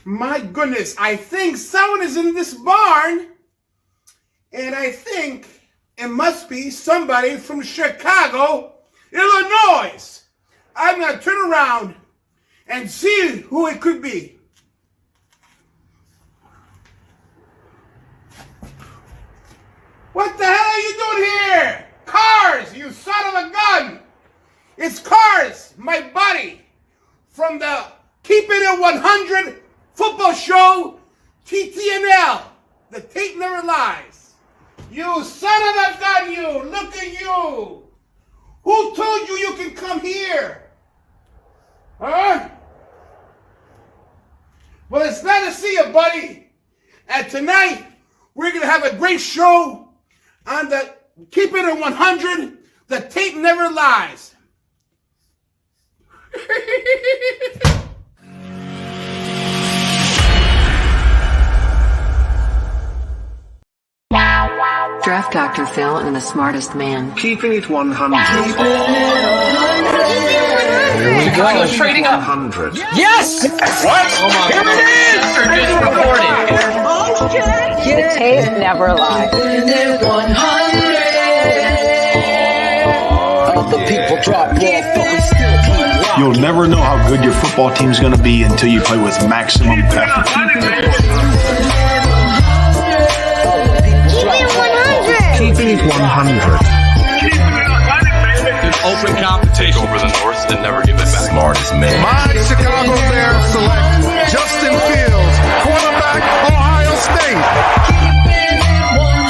My goodness, I think someone is in this barn, and I think it must be somebody from Chicago, Illinois. I'm going to turn around and see who it could be. What the hell are you doing here? Cars, you son of a gun! It's Cars, my buddy, from the Keepin 100 football show, TTNL. The tape never lies. You son of a gun, you! Look at you! Who told you you can come here? Huh? Well, it's glad to see you, buddy. And tonight, we're going to have a great show on the Keepin 100. The tape never lies. Draft Dr. Phil and the smartest man. Keeping it 100. Here we go. Trading up. 100. Yes! What? Oh my God. Here it is! Or just recording. The tape never lies. The people drop off. You'll never know how good your football team's going to be until you play with maximum effort. Keeping it 100. Open competition. Take over the North and never give it back. Smartest man. My Chicago Bears select Justin Fields, quarterback, Ohio State.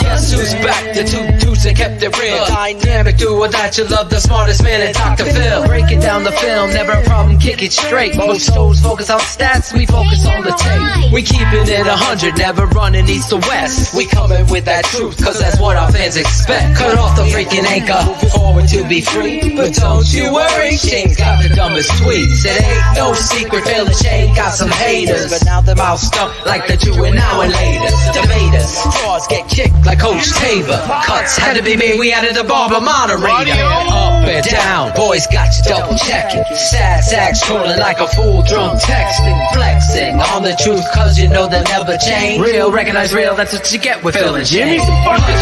Guess who's back? The two dudes that kept it real. Dynamic duo that you love, the smartest man in Dr. Phil. Breaking down the film, never a problem, kick it straight. Most shows focus on stats, we focus on the tape. We keeping it 100, never running east to west. We coming with that truth, cause that's what our fans expect. Cut off the freaking anchor, forward to be free. But don't you worry, Shane's got the dumbest tweets. It ain't no secret, Phil and Shane got some haters. But now them out stuck like the two and now and later. Debaters, frauds get kicked like Coach Tabor. Cuts had to be made, we added a barber moderator. Up and down, boys got you double checking. Sad sacks trolling like a fool, drunk texting, flexing on the truth cause you know they'll never change. Real, recognize real, that's what you get with Phil and Shane. What we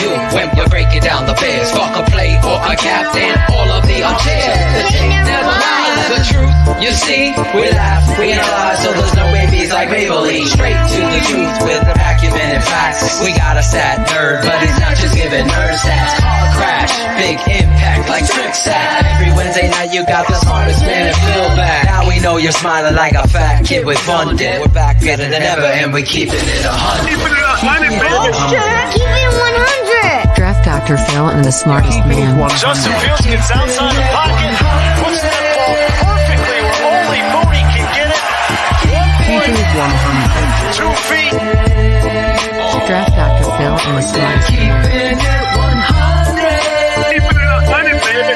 do when we're breaking down the Bears. Fuck a play or a captain, all of the unchaired. The tape never lies. The truth, you see, we laugh, we analyze, so there's no babies like Maybelline. Straight to the truth with acumen and facts. We got a sad nerd, but he's not just giving nerd stats. Car crash, big impact like Trick Sack. Every Wednesday night you got the smartest man and Phil back. Now we know you're smiling like a fat kid with fun dip. We're back better than ever and we keeping it 100. Keep it 100. Draft Dr. Phil and the smartest man. Justin Fields gets outside the pocket, puts that ball perfectly where only Mooney can get it. 1 point, 2 feet. Draft Dr. Phil and the smartest man. Keeping it 100, baby.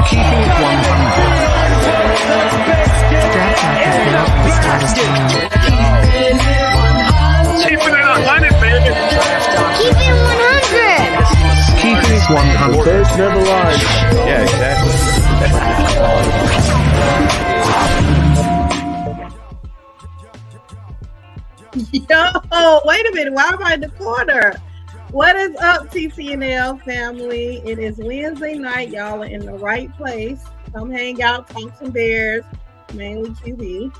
Keeping it 100. Draft Dr. Phil and the smartest man. Keeping it 100, baby. Keep it 100. Keeping it 100. Bears never lie. Yeah, Yo, wait a minute. Why am I in the corner? What is up, TTNL family? It is Wednesday night. Y'all are in the right place. Come hang out, talk some Bears, mainly QB.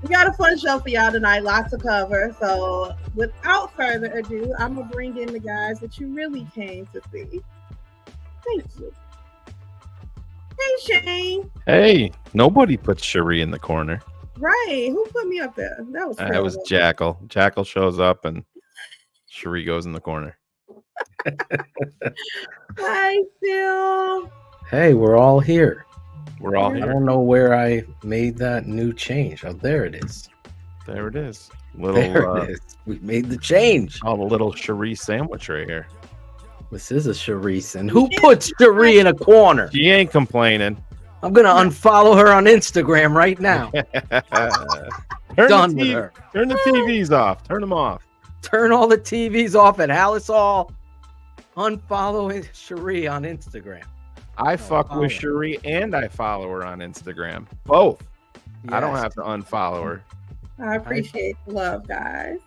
We got a fun show for y'all tonight. Lots to cover. So without further ado, I'm going to bring in the guys that you really came to see. Thank you. Hey, Shane. Hey, nobody put Cherie in the corner. Right. Who put me up there? That was Jackal. Jackal shows up and Cherie goes in the corner. Hi, Phil. Hey, we're all here. We're all I here. don't know where I made that new change. Oh, there it is. There it is. There it is. We made the change. Oh, the little Cherie sandwich right here. This is a Charisse. And who puts Cherie in a corner? She ain't complaining. I'm going to unfollow her on Instagram right now. Done with her. Turn the TVs off. Turn them off. Turn all the TVs off at Alice Hall. Unfollow Cherie on Instagram. I fuck with Cherie and I follow her on Instagram. Both. I don't Yes. have to unfollow her. I appreciate the love, guys.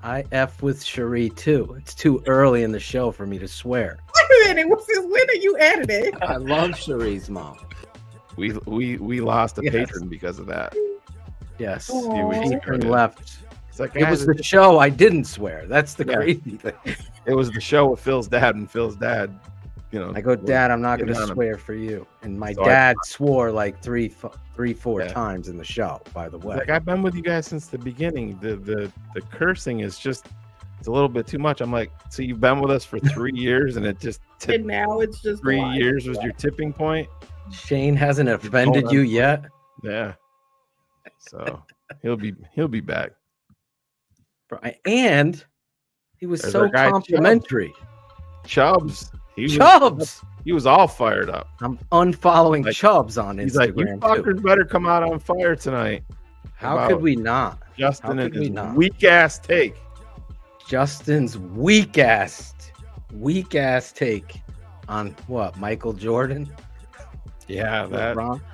I F with Cherie too. It's too early in the show for me to swear. Wait a minute, when are you edited? I love Cherie's mom. We lost a Yes. patron because of that. Yes. Patron left. It's like, It was the show I didn't swear. That's the Yeah. crazy thing. It was the show with Phil's dad, and Phil's dad, I go, Dad, I'm not going to getting on him. swear for you. And my So dad swore like three, four Yeah. times in the show, by the way. Like, I've been with you guys since the beginning. The cursing is just, it's a little bit too much. I'm like, so you've been with us for 3 years, and it just And now it's just 3 one. years was your tipping point. Shane hasn't offended you yet. Yeah. So he'll be back. And he was There's so our guy, complimentary. Chubbs. Chubbs. He was all fired up. I'm unfollowing Like, Chubbs on Instagram. He's like, you too. fuckers better come out on fire tonight. How could we not? Justin How and could we his not? weak ass take. Justin's weak ass take on what? Michael Jordan? Yeah, that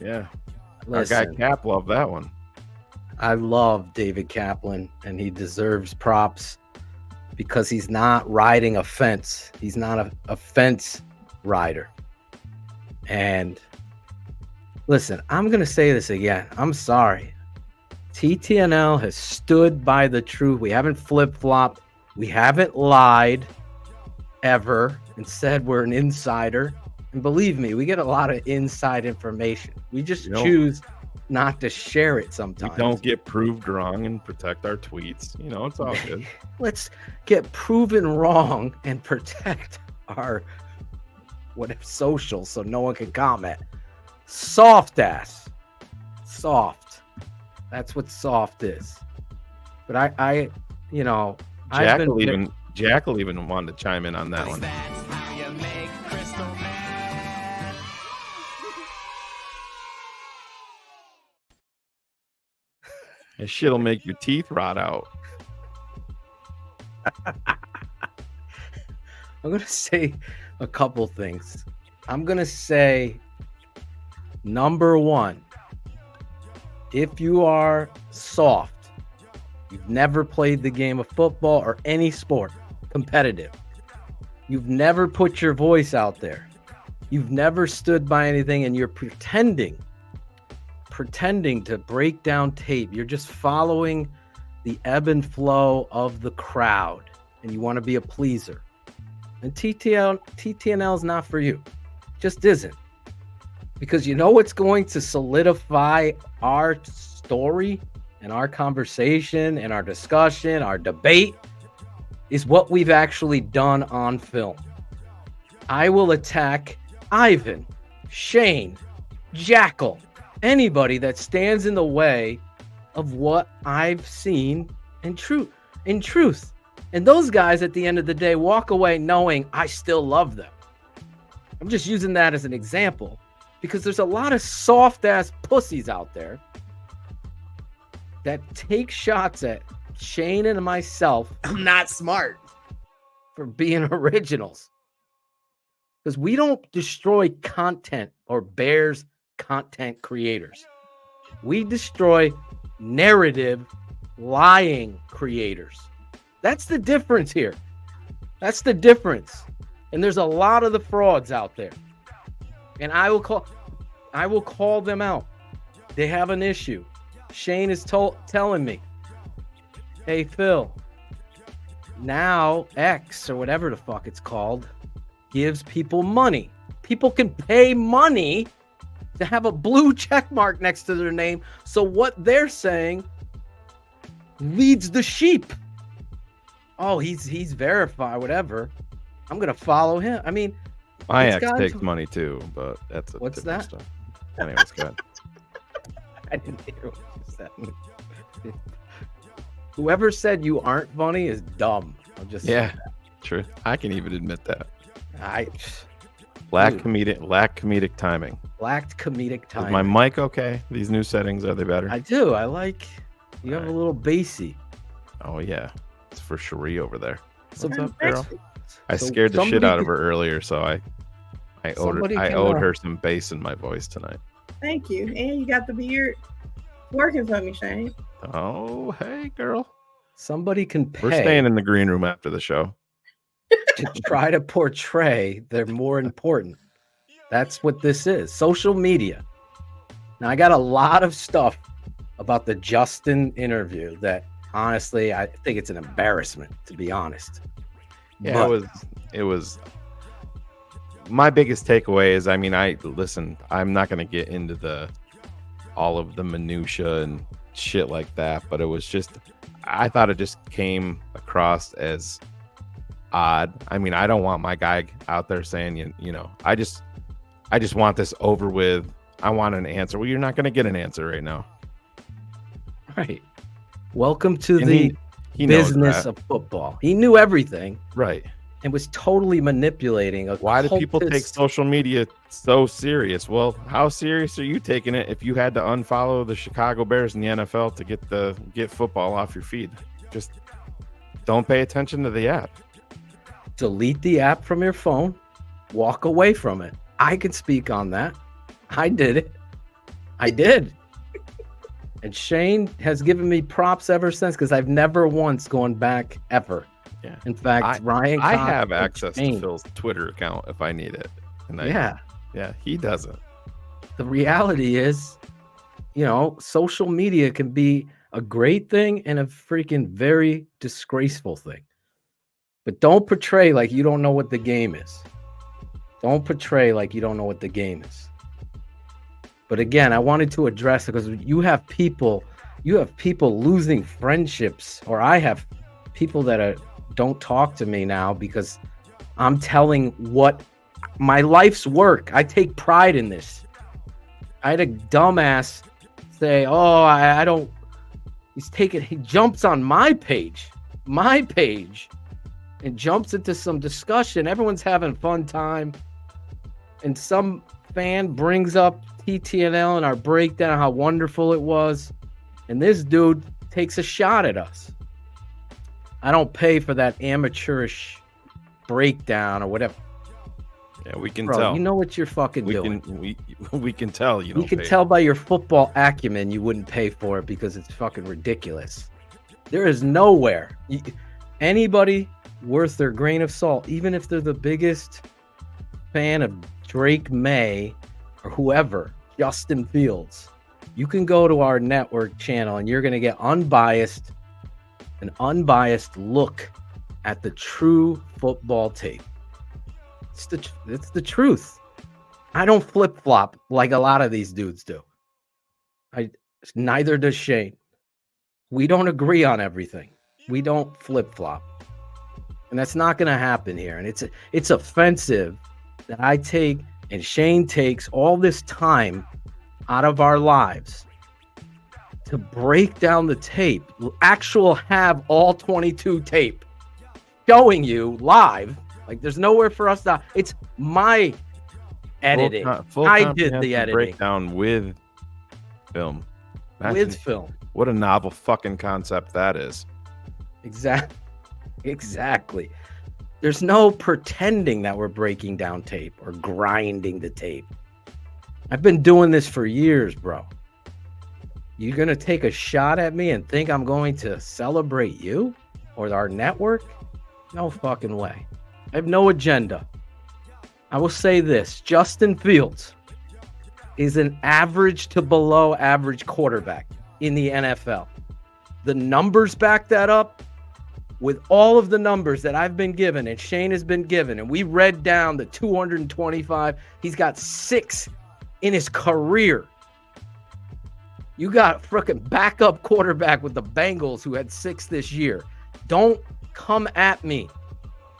yeah. Listen, Our guy Cap loved that one. I love David Kaplan, and he deserves props because he's not riding a fence. He's not a fence rider. And listen, I'm going to say this again. I'm sorry. TTNL has stood by the truth. We haven't flip-flopped. We haven't lied ever and said we're an insider. And believe me, we get a lot of inside information. We just choose not to share it sometimes. We don't get proved wrong and protect our tweets. It's all good. Let's get proven wrong and protect our whatever social so no one can comment. Soft ass. Soft. That's what soft is. But I've been Jack will even want to chime in on that one. This shit'll make your teeth rot out. I'm going to say a couple things. I'm going to say, number one, if you are soft, you've never played the game of football or any sport, competitive, you've never put your voice out there, you've never stood by anything, and you're pretending to break down tape, you're just following the ebb and flow of the crowd, and you want to be a pleaser, and TTNL is not for you. Just isn't. Because you know what's going to solidify our story and our conversation and our discussion, our debate, is what we've actually done on film. I will attack Ivan, Shane, Jackal, anybody that stands in the way of what I've seen in truth. And those guys at the end of the day walk away knowing I still love them. I'm just using that as an example because there's a lot of soft ass pussies out there that take shots at Shane and myself. I'm not smart for being originals because we don't destroy content or Bears content creators. We destroy narrative lying creators. That's the difference here. That's the difference. And there's a lot of the frauds out there. And I will call them out. They have an issue. Shane is telling me, hey, Phil, now X or whatever the fuck it's called gives people money. People can pay money to have a blue check mark next to their name. So what they're saying leads the sheep. Oh, he's verified, whatever. I'm going to follow him. I mean, my ex takes money too, but that's what's that? Stuff. Anyways, go ahead. I didn't hear what you said. Whoever said you aren't funny is dumb. True. I can even admit that. Lacked comedic timing. Lacked comedic timing. Is my mic okay? These new settings, are they better? I do. I like you have a little bassy. Oh yeah, it's for Cherie over there. What's up, girl? I scared the shit out of her earlier, so I owed her some bass in my voice tonight. Thank you. And you got the beard working for me, Shane. Oh, hey, girl. Somebody can pay We're staying in the green room after the show. to try to portray they're more important. That's what this is. Social media. Now, I got a lot of stuff about the Justin interview that honestly, I think it's an embarrassment, to be honest. Yeah, But it was my biggest takeaway is, I mean, I'm not going to get into all of the minutia and shit like that, but it was just, I thought it just came across as odd. I mean, I don't want my guy out there saying, you know, I just want this over with. I want an answer. Well, you're not going to get an answer right now. right. Welcome to And the he knows business that. of football. He knew everything Right. and was totally manipulating. Why do people take cultist- social media so serious? Well, how serious are you taking it if you had to unfollow the Chicago Bears in the NFL to get football off your feed? Just don't pay attention to the app. delete the app from your phone, walk away from it. I can speak on that. I did it. I did. And Shane has given me props ever since because I've never once gone back ever. Yeah. In fact, Ryan, I Cox have and access to Shane. Phil's Twitter account if I need it. And Yeah. He doesn't. The reality is, you know, social media can be a great thing and a freaking very disgraceful thing. But don't portray like you don't know what the game is. Don't portray like you don't know what the game is. But again, I wanted to address it because you have people losing friendships, or I have people that don't talk to me now because I'm telling what my life's work. I take pride in this. I had a dumbass say, "Oh, I don't." He jumps on my page, and jumps into some discussion. Everyone's having a fun time, and some fan brings up TTNL and our breakdown, how wonderful it was, and this dude takes a shot at us. I don't pay for that amateurish breakdown or whatever. Yeah, we can Bro, tell. you know what you're fucking doing. We can tell. You can tell by your football acumen you wouldn't pay for it because it's fucking ridiculous. There is nowhere anybody worth their grain of salt, even if they're the biggest fan of Drake May or whoever, Justin Fields. You can go to our network channel and you're going to get an unbiased look at the true football tape. It's the truth. I don't flip-flop like a lot of these dudes do. Neither does Shane. We don't agree on everything. We don't flip-flop. And that's not going to happen here. And it's offensive that I take and Shane takes all this time out of our lives to break down the tape, have all 22 tape showing you live. Like, there's nowhere for us to. It's my editing. I did the editing. Breakdown with film. Imagine with film. What a novel fucking concept that is. Exactly. There's no pretending that we're breaking down tape or grinding the tape. I've been doing this for years, bro. You're going to take a shot at me and think I'm going to celebrate you or our network? No fucking way. I have no agenda. I will say this. Justin Fields is an average to below average quarterback in the NFL. The numbers back that up with all of the numbers that I've been given and Shane has been given, and we read down the 225. He's got 6 in his career. You got a freaking backup quarterback with the Bengals who had 6 this year. Don't come at me.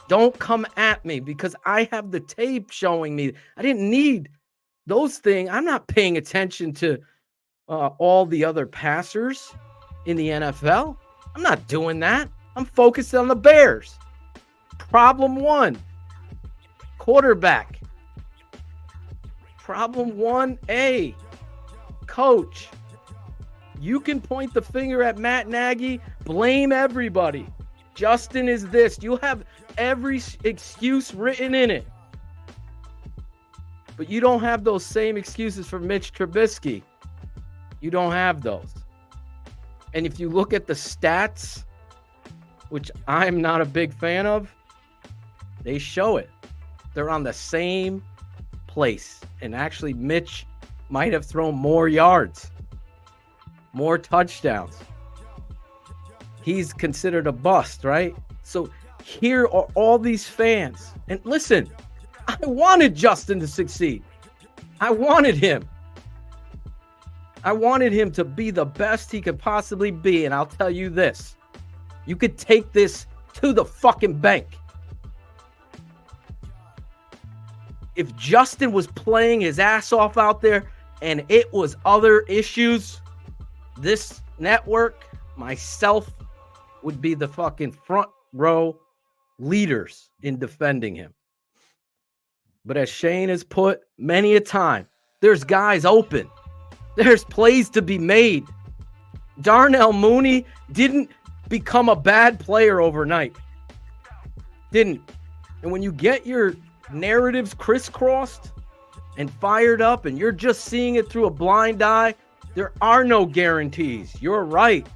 Don't come at me because I have the tape showing me. I didn't need those things. I'm not paying attention to all the other passers in the NFL. I'm not doing that. I'm focused on the Bears. Problem 1, quarterback. Problem 1A, coach. You can point the finger at Matt Nagy, blame everybody. Justin is this. You'll have every excuse written in it. But you don't have those same excuses for Mitch Trubisky. You don't have those. And if you look at the stats, which I'm not a big fan of, they show it. They're on the same place. And actually, Mitch might have thrown more yards, more touchdowns. He's considered a bust, right? So here are all these fans. And listen, I wanted Justin to succeed. I wanted him. I wanted him to be the best he could possibly be. And I'll tell you this. You could take this to the fucking bank. If Justin was playing his ass off out there and it was other issues, this network, myself, would be the fucking front row leaders in defending him. But as Shane has put many a time, there's guys open. There's plays to be made. Darnell Mooney didn't become a bad player overnight. Didn't. And when you get your narratives crisscrossed and fired up and you're just seeing it through a blind eye, there are no guarantees. You're right.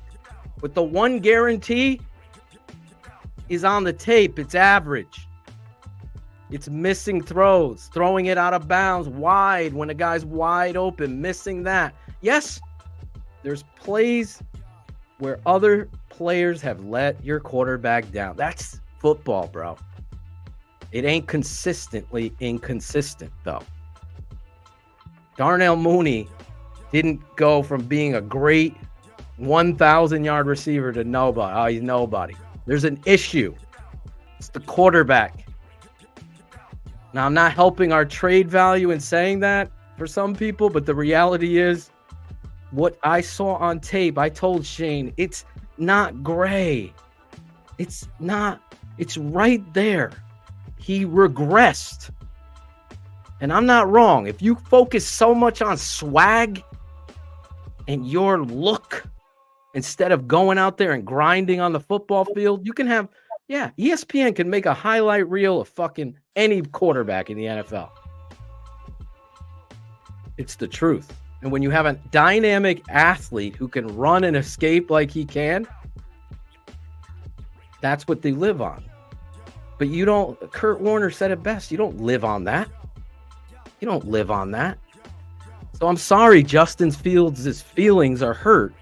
But the one guarantee is on the tape. It's average. It's missing throws, throwing it out of bounds wide when a guy's wide open, missing that. Yes, there's plays where other players have let your quarterback down. That's football, bro. It ain't consistently inconsistent, though. Darnell Mooney didn't go from being a great 1,000-yard receiver to nobody. Oh, he's nobody. There's an issue. It's the quarterback. Now, I'm not helping our trade value in saying that for some people, but the reality is what I saw on tape, I told Shane, it's not gray. It's not. It's right there. He regressed. And I'm not wrong. If you focus so much on swag and your look instead of going out there and grinding on the football field, you can have, ESPN can make a highlight reel of fucking any quarterback in the NFL. It's the truth. And when you have a dynamic athlete who can run and escape like he can, that's what they live on. But you don't, Kurt Warner said it best, you don't live on that. You don't live on that. So I'm sorry Justin Fields' feelings are hurt.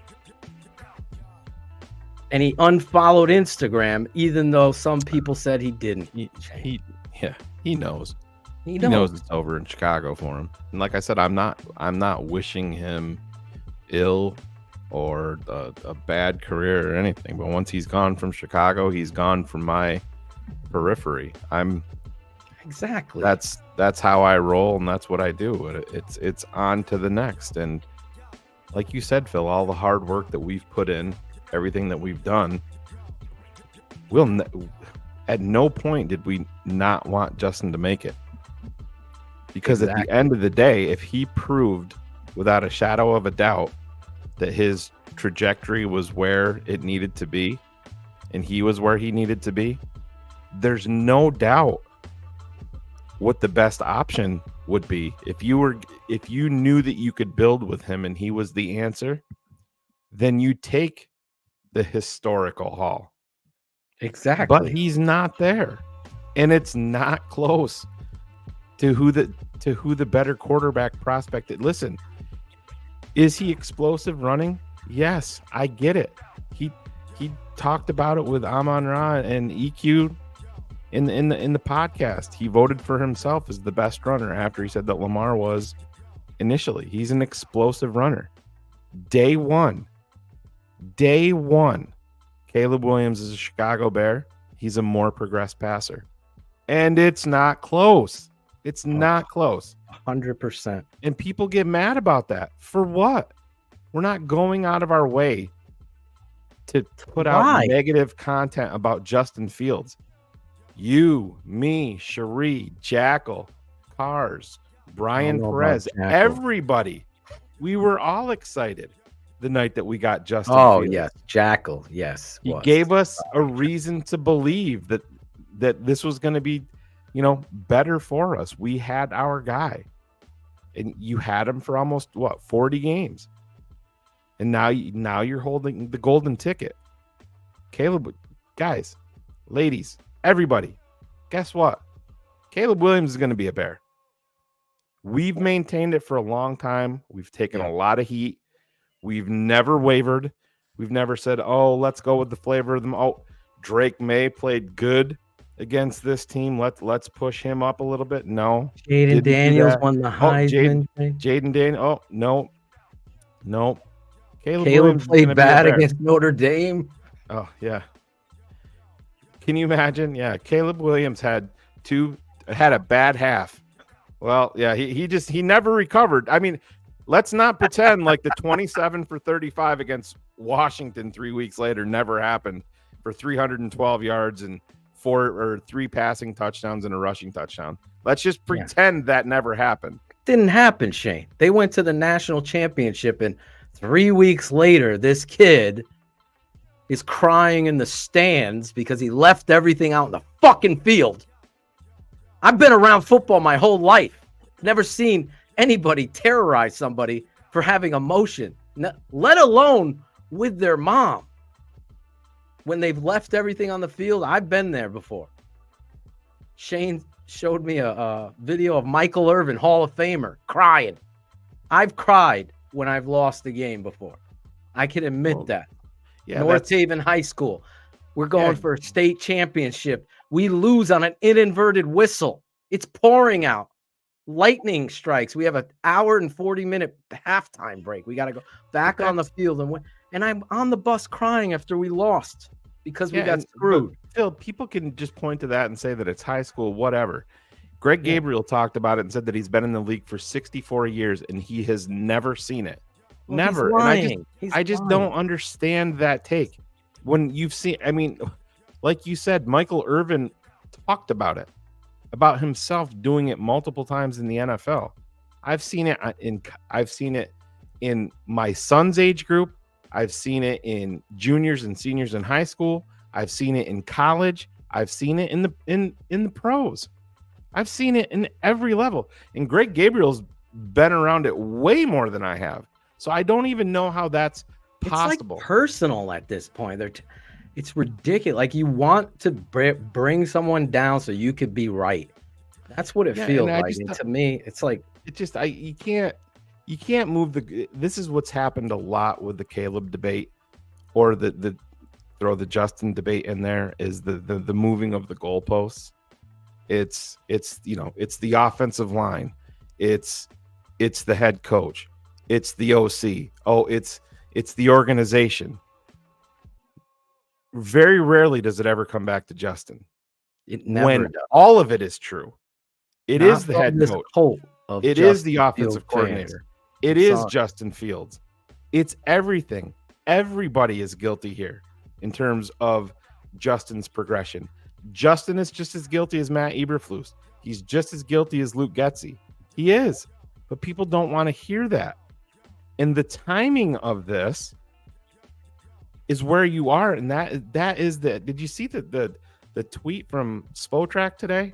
And he unfollowed Instagram, even though some people said he didn't. He knows. He knows it's over in Chicago for him. And like I said, I'm not wishing him ill or a bad career or anything. But once he's gone from Chicago, he's gone from my periphery. Exactly. That's how I roll, and that's what I do. It's on to the next. And like you said, Phil, all the hard work that we've put in, everything that we've done, at no point did we not want Justin to make it. Because at the end of the day, if he proved without a shadow of a doubt that his trajectory was where it needed to be and he was where he needed to be, there's no doubt what the best option would be. If you knew that you could build with him and he was the answer, then you take the historical haul. Exactly. But he's not there. And it's not close to who the better quarterback prospect is. Listen, is he explosive running? Yes, I get it. He talked about it with Amon-Ra and EQ in the podcast. He voted for himself as the best runner after he said that Lamar was initially. He's an explosive runner. Day one, Caleb Williams is a Chicago Bear. He's a more progressed passer. And it's not close. It's not close. 100%. And people get mad about that. For what? We're not going out of our way to put out negative content about Justin Fields. You, me, Cherie, Jackal, Cars, Bryan, Perez, everybody. We were all excited the night that we got Justin Fields. Yes. Jackal, yes. He gave us a reason to believe that this was going to be, better for us. We had our guy. and you had him for almost 40 games, and now you're holding the golden ticket. Caleb, guys, ladies, everybody, guess what? Caleb Williams is going to be a Bear. We've maintained it for a long time. We've taken a lot of heat. We've never wavered. We've never said, "Oh, let's go with the flavor of them." Oh, Drake May played good against this team. Let's push him up a little bit. No. Jaden Daniels won the Heisman. Jaden Daniels. Oh, no. Caleb played bad against Notre Dame. Oh, yeah. Can you imagine? Yeah, Caleb Williams had a bad half. Well, yeah, he never recovered. I mean, let's not pretend like the 27 for 35 against Washington 3 weeks later never happened for 312 yards and 3 passing touchdowns and a rushing touchdown. Let's just pretend that never happened. Didn't happen, Shane. They went to the national championship, and 3 weeks later, this kid is crying in the stands because he left everything out in the fucking field. I've been around football my whole life. Never seen anybody terrorize somebody for having emotion, let alone with their mom. When they've left everything on the field, I've been there before. Shane showed me a video of Michael Irvin, Hall of Famer, crying. I've cried when I've lost a game before. I can admit that. Yeah, North Haven High School. We're going for a state championship. We lose on an inverted whistle. It's pouring out. Lightning strikes. We have an hour and 40-minute halftime break. We got to go back on the field and win. And I'm on the bus crying after we lost because we got screwed. Phil, people can just point to that and say that it's high school, whatever. Greg Gabriel talked about it and said that he's been in the league for 64 years and he has never seen it. Well, never. And I just don't understand that take. When you've seen, I mean, like you said, Michael Irvin talked about it, about himself doing it multiple times in the NFL. I've seen it in my son's age group. I've seen it in juniors and seniors in high school. I've seen it in college. I've seen it in the pros. I've seen it in every level. And Greg Gabriel's been around it way more than I have. So I don't even know how that's possible. It's like personal at this point. It's ridiculous. Like you want to bring someone down so you could be right. That's what it feels like. And to me, it's like you can't move this is what's happened a lot with the Caleb debate, or the throw the Justin debate in there, is the moving of the goalposts. It's the offensive line. It's the head coach. It's the OC. Oh, it's the organization. Very rarely does it ever come back to Justin. It never when does. All of it is true. It is the head coach. It is the offensive coordinator. It is Justin Fields. It's everything. Everybody is guilty here in terms of Justin's progression. Justin is just as guilty as Matt Eberflus. He's just as guilty as Luke Getsy. He is. But people don't want to hear that. And the timing of this is where you are. And that is did you see the tweet from Spotrac today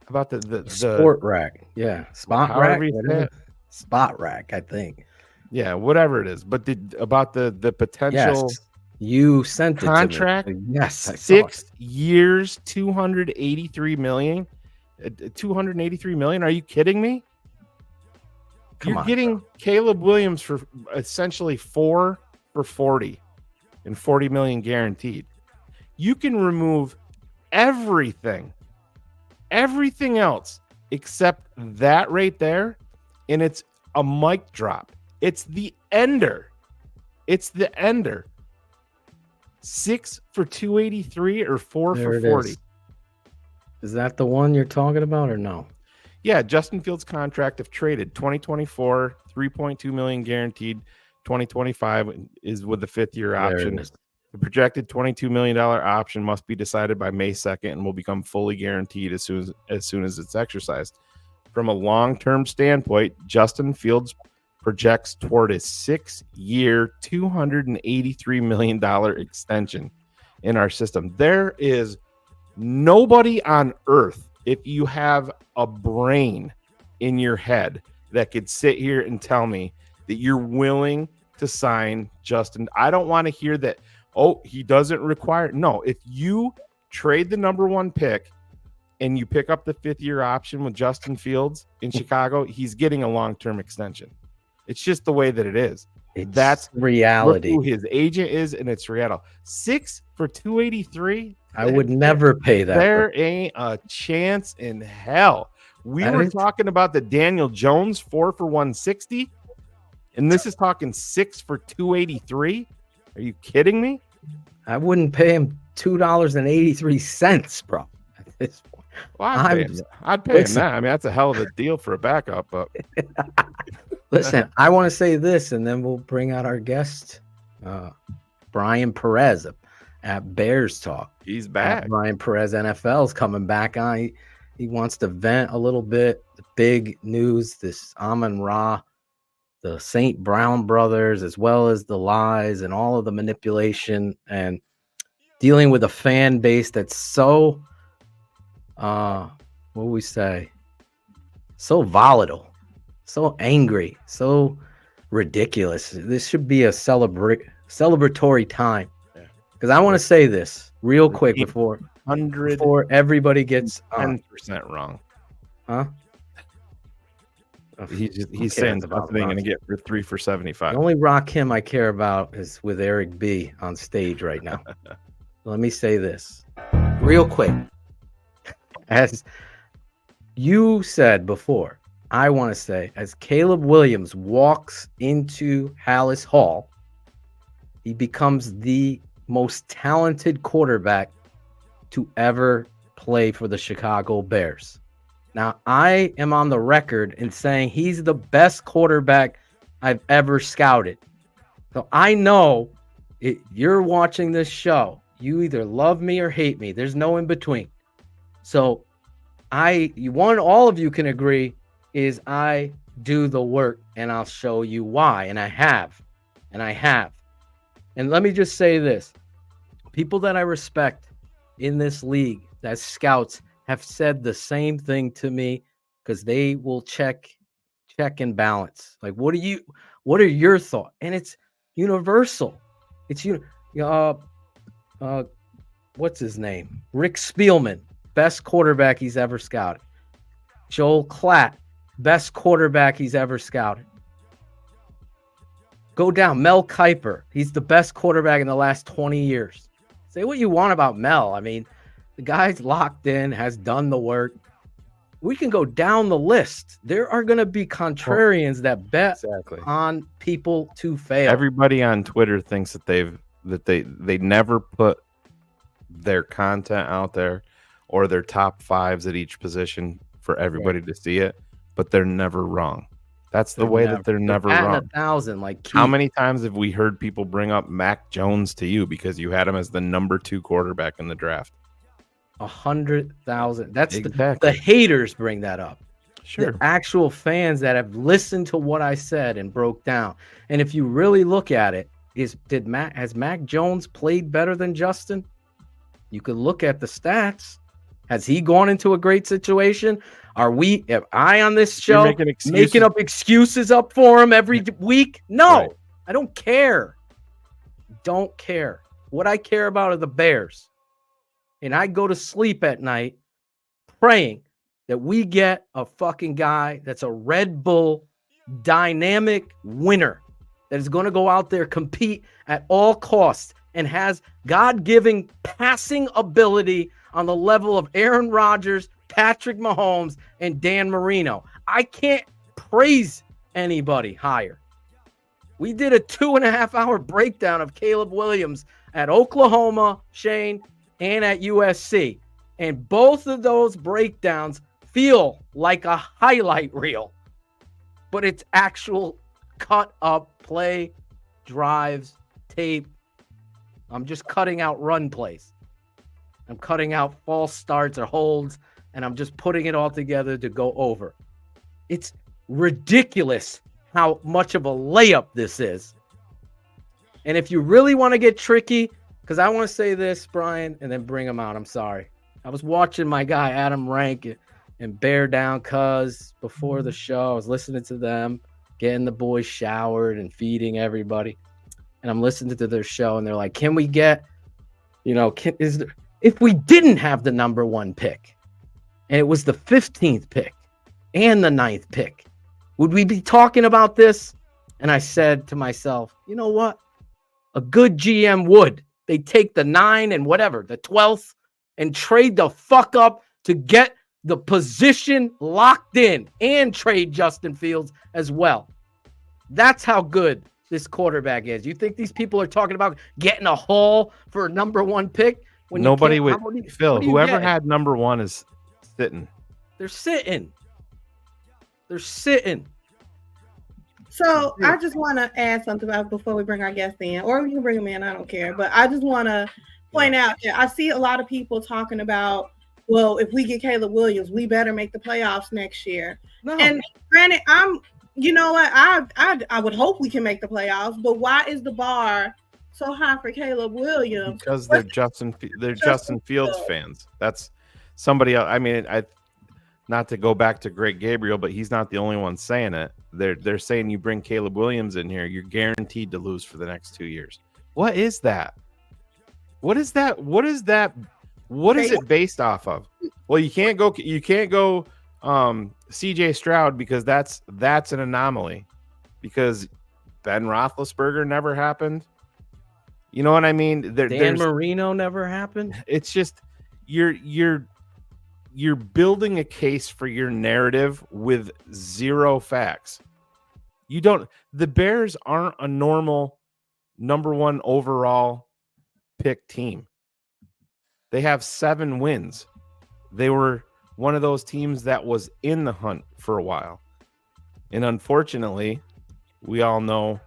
about the Sport Rack? Yeah. Spot Rack. Spot Rack, I think. Yeah, whatever it is. But about the potential. Yes. You sent it contract. To me. Yes, I 6 years, $283 million. $283 million. Are you kidding me? You're getting Caleb Williams for essentially 4 for 40 and $40 million guaranteed. You can remove everything else except that right there, and it's a mic drop. It's the ender. 6 for 283 or 4 for 40. Is that the one you're talking about or no? Yeah, Justin Fields' contract, if traded, 2024, $3.2 million guaranteed. 2025 is with the 5th-year option. The projected $22 million option must be decided by May 2nd and will become fully guaranteed as soon as it's exercised. From a long-term standpoint, Justin Fields projects toward a 6-year, $283 million extension in our system. There is nobody on earth, if you have a brain in your head, that could sit here and tell me that you're willing to sign Justin. I don't want to hear that, oh, he doesn't require. No, if you trade the number 1 pick and you pick up the 5th-year option with Justin Fields in Chicago, he's getting a long-term extension. It's just the way that it is. That's reality. Who his agent is, and it's reality. 6 for $283. I would never pay that. There ain't a chance in hell. We were talking about the Daniel Jones 4 for $160, and this is talking 6 for $283. Are you kidding me? I wouldn't pay him $2.83, bro. At this point, well, I'd pay him that. I mean, that's a hell of a deal for a backup. But listen, I want to say this, and then we'll bring out our guest, Bryan Perez at BearsTalk. He's back. Bryan Perez NFL is coming back on. He wants to vent a little bit. The big news, this Amon-Ra, the St. Brown brothers, as well as the lies and all of the manipulation and dealing with a fan base that's so, what would we say, so volatile, so angry, so ridiculous. This should be a celebratory time. Because I want to say this real quick before everybody gets 10% wrong. Huh? He's saying something going to get for 3 for 75. The only Rakim I care about is with Eric B on stage right now. Let me say this real quick. As you said before, I want to say, as Caleb Williams walks into Hallis Hall, he becomes the most talented quarterback to ever play for the Chicago Bears. Now, I am on the record in saying he's the best quarterback I've ever scouted. So I know you're watching this show. You either love me or hate me. There's no in between. So all of you can agree is I do the work, and I'll show you why. And I have. And let me just say this. People that I respect in this league as scouts have said the same thing to me, because they will check and balance. Like, what are your thoughts? And it's universal. It's what's his name? Rick Spielman, best quarterback he's ever scouted. Joel Klatt, best quarterback he's ever scouted. Go down, Mel Kiper. He's the best quarterback in the last 20 years. Say what you want about Mel. I mean, the guy's locked in, has done the work. We can go down the list. There are going to be contrarians that bet on people to fail. Everybody on Twitter thinks that they never put their content out there or their top 5s at each position for everybody to see it, but they're never wrong. That's the way that they're never wrong. 1,000, like how many times have we heard people bring up Mac Jones to you because you had him as the number 2 quarterback in the draft? 100,000. That's exactly. The haters bring that up. Sure. The actual fans that have listened to what I said and broke down. And if you really look at it, has Mac Jones played better than Justin? You could look at the stats. Has he gone into a great situation? Am I on this show making up excuses up for him every week? No, right. I don't care. Don't care. What I care about are the Bears. And I go to sleep at night praying that we get a fucking guy that's a Red Bull dynamic winner that is going to go out there, compete at all costs, and has God-given passing ability on the level of Aaron Rodgers, Patrick Mahomes, and Dan Marino. I can't praise anybody higher. We did a 2.5-hour breakdown of Caleb Williams at Oklahoma, Shane, and at USC. And both of those breakdowns feel like a highlight reel, but it's actual cut up play, drives, tape. I'm just cutting out run plays. I'm cutting out false starts or holds, and I'm just putting it all together to go over. It's ridiculous how much of a layup this is. And if you really want to get tricky, because I want to say this, Bryan, and then bring him out. I'm sorry. I was watching my guy, Adam Rank, and Bear Down Cuz before the show. I was listening to them, getting the boys showered and feeding everybody. And I'm listening to their show, and they're like, can we get, if we didn't have the number 1 pick, and it was the 15th pick and the 9th pick, would we be talking about this? And I said to myself, you know what? A good GM would. They take the 9 and whatever, the 12th, and trade the fuck up to get the position locked in and trade Justin Fields as well. That's how good this quarterback is. You think these people are talking about getting a haul for a number 1 pick? When nobody would, Phil, whoever get? had number 1 is sitting. They're sitting. They're sitting. So I just want to add something about before we bring our guest in, or we can bring them in. I don't care. But I just want to point out that I see a lot of people talking about, well, if we get Caleb Williams, we better make the playoffs next year. No. And granted, you know what? I would hope we can make the playoffs, but why is the bar so high for Caleb Williams? Because they're Justin Fields fans. That's somebody else. I mean, not to go back to Greg Gabriel, but he's not the only one saying it. They're saying you bring Caleb Williams in here, you're guaranteed to lose for the next 2 years. What is that? What is that? What is that? What is it based off of? Well, you can't go CJ Stroud because that's an anomaly, because Ben Roethlisberger never happened. You know what I mean? Dan Marino never happened. It's just you're building a case for your narrative with zero facts. The Bears aren't a normal number 1 overall pick team. They have 7 wins. They were one of those teams that was in the hunt for a while. And unfortunately, we all know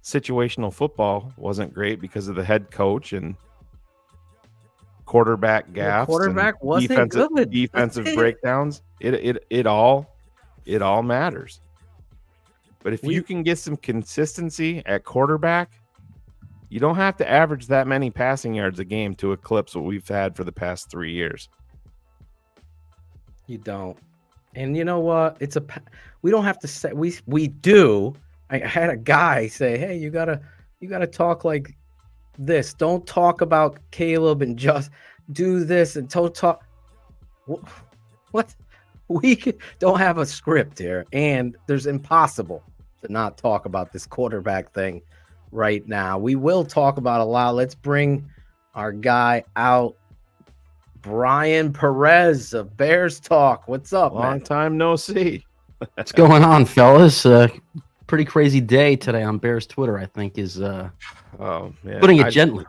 situational football wasn't great because of the head coach and quarterback gaffes, quarterback wasn't good. Defensive breakdowns. It all matters. But if you can get some consistency at quarterback, you don't have to average that many passing yards a game to eclipse what we've had for the past 3 years. You don't. And you know what? We don't have to say we do. I had a guy say, "Hey, you gotta talk like this. Don't talk about Caleb and just do this and talk." What? We don't have a script here, and there's impossible to not talk about this quarterback thing right now. We will talk about a lot. Let's bring our guy out. Bryan Perez of BearsTalk. What's up, man? Long time no see. What's going on, fellas? Pretty crazy day today on Bears Twitter, I think, is putting it gently.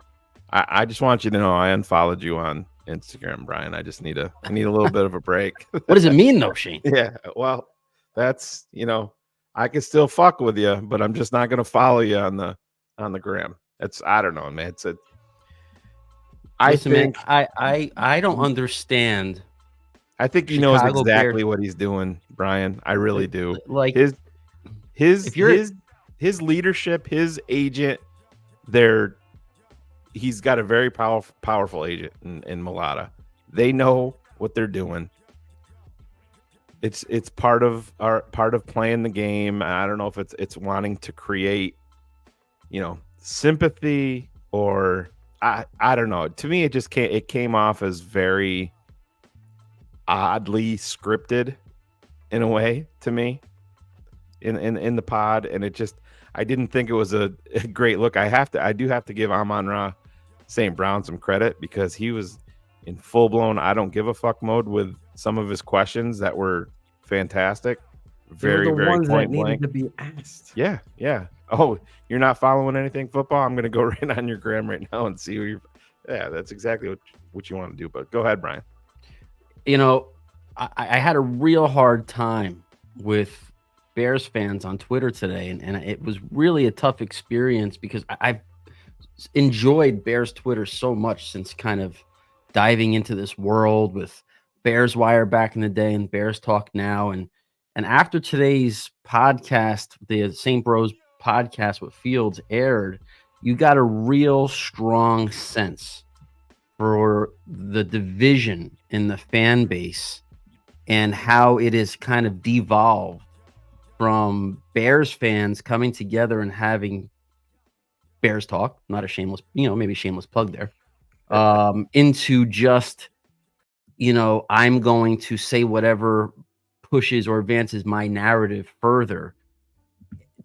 I just want you to know I unfollowed you on Instagram, Bryan. I need a little bit of a break. What does it mean, though, Shane? Yeah, well, that's, I can still fuck with you, but I'm just not going to follow you on the gram. I don't know, man. I don't understand. I think he knows exactly what he's doing, Bryan. I really do. Like his leadership, his agent, he's got a very powerful agent in Mulata. They know what they're doing. It's part of playing the game. I don't know if it's wanting to create, sympathy, or I don't know. To me, it came off as very oddly scripted in a way to me in the pod, and I didn't think it was a great look. I do have to give Amon-Ra St. Brown some credit, because he was in full-blown I don't give a fuck mode with some of his questions that were fantastic. Very, very ones point that blank. needed to be asked. Yeah. Oh, you're not following anything football? I'm going to go right on your gram right now and see who you're. Yeah, that's exactly what you want to do. But go ahead, Bryan. I had a real hard time with Bears fans on Twitter today, and it was really a tough experience, because I've enjoyed Bears Twitter so much since kind of diving into this world with Bears Wire back in the day and BearsTalk now, and after today's podcast, the St. Bros podcast with Fields aired, you got a real strong sense for the division in the fan base and how it is kind of devolved from Bears fans coming together and having Bears talk, not a shameless, maybe shameless plug there, into just, I'm going to say whatever pushes or advances my narrative further.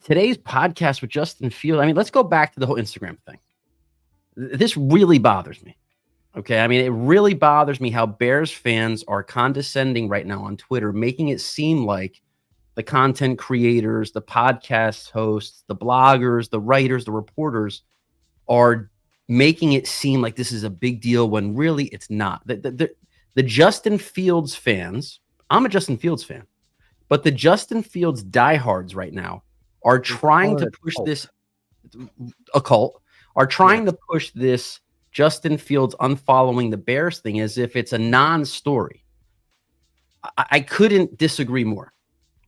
Today's podcast with Justin Fields, I mean, let's go back to the whole Instagram thing. This really bothers me. Okay. I mean, it really bothers me how Bears fans are condescending right now on Twitter, making it seem like the content creators, the podcast hosts, the bloggers, the writers, the reporters are making it seem like this is a big deal when really it's not. The Justin Fields fans, I'm a Justin Fields fan, but the Justin Fields diehards right now are trying to push this to push this Justin Fields unfollowing the Bears thing as if it's a non-story. I couldn't disagree more.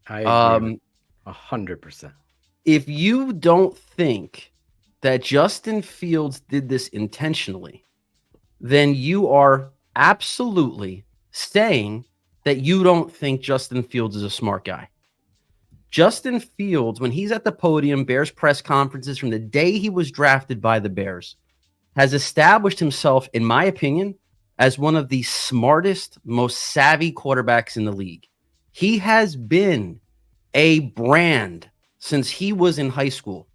I agree 100%. If you don't think that Justin Fields did this intentionally, then you are absolutely saying that you don't think Justin Fields is a smart guy. Justin Fields, when he's at the podium, Bears press conferences from the day he was drafted by the Bears, has established himself, in my opinion, as one of the smartest, most savvy quarterbacks in the league. He has been a brand since he was in high school.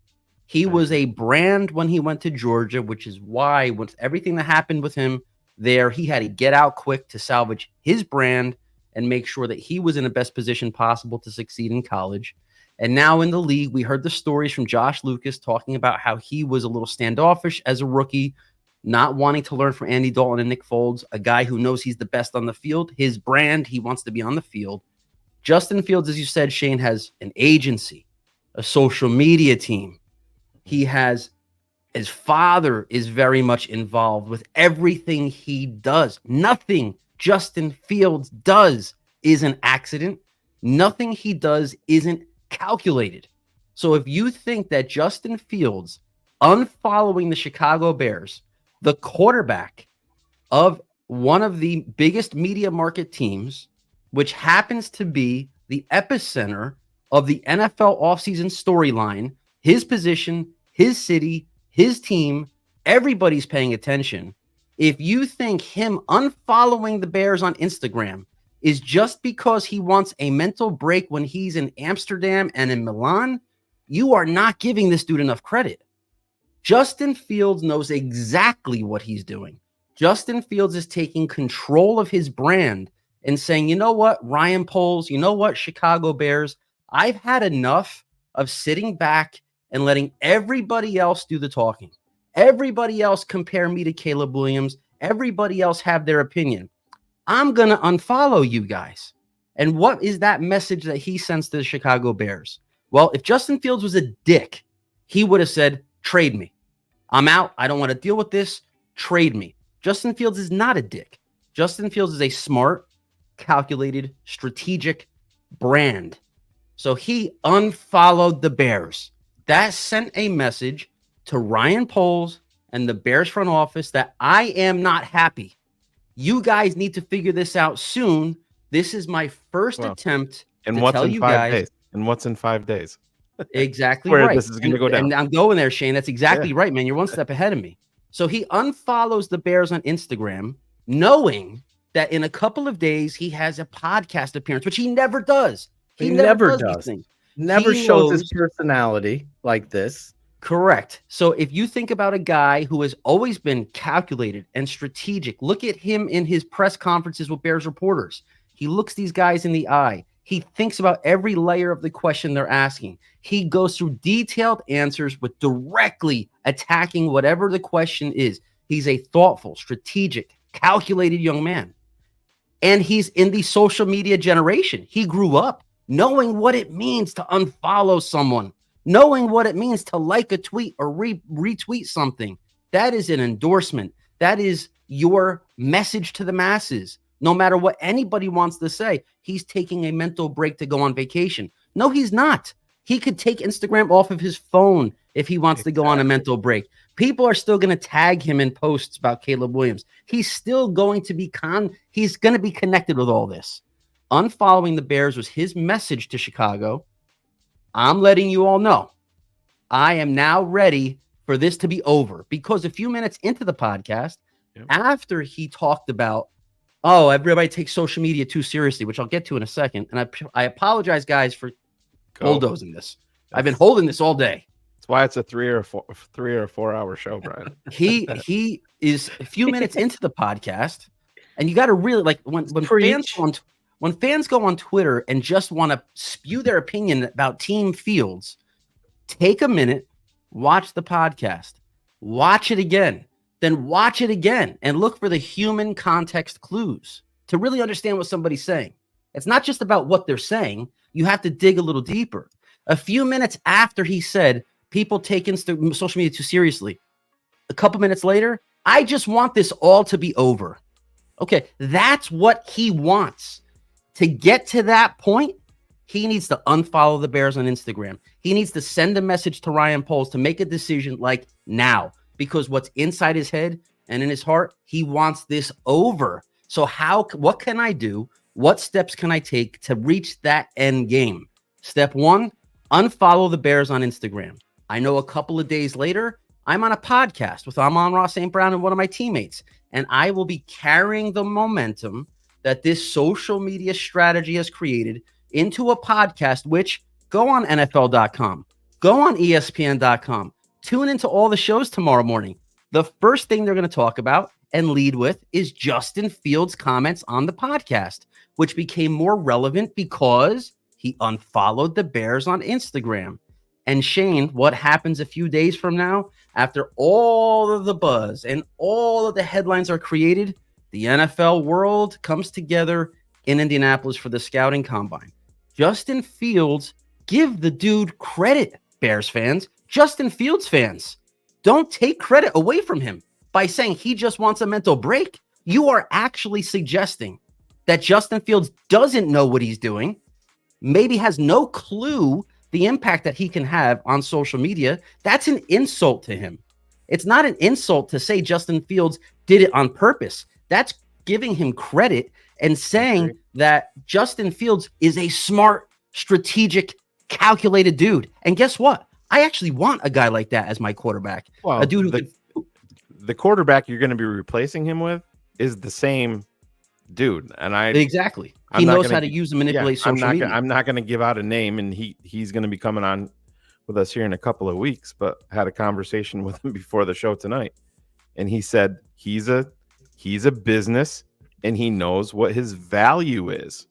He was a brand when he went to Georgia, which is why with everything that happened with him there, he had to get out quick to salvage his brand and make sure that he was in the best position possible to succeed in college. And now in the league, we heard the stories from Josh Lucas talking about how he was a little standoffish as a rookie, not wanting to learn from Andy Dalton and Nick Foles, a guy who knows he's the best on the field. His brand, he wants to be on the field. Justin Fields, as you said, Shane, has an agency, a social media team. His father is very much involved with everything he does. Nothing Justin Fields does is an accident. Nothing he does isn't calculated. So if you think that Justin Fields unfollowing the Chicago Bears, the quarterback of one of the biggest media market teams, which happens to be the epicenter of the NFL offseason storyline, his position, his city, his team, everybody's paying attention. If you think him unfollowing the Bears on Instagram is just because he wants a mental break when he's in Amsterdam and in Milan, you are not giving this dude enough credit. Justin Fields knows exactly what he's doing. Justin Fields is taking control of his brand and saying, you know what, Ryan Poles, you know what, Chicago Bears, I've had enough of sitting back and letting everybody else do the talking. Everybody else compare me to Caleb Williams. Everybody else have their opinion. I'm going to unfollow you guys. And what is that message that he sends to the Chicago Bears? Well, if Justin Fields was a dick, he would have said, trade me. I'm out. I don't want to deal with this. Trade me. Justin Fields is not a dick. Justin Fields is a smart, calculated, strategic brand. So he unfollowed the Bears. That sent a message to Ryan Poles and the Bears front office that I am not happy. You guys need to figure this out soon. This is my first attempt to tell you guys. And what's in 5 days? Exactly Where right. this is going to go down. And I'm going there, Shane. That's exactly right, man. You're one step ahead of me. So he unfollows the Bears on Instagram, knowing that in a couple of days he has a podcast appearance, which he never does. He never does. Never shows his personality like this. Correct. So if you think about a guy who has always been calculated and strategic, look at him in his press conferences with Bears reporters. He looks these guys in the eye. He thinks about every layer of the question they're asking. He goes through detailed answers with directly attacking whatever the question is. He's a thoughtful, strategic, calculated young man. And he's in the social media generation. He grew up knowing what it means to unfollow someone, knowing what it means to like a tweet or retweet something. That is an endorsement. That is your message to the masses. No matter what anybody wants to say, he's taking a mental break to go on vacation. No, he's not. He could take Instagram off of his phone if he wants to go on a mental break. People are still going to tag him in posts about Caleb Williams. He's still going to be he's going to be connected with all this. Unfollowing the Bears was his message to Chicago. I'm letting you all know I am now ready for this to be over, because a few minutes into the podcast, after he talked about, oh, everybody takes social media too seriously, which I'll get to in a second. And I apologize, guys, for bulldozing this. I've been holding this all day. That's why it's a 3 or 4 hour show, Brian. He is a few minutes into the podcast, and you got to really like when fans go on Twitter and just want to spew their opinion about team fields, take a minute, watch the podcast, watch it again, then watch it again, and look for the human context clues to really understand what somebody's saying. It's not just about what they're saying. You have to dig a little deeper. A few minutes after he said people take social media too seriously, a couple minutes later, I just want this all to be over. Okay, that's what he wants. To get to that point, he needs to unfollow the Bears on Instagram. He needs to send a message to Ryan Poles to make a decision like now, because what's inside his head and in his heart, he wants this over. So what can I do? What steps can I take to reach that end game? Step 1, unfollow the Bears on Instagram. I know a couple of days later, I'm on a podcast with Amon-Ra St. Brown and one of my teammates, and I will be carrying the momentum that this social media strategy has created into a podcast, which go on NFL.com, go on ESPN.com, tune into all the shows tomorrow morning. The first thing they're going to talk about and lead with is Justin Fields' comments on the podcast, which became more relevant because he unfollowed the Bears on Instagram. And Shane, what happens a few days from now, after all of the buzz and all of the headlines are created, the NFL world comes together in Indianapolis for the scouting combine. Justin Fields, give the dude credit, Bears fans. Justin Fields fans, don't take credit away from him by saying he just wants a mental break. You are actually suggesting that Justin Fields doesn't know what he's doing, maybe has no clue the impact that he can have on social media. That's an insult to him. It's not an insult to say Justin Fields did it on purpose. That's giving him credit and saying that Justin Fields is a smart, strategic, calculated dude. And guess what? I actually want a guy like that as my quarterback. Well, a dude who the quarterback you're going to be replacing him with is the same dude. And exactly. He knows how to use and manipulate social media. I'm not going to give out a name, and he's going to be coming on with us here in a couple of weeks, but had a conversation with him before the show tonight. And he said he's a business and he knows what his value is.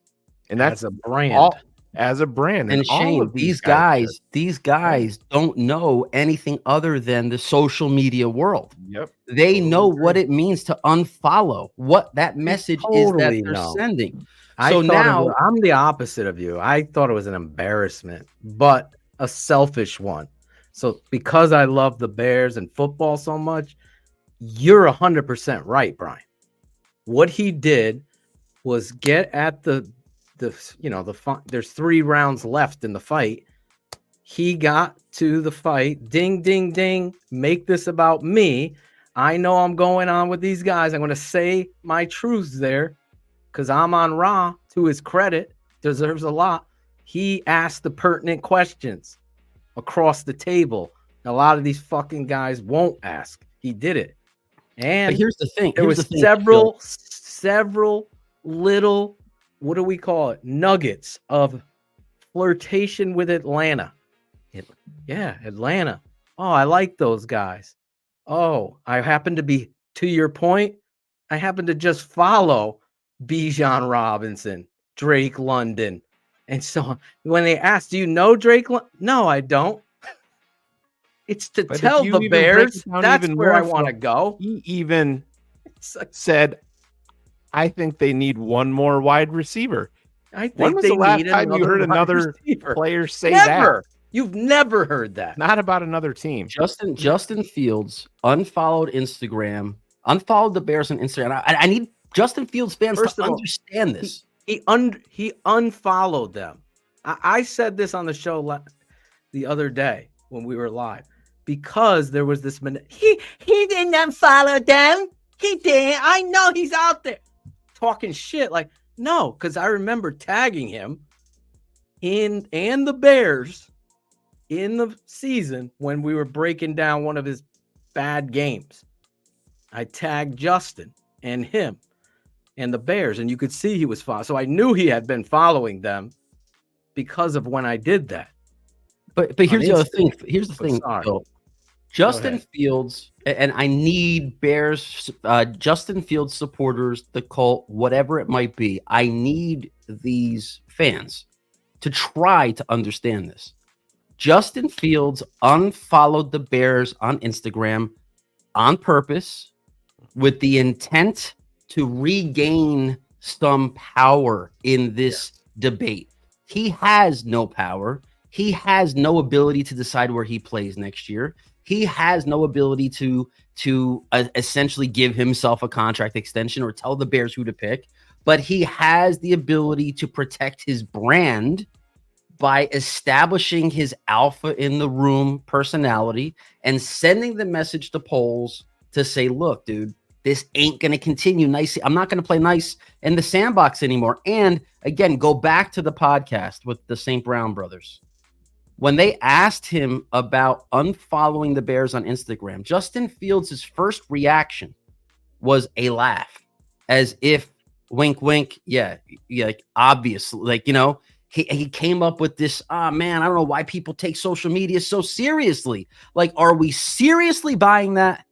And that's a brand. As a brand. And Shane, these guys don't know anything other than the social media world. Yep. They know what it means to unfollow, what that message is that they're sending. So now I'm the opposite of you. I thought it was an embarrassment, but a selfish one. So because I love the Bears and football so much, you're 100% right, Brian. What he did was get at there's 3 rounds left in the fight. He got to the fight. Ding, ding, ding. Make this about me. I know I'm going on with these guys. I'm going to say my truths there because Amon-Ra, to his credit, deserves a lot. He asked the pertinent questions across the table. A lot of these fucking guys won't ask. He did it. And but here's the thing. There was several little, what do we call it? Nuggets of flirtation with Atlanta. Atlanta. Oh, I like those guys. Oh, I happen to be, to your point, I happen to just follow Bijan Robinson, Drake London. And so when they asked, do you know Drake? No, I don't. It's to tell the Bears that's where I want to go. He even said, I think they need one more wide receiver. When was the last time you heard another player say that? You've never heard that. Not about another team. Justin Fields unfollowed Instagram, unfollowed the Bears on Instagram. I need Justin Fields fans to understand this. He unfollowed them. I said this on the show the other day when we were live because there was this he didn't unfollow them. He didn't. I know he's out there talking shit like, No, because I remember tagging him and the Bears in the season when we were breaking down one of his bad games. I tagged Justin and him and the Bears, and you could see he was following. So I knew he had been following them because of when I did that. But here's the other thing. Here's the thing, sorry. Phil. Justin Fields, and I need Bears, Justin Fields supporters, the cult, whatever it might be. I need these fans to try to understand this. Justin Fields unfollowed the Bears on Instagram on purpose with the intent to regain some power in this debate. He has no power. He has no ability to decide where he plays next year. He has no ability to essentially give himself a contract extension or tell the Bears who to pick, but he has the ability to protect his brand by establishing his alpha in the room personality and sending the message to polls to say, look, dude, this ain't going to continue nice. I'm not going to play nice in the sandbox anymore. And again, go back to the podcast with the St. Brown brothers. When they asked him about unfollowing the Bears on Instagram, Justin Fields' first reaction was a laugh, as if wink, wink. Yeah, like obviously, like, you know, he came up with this, man, I don't know why people take social media so seriously. Like, are we seriously buying that?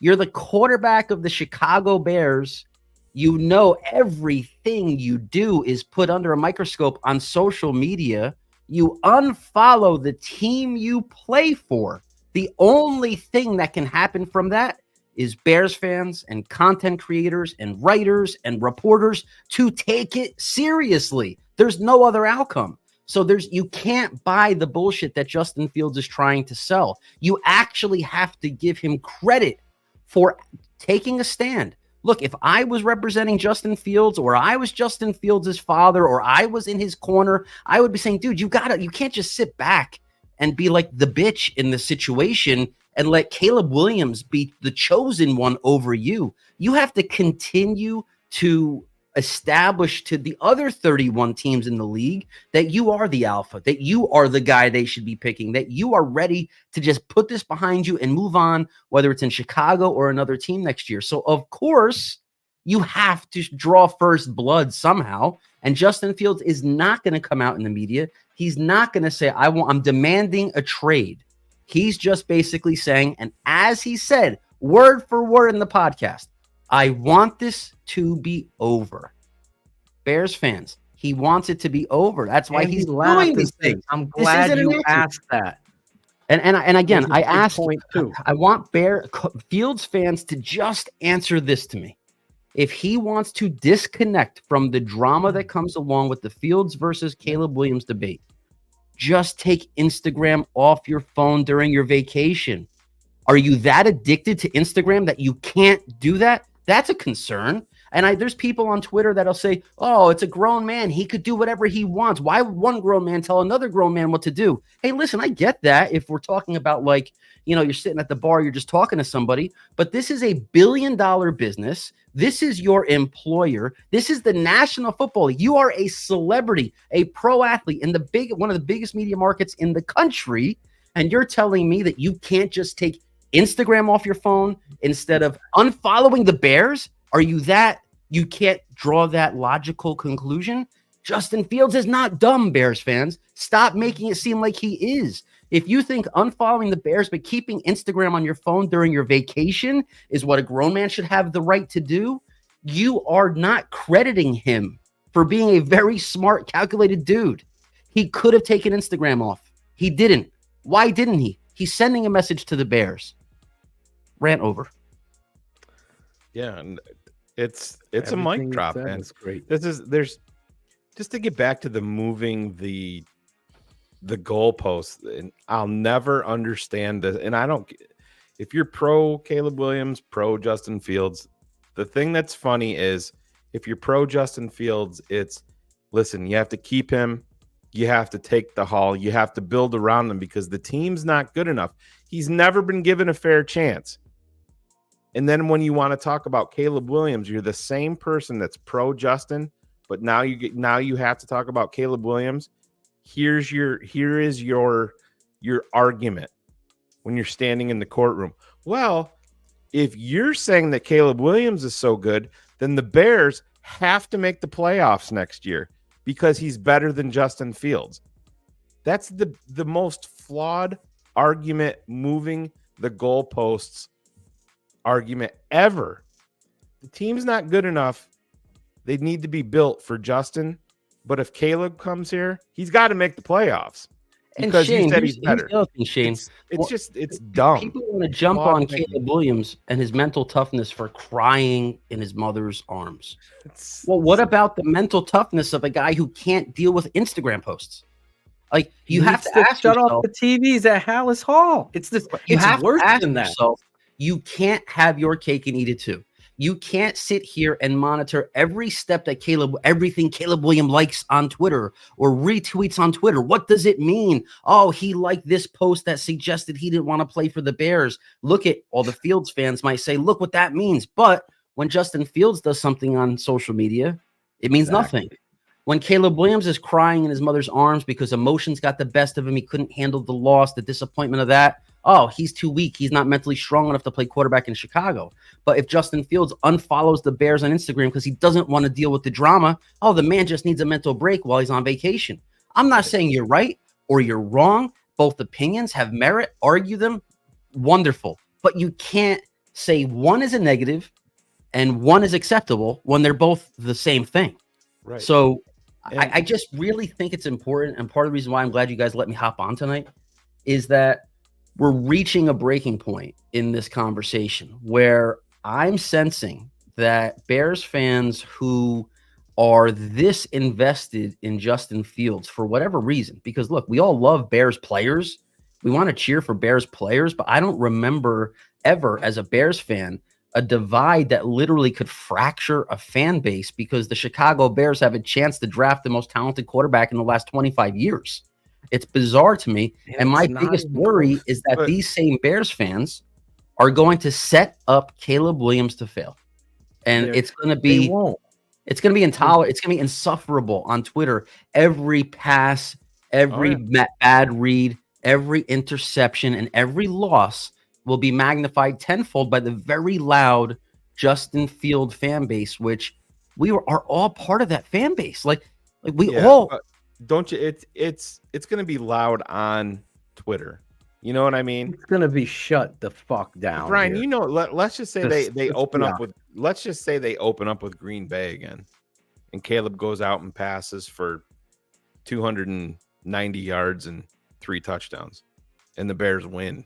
You're the quarterback of the Chicago Bears. You know, everything you do is put under a microscope on social media. You unfollow the team you play for. The only thing that can happen from that is Bears fans and content creators and writers and reporters to take it seriously. There's no other outcome. So you can't buy the bullshit that Justin Fields is trying to sell. You actually have to give him credit for taking a stand. Look, if I was representing Justin Fields, or I was Justin Fields' father, or I was in his corner, I would be saying, dude, you can't just sit back and be like the bitch in the situation and let Caleb Williams be the chosen one over you. You have to continue to establish to the other 31 teams in the league that you are the alpha, that you are the guy they should be picking, that you are ready to just put this behind you and move on, whether it's in Chicago or another team next year. So of course you have to draw first blood somehow. And Justin Fields is not going to come out in the media. He's not going to say, I'm demanding a trade. He's just basically saying, and as he said, word for word in the podcast, I want this to be over. Bears fans, he wants it to be over. That's why he's doing these things. I'm glad you asked that. And again, I asked, I want Fields fans to just answer this to me. If he wants to disconnect from the drama that comes along with the Fields versus Caleb Williams debate, just take Instagram off your phone during your vacation. Are you that addicted to Instagram that you can't do that? That's a concern. And there's people on Twitter that'll say, oh, it's a grown man. He could do whatever he wants. Why would one grown man tell another grown man what to do? Hey, listen, I get that if we're talking about, like, you know, you're sitting at the bar, you're just talking to somebody, but this is a $1 billion business. This is your employer. This is the National Football League. You are a celebrity, a pro athlete in one of the biggest media markets in the country. And you're telling me that you can't just take Instagram off your phone instead of unfollowing the Bears? Are you that you can't draw that logical conclusion? Justin Fields is not dumb, Bears fans. Stop making it seem like he is. If you think unfollowing the Bears but keeping Instagram on your phone during your vacation is what a grown man should have the right to do, you are not crediting him for being a very smart, calculated dude. He could have taken Instagram off. He didn't. Why didn't he? He's sending a message to the Bears. Rant over. Yeah, and it's a mic drop, and it's great. There's just to get back to the moving the goalposts, and I'll never understand this. And I don't, if you're pro Caleb Williams, pro Justin Fields, the thing that's funny is if you're pro Justin Fields, it's listen, you have to keep him, you have to take the haul, you have to build around him because the team's not good enough. He's never been given a fair chance. And then when you want to talk about Caleb Williams, you're the same person that's pro Justin, But now you have to talk about Caleb Williams. Here is your argument when you're standing in the courtroom. Well, if you're saying that Caleb Williams is so good, then the Bears have to make the playoffs next year because he's better than Justin Fields. That's the most flawed argument, moving the goalposts argument ever. The team's not good enough. They need to be built for Justin. But if Caleb comes here, he's got to make the playoffs. Because Shane, you said he's better. The other thing, Shane. It's dumb. People want to jump on Caleb Williams and his mental toughness for crying in his mother's arms. Well, what about the mental toughness of a guy who can't deal with Instagram posts? Like, you have to ask shut yourself, off the TVs at Hallis Hall. It's worse than that. Yourself, you can't have your cake and eat it too. You can't sit here and monitor every step that everything Caleb Williams likes on Twitter or retweets on Twitter. What does it mean? Oh, he liked this post that suggested he didn't want to play for the Bears. Look at all the Fields fans might say, look what that means. But when Justin Fields does something on social media, it means nothing. When Caleb Williams is crying in his mother's arms because emotions got the best of him, he couldn't handle the loss, the disappointment of that. Oh, he's too weak. He's not mentally strong enough to play quarterback in Chicago. But if Justin Fields unfollows the Bears on Instagram because he doesn't want to deal with the drama, oh, the man just needs a mental break while he's on vacation. I'm not saying you're right or you're wrong. Both opinions have merit. Argue them. Wonderful. But you can't say one is a negative and one is acceptable when they're both the same thing. Right. So I just really think it's important. And part of the reason why I'm glad you guys let me hop on tonight is that we're reaching a breaking point in this conversation where I'm sensing that Bears fans who are this invested in Justin Fields for whatever reason, because look, we all love Bears players. We want to cheer for Bears players, but I don't remember ever as a Bears fan a divide that literally could fracture a fan base because the Chicago Bears have a chance to draft the most talented quarterback in the last 25 years. It's bizarre to me. And my biggest worry is that these same Bears fans are going to set up Caleb Williams to fail. And it's going to be intolerant. It's going to be insufferable on Twitter. Every pass, every bad read, every interception, and every loss will be magnified tenfold by the very loud Justin Field fan base, which are all part of that fan base. Like we all. Don't you? It's going to be loud on Twitter. You know what I mean? It's going to be shut the fuck down. Bryan, here. Let's just say they open up with. Let's just say they open up with Green Bay again, and Caleb goes out and passes for 290 yards and 3 touchdowns, and the Bears win.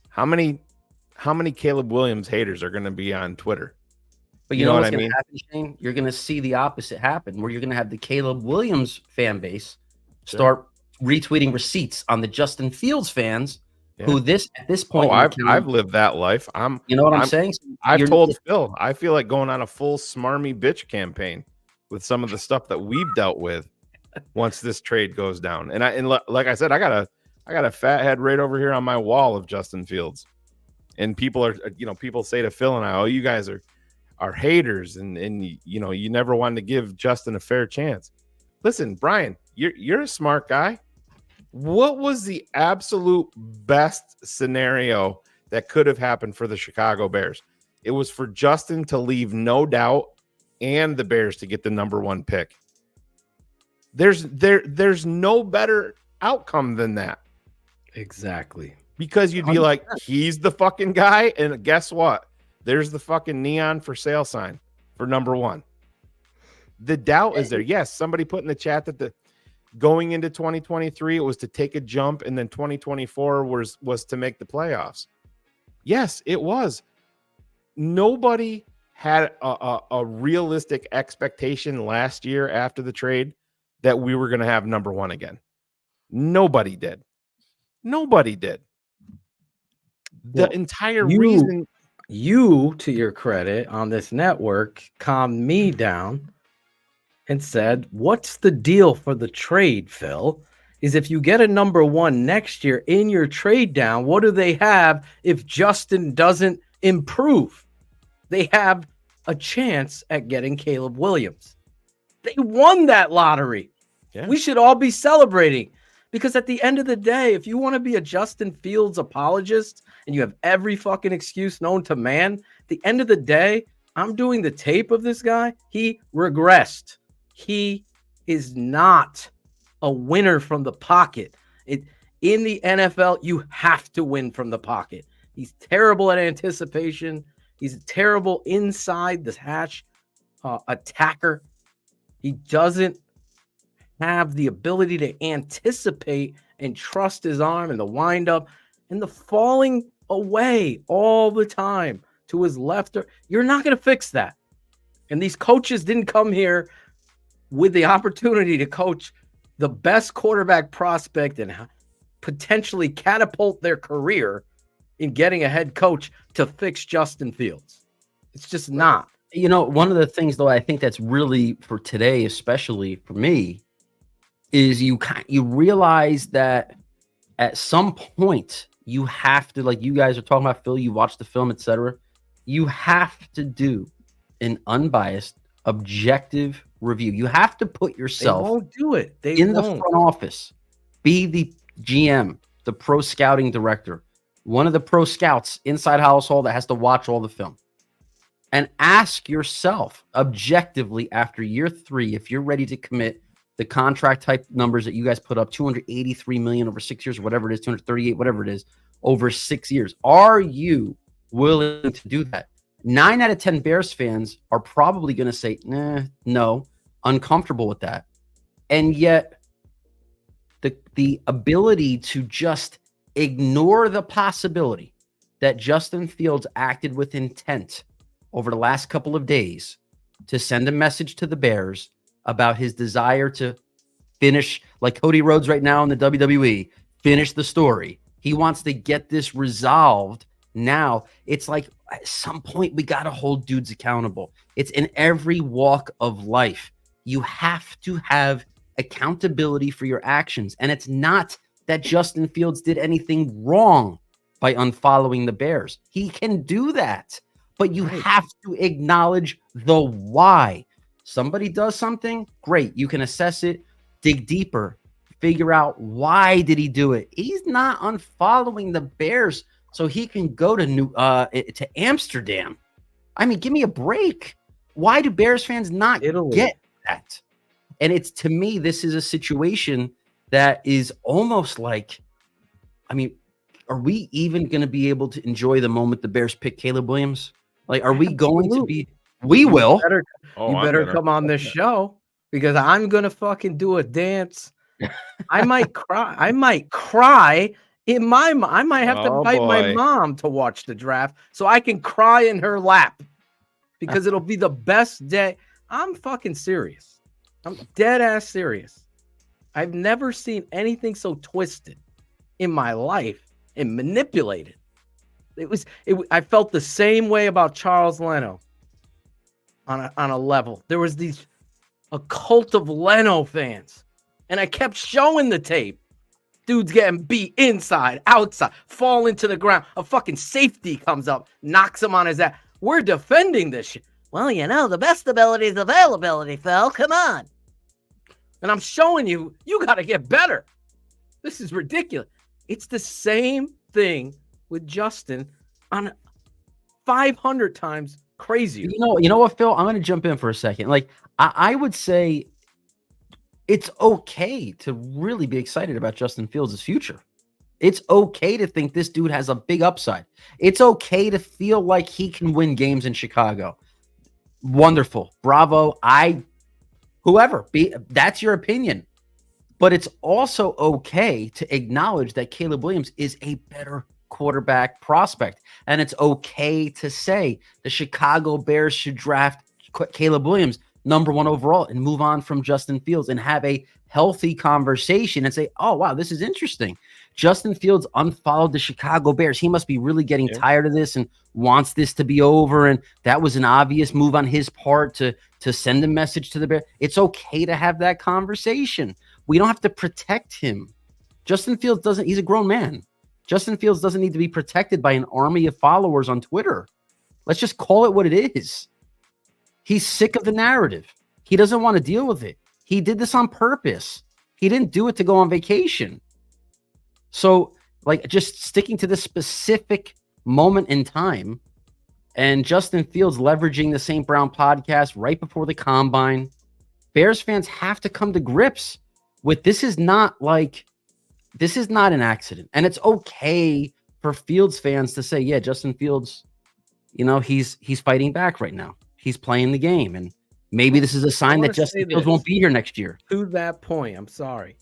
How many Caleb Williams haters are going to be on Twitter? But you know what's going to happen, Shane? You're going to see the opposite happen, where you're going to have the Caleb Williams fan base start retweeting receipts on the Justin Fields fans, who at this point, I've lived that life. You know what I'm saying? I've told Phil, I feel like going on a full smarmy bitch campaign with some of the stuff that we've dealt with once this trade goes down. And like I said, I got a fat head right over here on my wall of Justin Fields, and people say to Phil and I, "Oh, you guys are haters, and you never wanted to give Justin a fair chance." Listen, Bryan, you're a smart guy. What was the absolute best scenario that could have happened for the Chicago Bears? It was for Justin to leave no doubt and the Bears to get the number 1 pick. There's no better outcome than that. Exactly. Because you'd be like, he's the fucking guy, and guess what? There's the fucking neon for sale sign for number 1. The doubt is there. Yes, somebody put in the chat that going into 2023, it was to take a jump, and then 2024 was to make the playoffs. Yes, it was. Nobody had a realistic expectation last year after the trade that we were going to have number 1 again. Nobody did. The entire reason. You, to your credit, on this network, calmed me down and said, what's the deal for the trade, Phil? Is if you get a number 1 next year in your trade down, what do they have if Justin doesn't improve? They have a chance at getting Caleb Williams. They won that lottery. Yeah. We should all be celebrating, because at the end of the day, if you want to be a Justin Fields apologist and you have every fucking excuse known to man, at the end of the day, I'm doing the tape of this guy. He regressed. He is not a winner from the pocket. In the NFL, you have to win from the pocket. He's terrible at anticipation. He's terrible inside the hash attacker. He doesn't have the ability to anticipate and trust his arm and the windup and the falling away all the time to his left. You're not going to fix that. And these coaches didn't come here with the opportunity to coach the best quarterback prospect and potentially catapult their career in getting a head coach to fix Justin Fields. It's just not. You know, one of the things, though, I think that's really for today, especially for me, is you realize that at some point you have to, like you guys are talking about, Phil, you watch the film, etc. You have to do an unbiased, objective review. You have to put yourself They won't do it. They in won't. the front office. Be the GM, the pro scouting director, one of the pro scouts inside household that has to watch all the film. And ask yourself objectively after year 3, if you're ready to commit the contract type numbers that you guys put up, 283 million over 6 years, or whatever it is, 238, whatever it is, over 6 years. Are you willing to do that? 9 out of 10 Bears fans are probably going to say, no, uncomfortable with that. And yet the ability to just ignore the possibility that Justin Fields acted with intent over the last couple of days to send a message to the Bears about his desire to finish, like Cody Rhodes right now in the WWE, finish the story. He wants to get this resolved now. It's like at some point we got to hold dudes accountable. It's in every walk of life. You have to have accountability for your actions. And it's not that Justin Fields did anything wrong by unfollowing the Bears. He can do that, but you have to acknowledge the why. Somebody does something, great. You can assess it, dig deeper, figure out why did he do it. He's not unfollowing the Bears so he can go to Amsterdam. I mean, give me a break. Why do Bears fans not get that? And it's, to me, this is a situation that is almost like, I mean, are we even going to be able to enjoy the moment the Bears pick Caleb Williams? Like, are we going to be? We will. You better come on this show, because I'm going to fucking do a dance. I might cry. I might cry in my I might have to invite my mom to watch the draft so I can cry in her lap, because it'll be the best day. I'm fucking serious. I'm dead ass serious. I've never seen anything so twisted in my life and manipulated. I felt the same way about Charles Leno on a level. There was a cult of Leno fans, and I kept showing the tape. Dude's getting beat inside, outside, falling to the ground. A fucking safety comes up, knocks him on his ass. We're defending this shit. Well, you know, the best ability is availability, Phil. Come on. And I'm showing you, you got to get better. This is ridiculous. It's the same thing with Justin on 500 times crazier. You know what, Phil? I'm going to jump in for a second. Like, I would say it's okay to really be excited about Justin Fields' future. It's okay to think this dude has a big upside. It's okay to feel like he can win games in Chicago. Wonderful. Bravo. That's your opinion. But it's also okay to acknowledge that Caleb Williams is a better quarterback prospect. And it's okay to say the Chicago Bears should draft Caleb Williams #1 overall and move on from Justin Fields and have a healthy conversation and say, oh, wow, this is interesting. Justin Fields unfollowed the Chicago Bears. He must be really getting tired of this and wants this to be over. And that was an obvious move on his part to send a message to the Bears. It's okay to have that conversation. We don't have to protect him. Justin Fields he's a grown man. Justin Fields doesn't need to be protected by an army of followers on Twitter. Let's just call it what it is. He's sick of the narrative. He doesn't want to deal with it. He did this on purpose. He didn't do it to go on vacation. So, like, just sticking to this specific moment in time, and Justin Fields leveraging the St. Brown podcast right before the combine. Bears fans have to come to grips with this is not an accident. And it's okay for Fields fans to say, yeah, Justin Fields, he's fighting back right now. He's playing the game. And maybe this is a sign that Justin Fields won't be here next year. To that point, I'm sorry.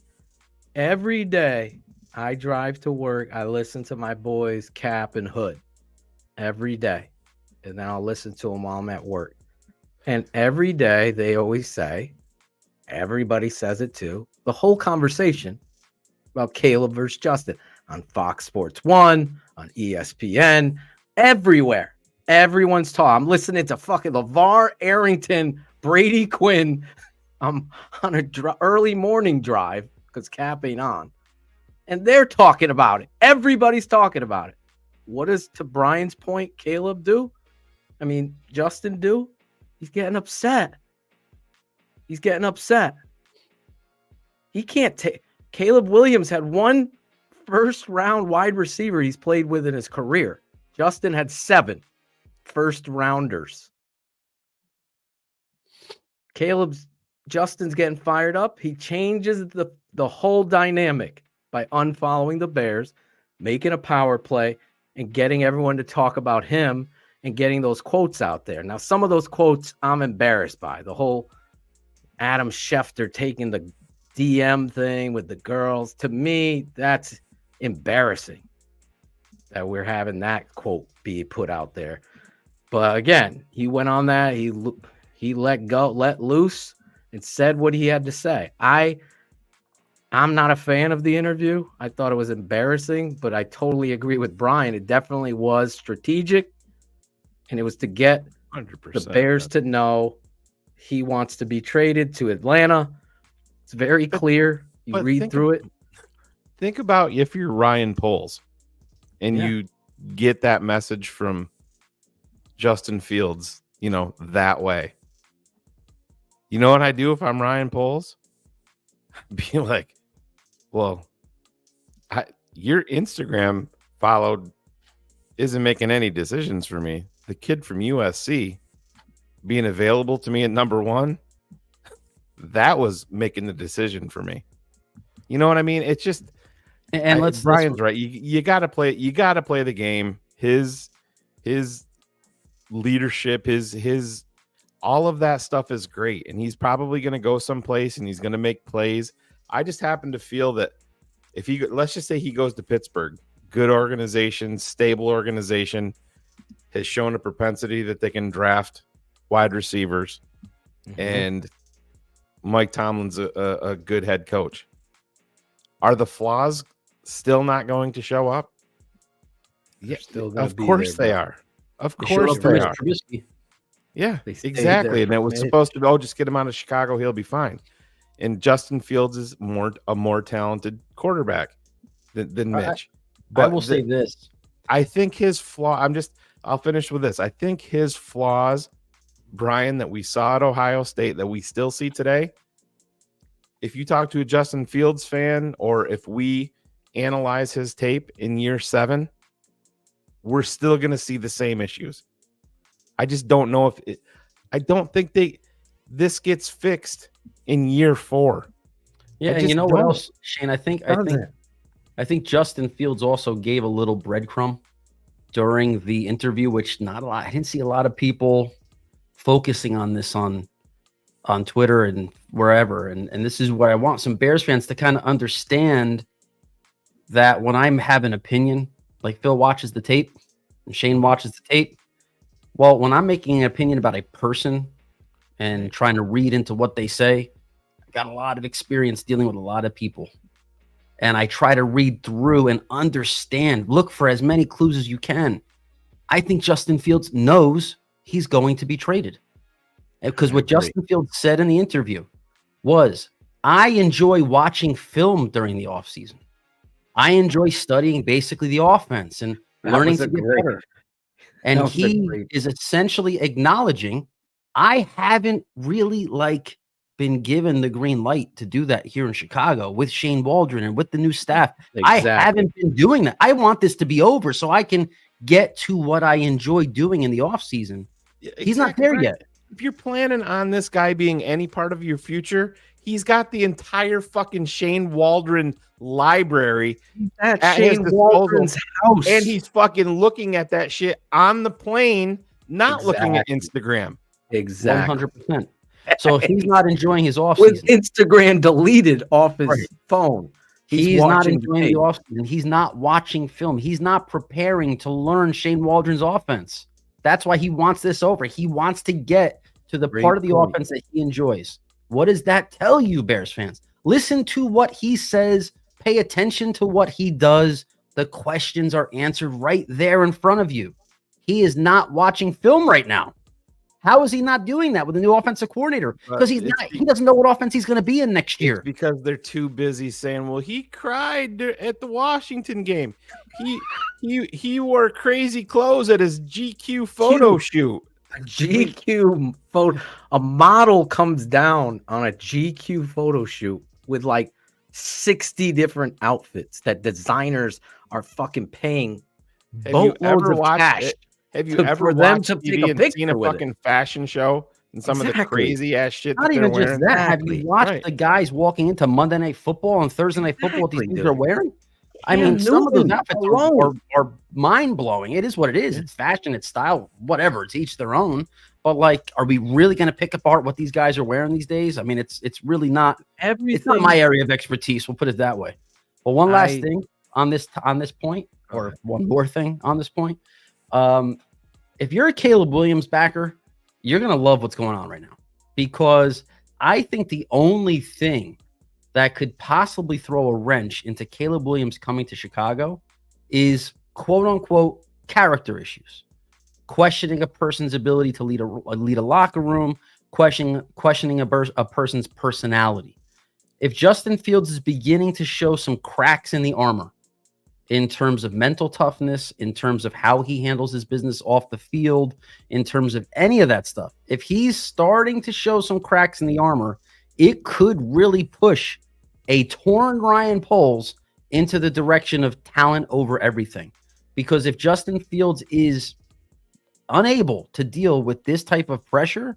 Every day I drive to work, I listen to my boys Cap and Hood every day. And then I'll listen to them while I'm at work. And every day they always say, everybody says it too, the whole conversation about Caleb versus Justin on Fox Sports 1, on ESPN, everywhere. Everyone's talking. I'm listening to fucking LeVar Arrington, Brady Quinn. I'm on a early morning drive because Cap ain't on. And they're talking about it. Everybody's talking about it. What does, to Brian's point, Caleb do? I mean, Justin do? He's getting upset. He can't take. Caleb Williams had one first-round wide receiver he's played with in his career. Justin had 7 first-rounders. Justin's getting fired up. He changes the whole dynamic by unfollowing the Bears, making a power play, and getting everyone to talk about him and getting those quotes out there. Now, some of those quotes I'm embarrassed by. The whole Adam Schefter taking the DM thing with the girls. To me, that's embarrassing that we're having that quote be put out there. But again, he went on that. He let loose, and said what he had to say. I'm not a fan of the interview. I thought it was embarrassing, but I totally agree with Bryan. It definitely was strategic. And it was to get 100%, the Bears to know he wants to be traded to Atlanta. It's very clear. You read through it. Think about if you're Ryan Poles and you get that message from Justin Fields, that way. You know what I do if I'm Ryan Poles? Be like, well, your Instagram followed isn't making any decisions for me. The kid from USC being available to me at number 1, that was making the decision for me. You know what I mean? It's just, and Brian's right. You got to play. You got to play the game. His leadership, his all of that stuff is great, and he's probably going to go someplace and he's going to make plays. I just happen to feel that if let's just say he goes to Pittsburgh, good organization, stable organization, has shown a propensity that they can draft wide receivers, and Mike Tomlin's a good head coach. Are the flaws still not going to show up? Yeah, of course they are. Of course they are. Yeah, exactly. And it was supposed to just get him out of Chicago, he'll be fine. And Justin Fields is a more talented quarterback than Mitch. But I will say this. I think his flaw, I'll finish with this. I think his flaws, Bryan, that we saw at Ohio State, that we still see today, if you talk to a Justin Fields fan, or if we analyze his tape in year 7, we're still going to see the same issues. I just don't know I don't think this gets fixed in year 4. Yeah, and you know what else, Shane? I think Justin Fields also gave a little breadcrumb during the interview, which not a lot. I didn't see a lot of people focusing on this on Twitter and wherever. And this is what I want some Bears fans to kind of understand, that when I have an opinion, like Phil watches the tape and Shane watches the tape. Well, when I'm making an opinion about a person and trying to read into what they say, I got a lot of experience dealing with a lot of people. And I try to read through and understand, look for as many clues as you can. I think Justin Fields knows he's going to be traded. Because what Justin Fields said in the interview was, I enjoy watching film during the offseason. I enjoy studying basically the offense and learning to get better. And he is essentially acknowledging, I haven't really been given the green light to do that here in Chicago with Shane Waldron and with the new staff. I haven't been doing that. I want this to be over so I can get to what I enjoy doing in the offseason. He's not there yet. If you're planning on this guy being any part of your future, he's got the entire fucking Shane Waldron library at his Shane disposal, Waldron's house. and he's fucking looking at that shit on the plane, not looking at Instagram. Exactly. 100%. So he's not enjoying his offseason. With Instagram deleted off his phone. He's not watching enjoying the offseason. He's not watching film. He's not preparing to learn Shane Waldron's offense. That's why he wants this over. He wants to get to the part of the offense that he enjoys. What does that tell you, Bears fans? Listen to what he says. Pay attention to what he does. The questions are answered right there in front of you. He is not watching film right now. How is he not doing that with a new offensive coordinator? Because he doesn't know what offense he's going to be in next year. Because they're too busy saying, well, he cried at the Washington game. He wore crazy clothes at his GQ photo shoot. A GQ photo. A model comes down on a GQ photo shoot with like 60 different outfits that designers are fucking paying boatloads of cash. Have you ever for them watched to TV take a and picture seen a with fucking fashion show and some of the crazy ass shit Not that even they're just wearing? that. Have you watched the guys walking into Monday Night Football and Thursday Night Football what these dudes are wearing? I mean, some of those outfits are mind-blowing. It is what it is. It's fashion, it's style, whatever. It's each their own. But, like, are we really going to pick apart what these guys are wearing these days? I mean, it's really not. It's not my area of expertise. We'll put it that way. But one last thing on this point, or one more thing on this point. If you're a Caleb Williams backer, you're going to love what's going on right now, because I think the only thing that could possibly throw a wrench into Caleb Williams coming to Chicago is quote unquote character issues, questioning a person's ability to lead a locker room, questioning a person's personality. If Justin Fields is beginning to show some cracks in the armor in terms of mental toughness, in terms of how he handles his business off the field, in terms of any of that stuff, if he's starting to show some cracks in the armor, it could really push a torn Ryan Poles into the direction of talent over everything. Because if Justin Fields is unable to deal with this type of pressure,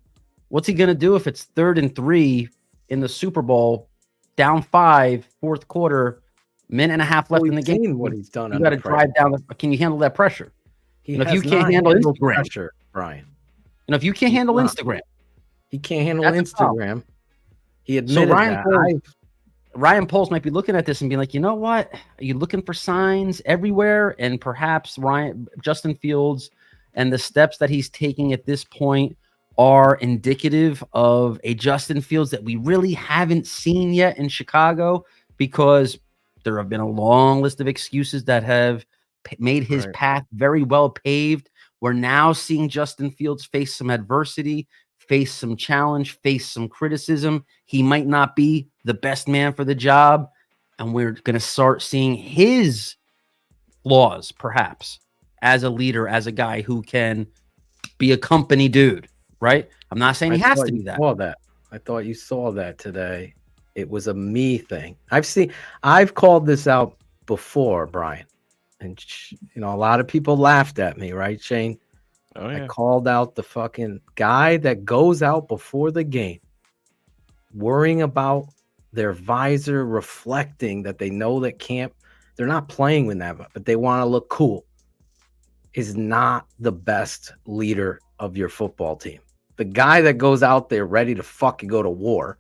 what's he going to do if it's 3rd and 3 in the Super Bowl, down 5, fourth quarter, minute and a half left in the game? What he's done. You got to drive down. Can you handle that pressure? If you can't handle Instagram, pressure, Brian. If you can't handle Instagram, he can't handle Instagram. He admitted that. Ryan Poles might be looking at this and being like, you know what? Are you looking for signs everywhere? And perhaps Justin Fields and the steps that he's taking at this point are indicative of a Justin Fields that we really haven't seen yet in Chicago, because there have been a long list of excuses that have made his path very well paved. We're now seeing Justin Fields face some adversity, face some challenge, face some criticism. He might not be the best man for the job, and we're going to start seeing his flaws, perhaps, as a leader, as a guy who can be a company dude, right? I'm not saying he has to be that. I thought you saw that today. It was a me thing. I've called this out before, Brian, and a lot of people laughed at me, right, Shane? Oh, yeah. I called out the fucking guy that goes out before the game, worrying about their visor reflecting that they know that they're not playing with that, but they want to look cool, is not the best leader of your football team. The guy that goes out there ready to fucking go to war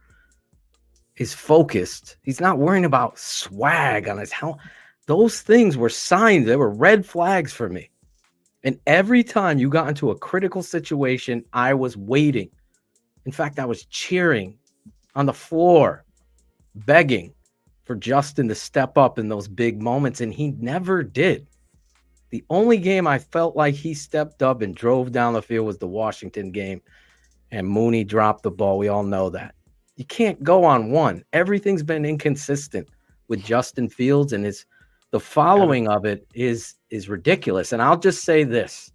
is focused. He's not worrying about swag on his helmet. Those things were signs. They were red flags for me. And every time you got into a critical situation, I was waiting. In fact, I was cheering on the floor, begging for Justin to step up in those big moments, and he never did. The only game I felt like he stepped up and drove down the field was the Washington game, and Mooney dropped the ball. We all know that. You can't go on one. Everything's been inconsistent with Justin Fields, and the following of it is ridiculous. And I'll just say this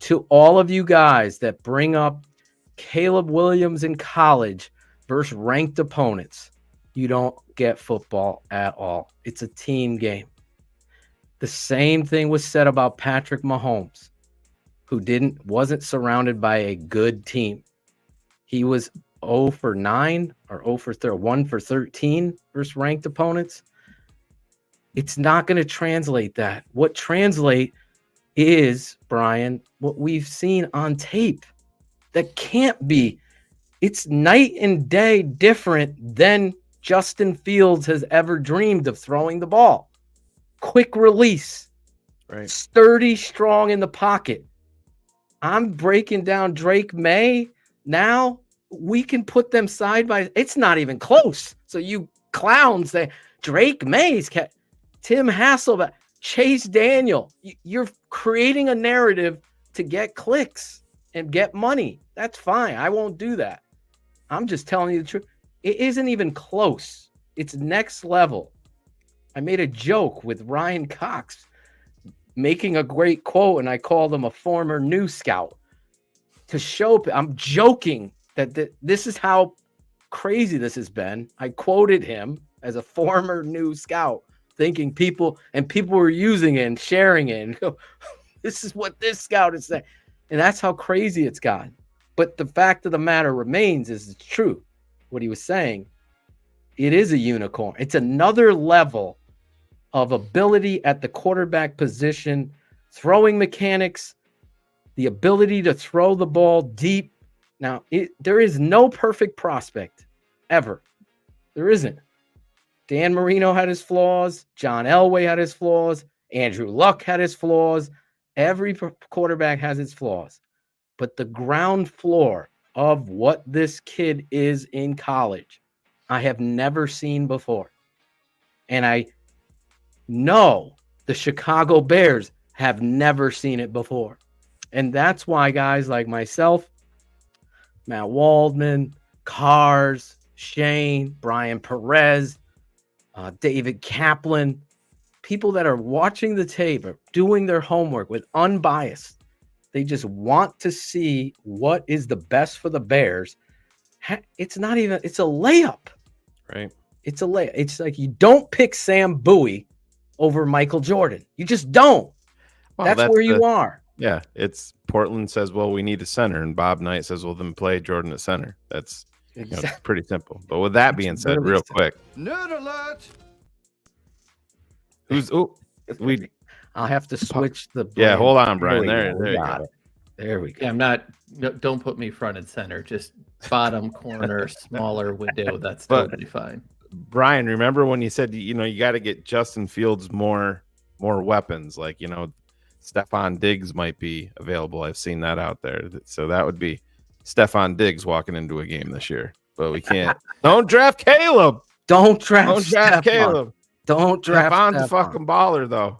to all of you guys that bring up Caleb Williams in college versus ranked opponents, you don't get football at all. It's a team game. The same thing was said about Patrick Mahomes, who wasn't surrounded by a good team. He was 0 for 9 or 0 for 1 for 13 versus ranked opponents. It's not going to translate that. What translate is, Bryan, what we've seen on tape. That can't be. It's night and day different than Justin Fields has ever dreamed of throwing the ball. Quick release, right? Sturdy, strong in the pocket. I'm breaking down Drake May now. We can put them side by. It's not even close. So you clowns say Drake May's Tim Hasselbeck, Chase Daniel. You're creating a narrative to get clicks and get money. That's fine. I won't do that. I'm just telling you the truth. It isn't even close. It's next level. I made a joke with Ryan Cox making a great quote, and I called him a former news scout to show. I'm joking that this is how crazy this has been. I quoted him as a former news scout, thinking people were using it and sharing it. And go, this is what this scout is saying. And that's how crazy it's gotten. But the fact of the matter remains is it's true. What he was saying, it is a unicorn. It's another level of ability at the quarterback position, throwing mechanics, the ability to throw the ball deep. Now, there is no perfect prospect ever. There isn't. Dan Marino had his flaws. John Elway had his flaws. Andrew Luck had his flaws. Every quarterback has its flaws. But the ground floor of what this kid is in college, I have never seen before. And I know the Chicago Bears have never seen it before. And that's why guys like myself, Matt Waldman, Cars, Shane, Brian Perez, David Kaplan, people that are watching the tape are doing their homework with unbiased. They just want to see what is the best for the Bears. It's not even, it's a layup. Right. It's a layup. It's like you don't pick Sam Bowie over Michael Jordan. You just don't. Well, that's where you are. Yeah. It's Portland says, well, we need a center. And Bob Knight says, well, then play Jordan at center. That's it's pretty simple. But with that being said, real quick. Nerd alert. I'll have to switch the. Yeah, hold on, Brian. There you go. There we go. Yeah, I'm not. Don't put me front and center. Just bottom corner, smaller window. That's totally fine. Brian, remember when you said you got to get Justin Fields more weapons? Like Stephon Diggs might be available. I've seen that out there. So that would be Stephon Diggs walking into a game this year. But we can't. Don't draft Caleb. Don't draft Caleb. Don't draft Stephon's a fucking baller, though.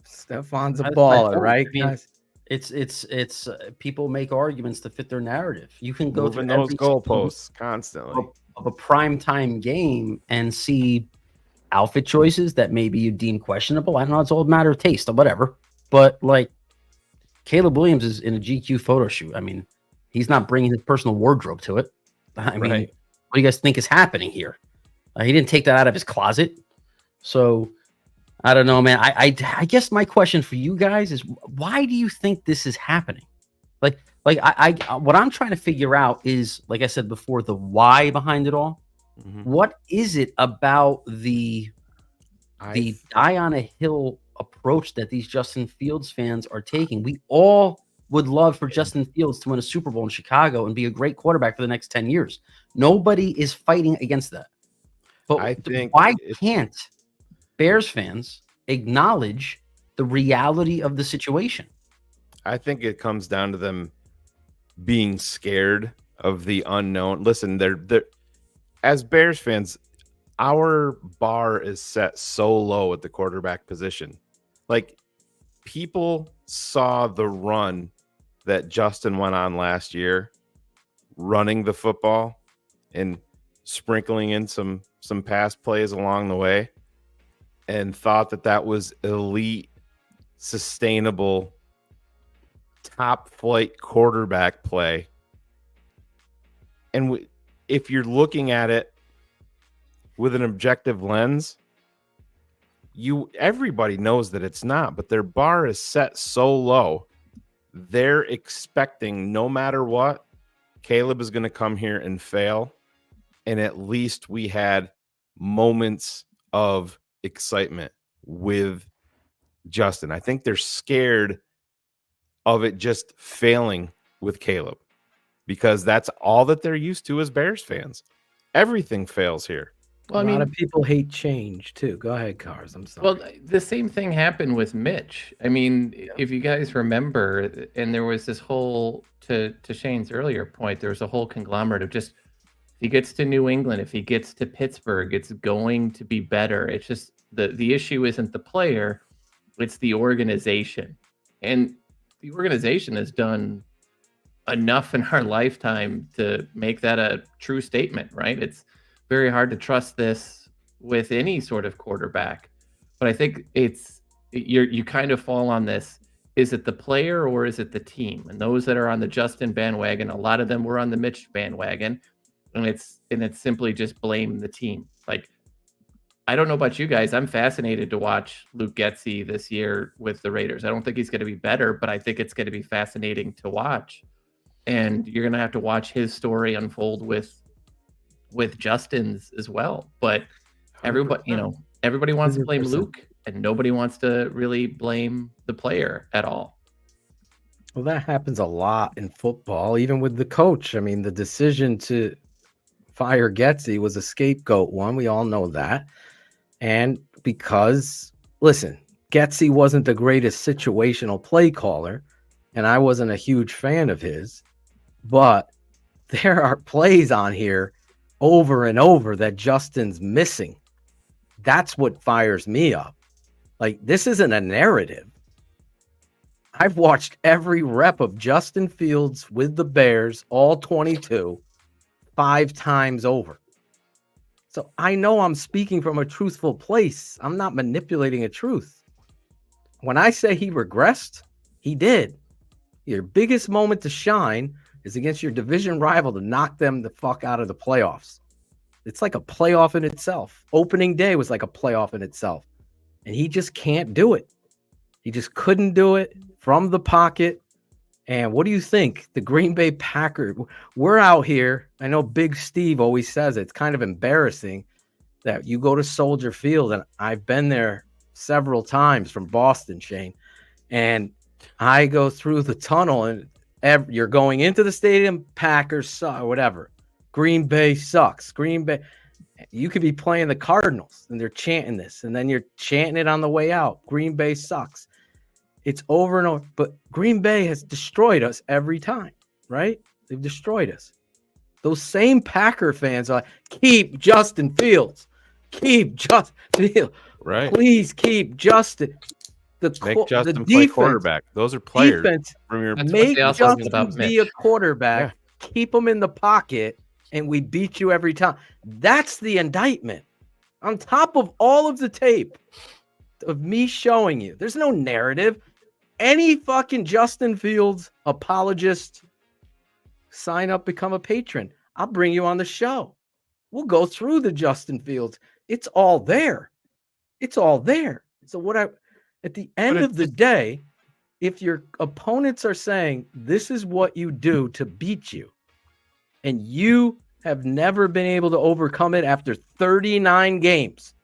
Stephon's a baller, right? I mean, it's people make arguments to fit their narrative. You can go moving through those goalposts constantly of a primetime game and see outfit choices that maybe you deem questionable. I don't know. It's all a matter of taste or whatever. But like Caleb Williams is in a GQ photo shoot. I mean, he's not bringing his personal wardrobe to it. I mean, what do you guys think is happening here? He didn't take that out of his closet. So I don't know, man. I guess my question for you guys is, why do you think this is happening? Like what I'm trying to figure out is, like I said before, the why behind it all. Mm-hmm. What is it about the die on a hill approach that these Justin Fields fans are taking? We all would love for Justin Fields to win a Super Bowl in Chicago and be a great quarterback for the next 10 years. Nobody is fighting against that. But I think why can't Bears fans acknowledge the reality of the situation? I think it comes down to them being scared of the unknown. Listen, they're as Bears fans, our bar is set so low at the quarterback position. Like, people saw the run that Justin went on last year, running the football and sprinkling in some pass plays along the way, and thought that was elite, sustainable, top flight quarterback play. And if you're looking at it with an objective lens, everybody knows that it's not, but their bar is set so low. They're expecting no matter what, Caleb is going to come here and fail. And at least we had moments of excitement with Justin. I think they're scared of it just failing with Caleb because that's all that they're used to as Bears fans. Everything fails here. Well, a lot of people hate change too. Go ahead, Cars. I'm sorry. Well, the same thing happened with Mitch. I mean, if you guys remember, and there was this whole, to Shane's earlier point, there was a whole conglomerate of just, if he gets to New England, if he gets to Pittsburgh, it's going to be better. It's just the issue isn't the player, it's the organization. And the organization has done enough in our lifetime to make that a true statement, right? It's very hard to trust this with any sort of quarterback. But I think you kind of fall on this. Is it the player or is it the team? And those that are on the Justin bandwagon, a lot of them were on the Mitch bandwagon. And it's simply just blame the team. Like, I don't know about you guys. I'm fascinated to watch Luke Getsy this year with the Raiders. I don't think he's going to be better, but I think it's going to be fascinating to watch. And you're going to have to watch his story unfold with Justin's as well. But everybody wants to blame 100%. Luke, and nobody wants to really blame the player at all. Well, that happens a lot in football, even with the coach. I mean, the decision to fire Getsy was a scapegoat one. We all know that. And because, listen, Getsy wasn't the greatest situational play caller, and I wasn't a huge fan of his, but there are plays on here over and over that Justin's missing. That's what fires me up. Like, this isn't a narrative. I've watched every rep of Justin Fields with the Bears, all 22, 5 times over. So I know I'm speaking from a truthful place. I'm not manipulating a truth. When I say he regressed, he did. Your biggest moment to shine is against your division rival to knock them the fuck out of the playoffs. It's like a playoff in itself. Opening day was like a playoff in itself. And he just can't do it. He just couldn't do it from the pocket. And what do you think? The Green Bay Packers, we're out here. I know Big Steve always says it's kind of embarrassing that you go to Soldier Field, and I've been there several times from Boston, Shane, and I go through the tunnel, and you're going into the stadium, Packers suck, or whatever. Green Bay sucks. Green Bay. You could be playing the Cardinals, and they're chanting this, and then you're chanting it on the way out. Green Bay sucks. It's over and over. But Green Bay has destroyed us every time, right? They've destroyed us. Those same Packer fans are like, keep Justin Fields. Keep Justin Fields. Right. Please keep Justin. Make Justin play quarterback. Those are players. From your Make Justin be a quarterback. Yeah. Keep him in the pocket, and we beat you every time. That's the indictment. On top of all of the tape of me showing you, there's no narrative. Any fucking Justin Fields apologist, sign up, become a patron. I'll bring you on the show. We'll go through the Justin Fields. It's all there. It's all there. So at the end of the day, if your opponents are saying this is what you do to beat you, and you have never been able to overcome it after 39 games,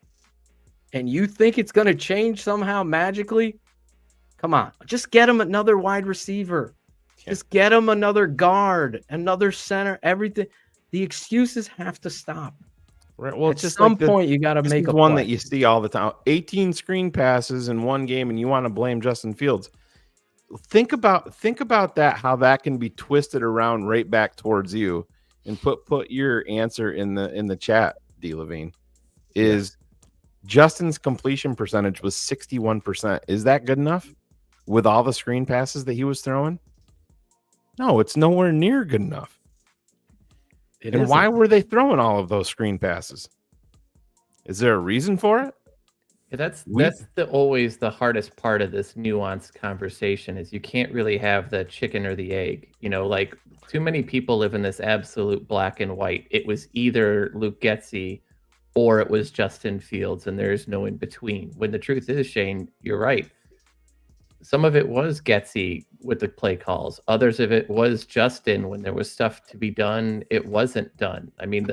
and you think it's going to change somehow magically, come on, just get him another wide receiver. Just get him another guard, another center, everything. The excuses have to stop. Right. Well, at some point, you got to make a one play. that you see all the time. 18 screen passes in one game, and you want to blame Justin Fields. Think about that, how that can be twisted around right back towards you, and put your answer in the chat, D. Levine. Is Justin's completion percentage was 61%. Is that good enough with all the screen passes that he was throwing? No, it's nowhere near good enough. And why were they throwing all of those screen passes? Is there a reason for it? That's always the hardest part of this nuanced conversation is you can't really have the chicken or the egg. Like too many people live in this absolute black and white. It was either Luke Getsy or it was Justin Fields, and there's no in between. When the truth is, Shane, you're right. Some of it was Getsy with the play calls. Others of it was Justin when there was stuff to be done. It wasn't done. I mean,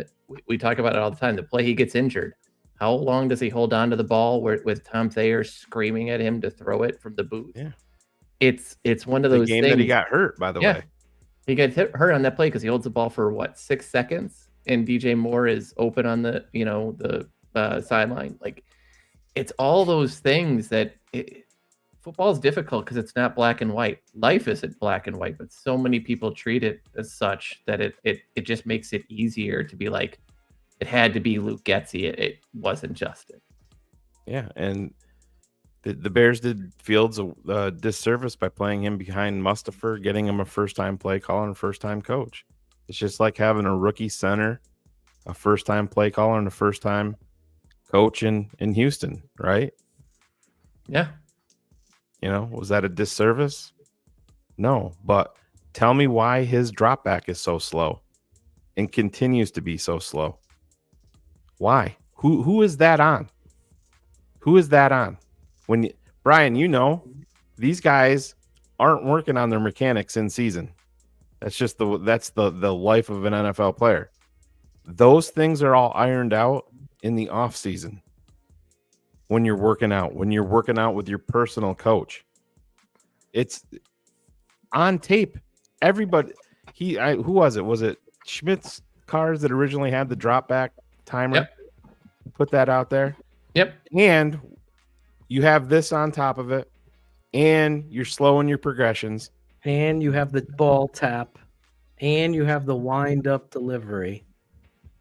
we talk about it all the time. The play he gets injured. How long does he hold on to the ball with Tom Thayer screaming at him to throw it from the booth? Yeah. It's one of those game things. that he got hurt, by the way. He gets hurt on that play because he holds the ball for 6 seconds, and DJ Moore is open on the sideline. Like, it's all those things that football is difficult because it's not black and white. Life isn't black and white, but so many people treat it as such that it just makes it easier to be like, it had to be Luke Getsy. It wasn't Justin. Yeah, and the Bears did Fields a disservice by playing him behind Mustafer, getting him a first-time play caller and first-time coach. It's just like having a rookie center, a first-time play caller, and a first-time coach in Houston, right? Yeah. Was that a disservice? No, but tell me why his drop back is so slow and continues to be so slow. Why? Who is that on? Who is that on? Bryan, these guys aren't working on their mechanics in season. That's just the life of an NFL player. Those things are all ironed out in the off season. When you're working out with your personal coach, it's on tape. Everybody, who was it? Was it Schmidt's cars that originally had the drop back timer? Yep. Put that out there. Yep. And you have this on top of it, and you're slowing your progressions, and you have the ball tap, and you have the wind up delivery.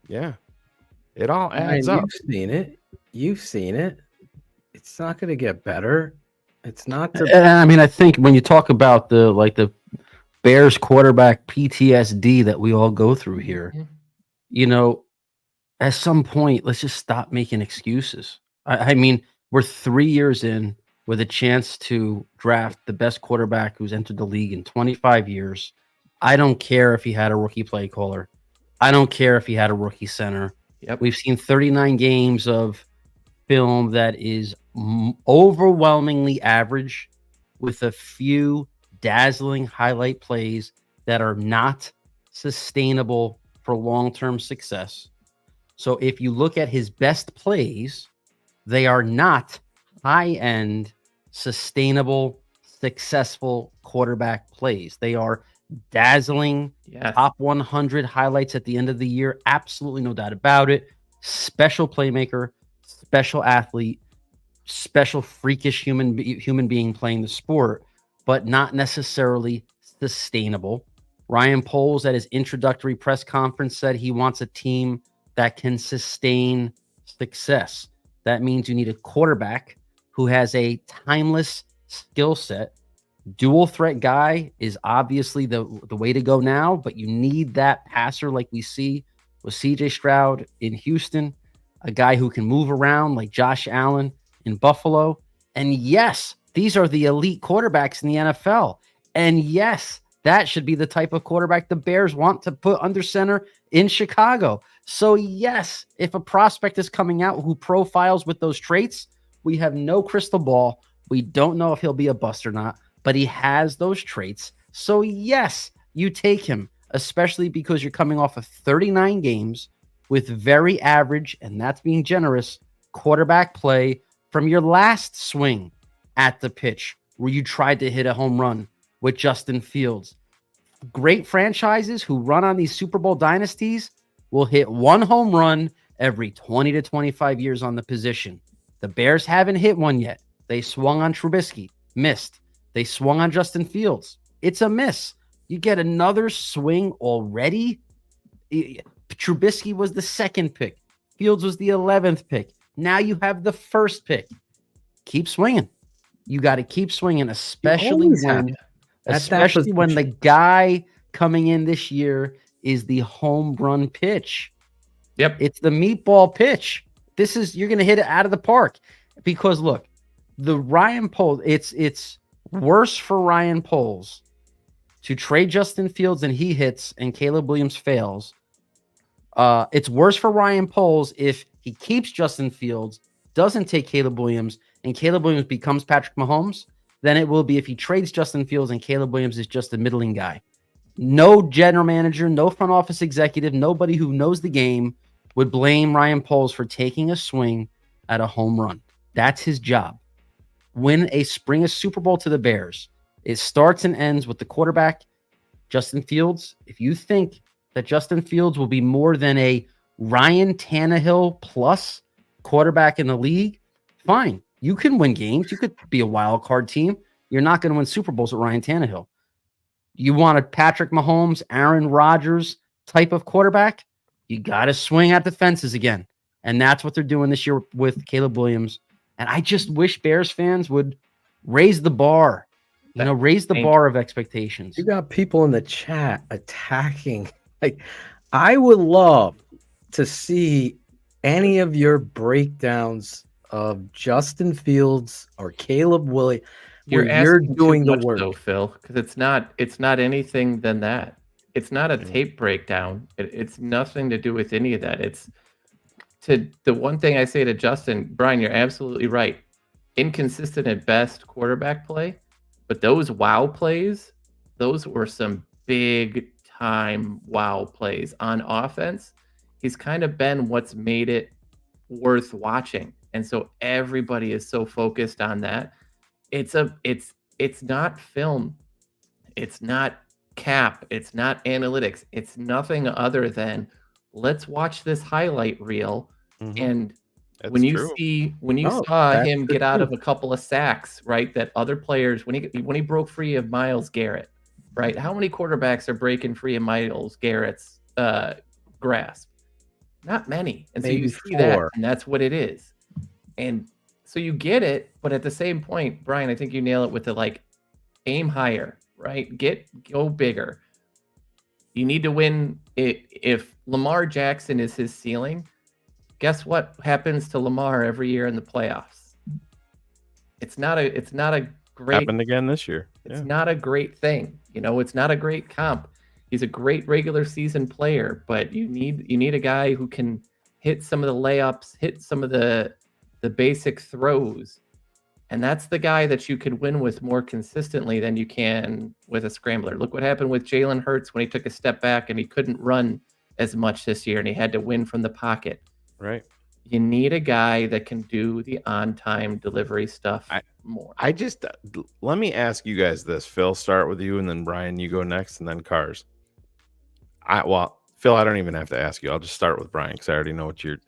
Yeah, it all adds up. You've seen it. It's not going to get better. It's not. I mean, I think when you talk about the Bears quarterback PTSD that we all go through here, at some point, let's just stop making excuses. I mean, we're 3 years in with a chance to draft the best quarterback who's entered the league in 25 years. I don't care if he had a rookie play caller. I don't care if he had a rookie center. Yep. We've seen 39 games of film that is overwhelmingly average with a few dazzling highlight plays that are not sustainable for long-term success. So if you look at his best plays, they are not high-end, sustainable, successful quarterback plays. They are dazzling, top 100 highlights at the end of the year. Absolutely no doubt about it. Special playmaker, special athlete, special freakish human being playing the sport, but not necessarily sustainable. Ryan Poles at his introductory press conference said he wants a team that can sustain success. That means you need a quarterback who has a timeless skill set. Dual threat guy is obviously the way to go now, but you need that passer like we see with CJ Stroud in Houston, a guy who can move around like Josh Allen in Buffalo. And yes, these are the elite quarterbacks in the NFL. And yes, that should be the type of quarterback the Bears want to put under center in Chicago. So yes, if a prospect is coming out who profiles with those traits, we have no crystal ball. We don't know if he'll be a bust or not, but he has those traits. So yes, you take him, especially because you're coming off of 39 games with very average, and that's being generous, quarterback play from your last swing at the pitch where you tried to hit a home run with Justin Fields. Great franchises who run on these Super Bowl dynasties will hit one home run every 20 to 25 years on the position. The Bears haven't hit one yet. They swung on Trubisky, missed. They swung on Justin Fields. It's a miss. You get another swing already. Trubisky was the second pick. Fields was the 11th pick. Now you have the first pick. Keep swinging. You got to keep swinging, especially when the guy coming in this year is the home run pitch. Yep. It's the meatball pitch. You're going to hit it out of the park. because look, the Ryan Poles, it's worse for Ryan Poles to trade Justin Fields and he hits and Caleb Williams fails. It's worse for Ryan Poles if he keeps Justin Fields, doesn't take Caleb Williams, and Caleb Williams becomes Patrick Mahomes than it will be if he trades Justin Fields and Caleb Williams is just a middling guy. No general manager, no front office executive, nobody who knows the game would blame Ryan Poles for taking a swing at a home run. That's his job. Bring a Super Bowl to the Bears. It starts and ends with the quarterback, Justin Fields. If you think that Justin Fields will be more than a Ryan Tannehill plus quarterback in the league, fine. You can win games. You could be a wild card team. You're not going to win Super Bowls with Ryan Tannehill. You want a Patrick Mahomes, Aaron Rodgers type of quarterback, you got to swing at the fences again. And that's what they're doing this year with Caleb Williams. And I just wish Bears fans would raise the bar, raise the bar of expectations. You got people in the chat attacking. Like, I would love to see any of your breakdowns of Justin Fields or Caleb Williams where you're doing the work, though, Phil, because it's not anything than that. It's not a tape breakdown. It's nothing to do with any of that. It's the one thing I say to Justin, Bryan, you're absolutely right. Inconsistent at best quarterback play, but those wow plays, those were some big time wow plays on offense. He's kind of been what's made it worth watching. And so everybody is so focused on that. It's not film. It's not cap. It's not analytics. It's nothing other than let's watch this highlight reel. And when you saw him get out of a couple of sacks, right? That other players, when he broke free of Myles Garrett, right? How many quarterbacks are breaking free of Myles Garrett's grasp? Not many. And so you see that, and that's what it is. And so you get it, but at the same point, Bryan, I think you nail it with the aim higher, right? Go bigger. You need to win. If Lamar Jackson is his ceiling, guess what happens to Lamar every year in the playoffs? It's not a great happened again this year. It's not a great thing. It's not a great comp. He's a great regular season player, but you need a guy who can hit some of the layups, hit some of the basic throws. And that's the guy that you could win with more consistently than you can with a scrambler. Look what happened with Jalen Hurts when he took a step back and he couldn't run as much this year and he had to win from the pocket. Right. You need a guy that can do the on-time delivery stuff more. Let me ask you guys this. Phil, start with you, and then Bryan, you go next, and then Cars. Phil, I don't even have to ask you. I'll just start with Bryan because I already know what you're.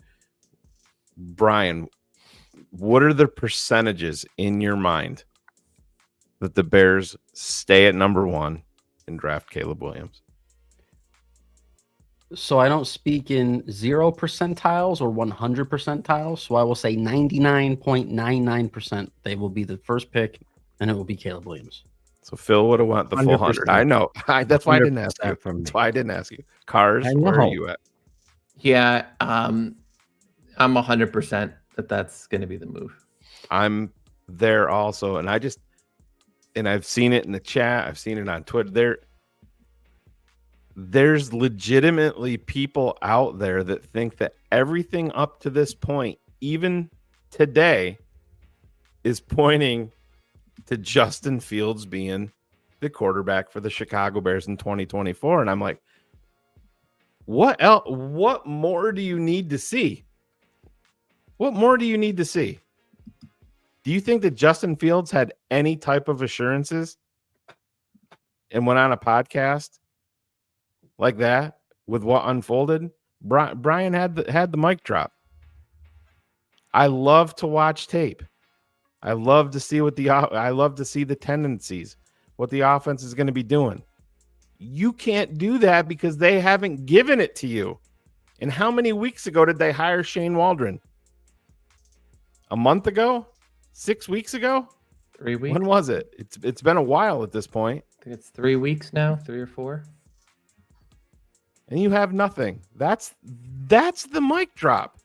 Bryan, what are the percentages in your mind that the Bears stay at number one and draft Caleb Williams? So I don't speak in 0 percentiles or 100 percentiles. So I will say 99.99% they will be the first pick, and it will be Caleb Williams. So Phil would have went the full 100. I know. That's why I didn't ask you. That's why I didn't ask you. Cars, where are you at? Yeah, I'm 100% that's going to be the move. I'm there also, and I've seen it in the chat. I've seen it on Twitter. There's legitimately people out there that think that everything up to this point, even today, is pointing to Justin Fields being the quarterback for the Chicago Bears in 2024. And I'm like, what else? What more do you need to see? What more do you need to see? Do you think that Justin Fields had any type of assurances and went on a podcast like that with what unfolded? Bryan had the mic drop. I love to watch tape. I love to see the tendencies, what the offense is going to be doing. You can't do that because they haven't given it to you. And how many weeks ago did they hire Shane Waldron? A month ago? 6 weeks ago? 3 weeks. When was it? It's been a while at this point. I think it's 3 weeks now, 3 or 4. And you have nothing. That's the mic drop.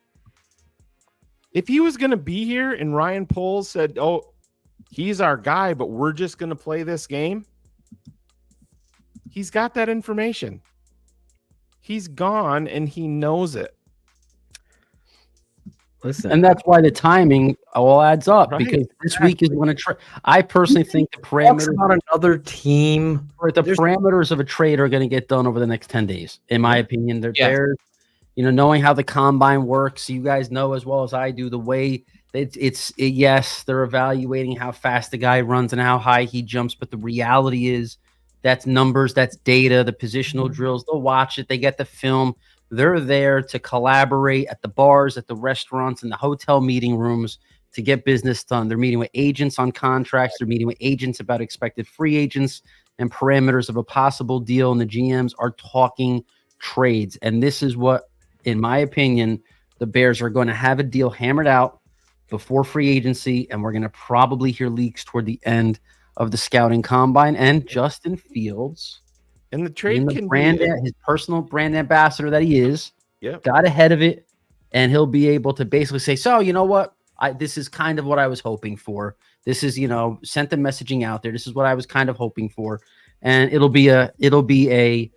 If he was going to be here and Ryan Poles said, "Oh, he's our guy, but we're just going to play this game," he's got that information. He's gone and he knows it. Listen, And that's why the timing all adds up, Right, because this week is when a trade. I personally think the parameters about another team. parameters of a trade are going to get done over the next 10 days, in my opinion. They're knowing how the combine works. You guys know as well as I do the way yes, they're evaluating how fast the guy runs and how high he jumps, but the reality is that's numbers, that's data, the positional drills. They'll watch it, they get the film. They're there to collaborate at the bars, at the restaurants, in the hotel meeting rooms to get business done. They're meeting with agents on contracts. They're meeting with agents about expected free agents and parameters of a possible deal. And the GMs are talking trades. And this is what, in my opinion, the Bears are going to have a deal hammered out before free agency. And we're going to probably hear leaks toward the end of the scouting combine. And Justin Fields, and the trade can brand, be his personal brand ambassador that he is, Yep. got ahead of it, and he'll be able to basically say, so you know what, this is kind of what I was hoping for. This is, sent the messaging out there. This is what I was kind of hoping for, and it'll be a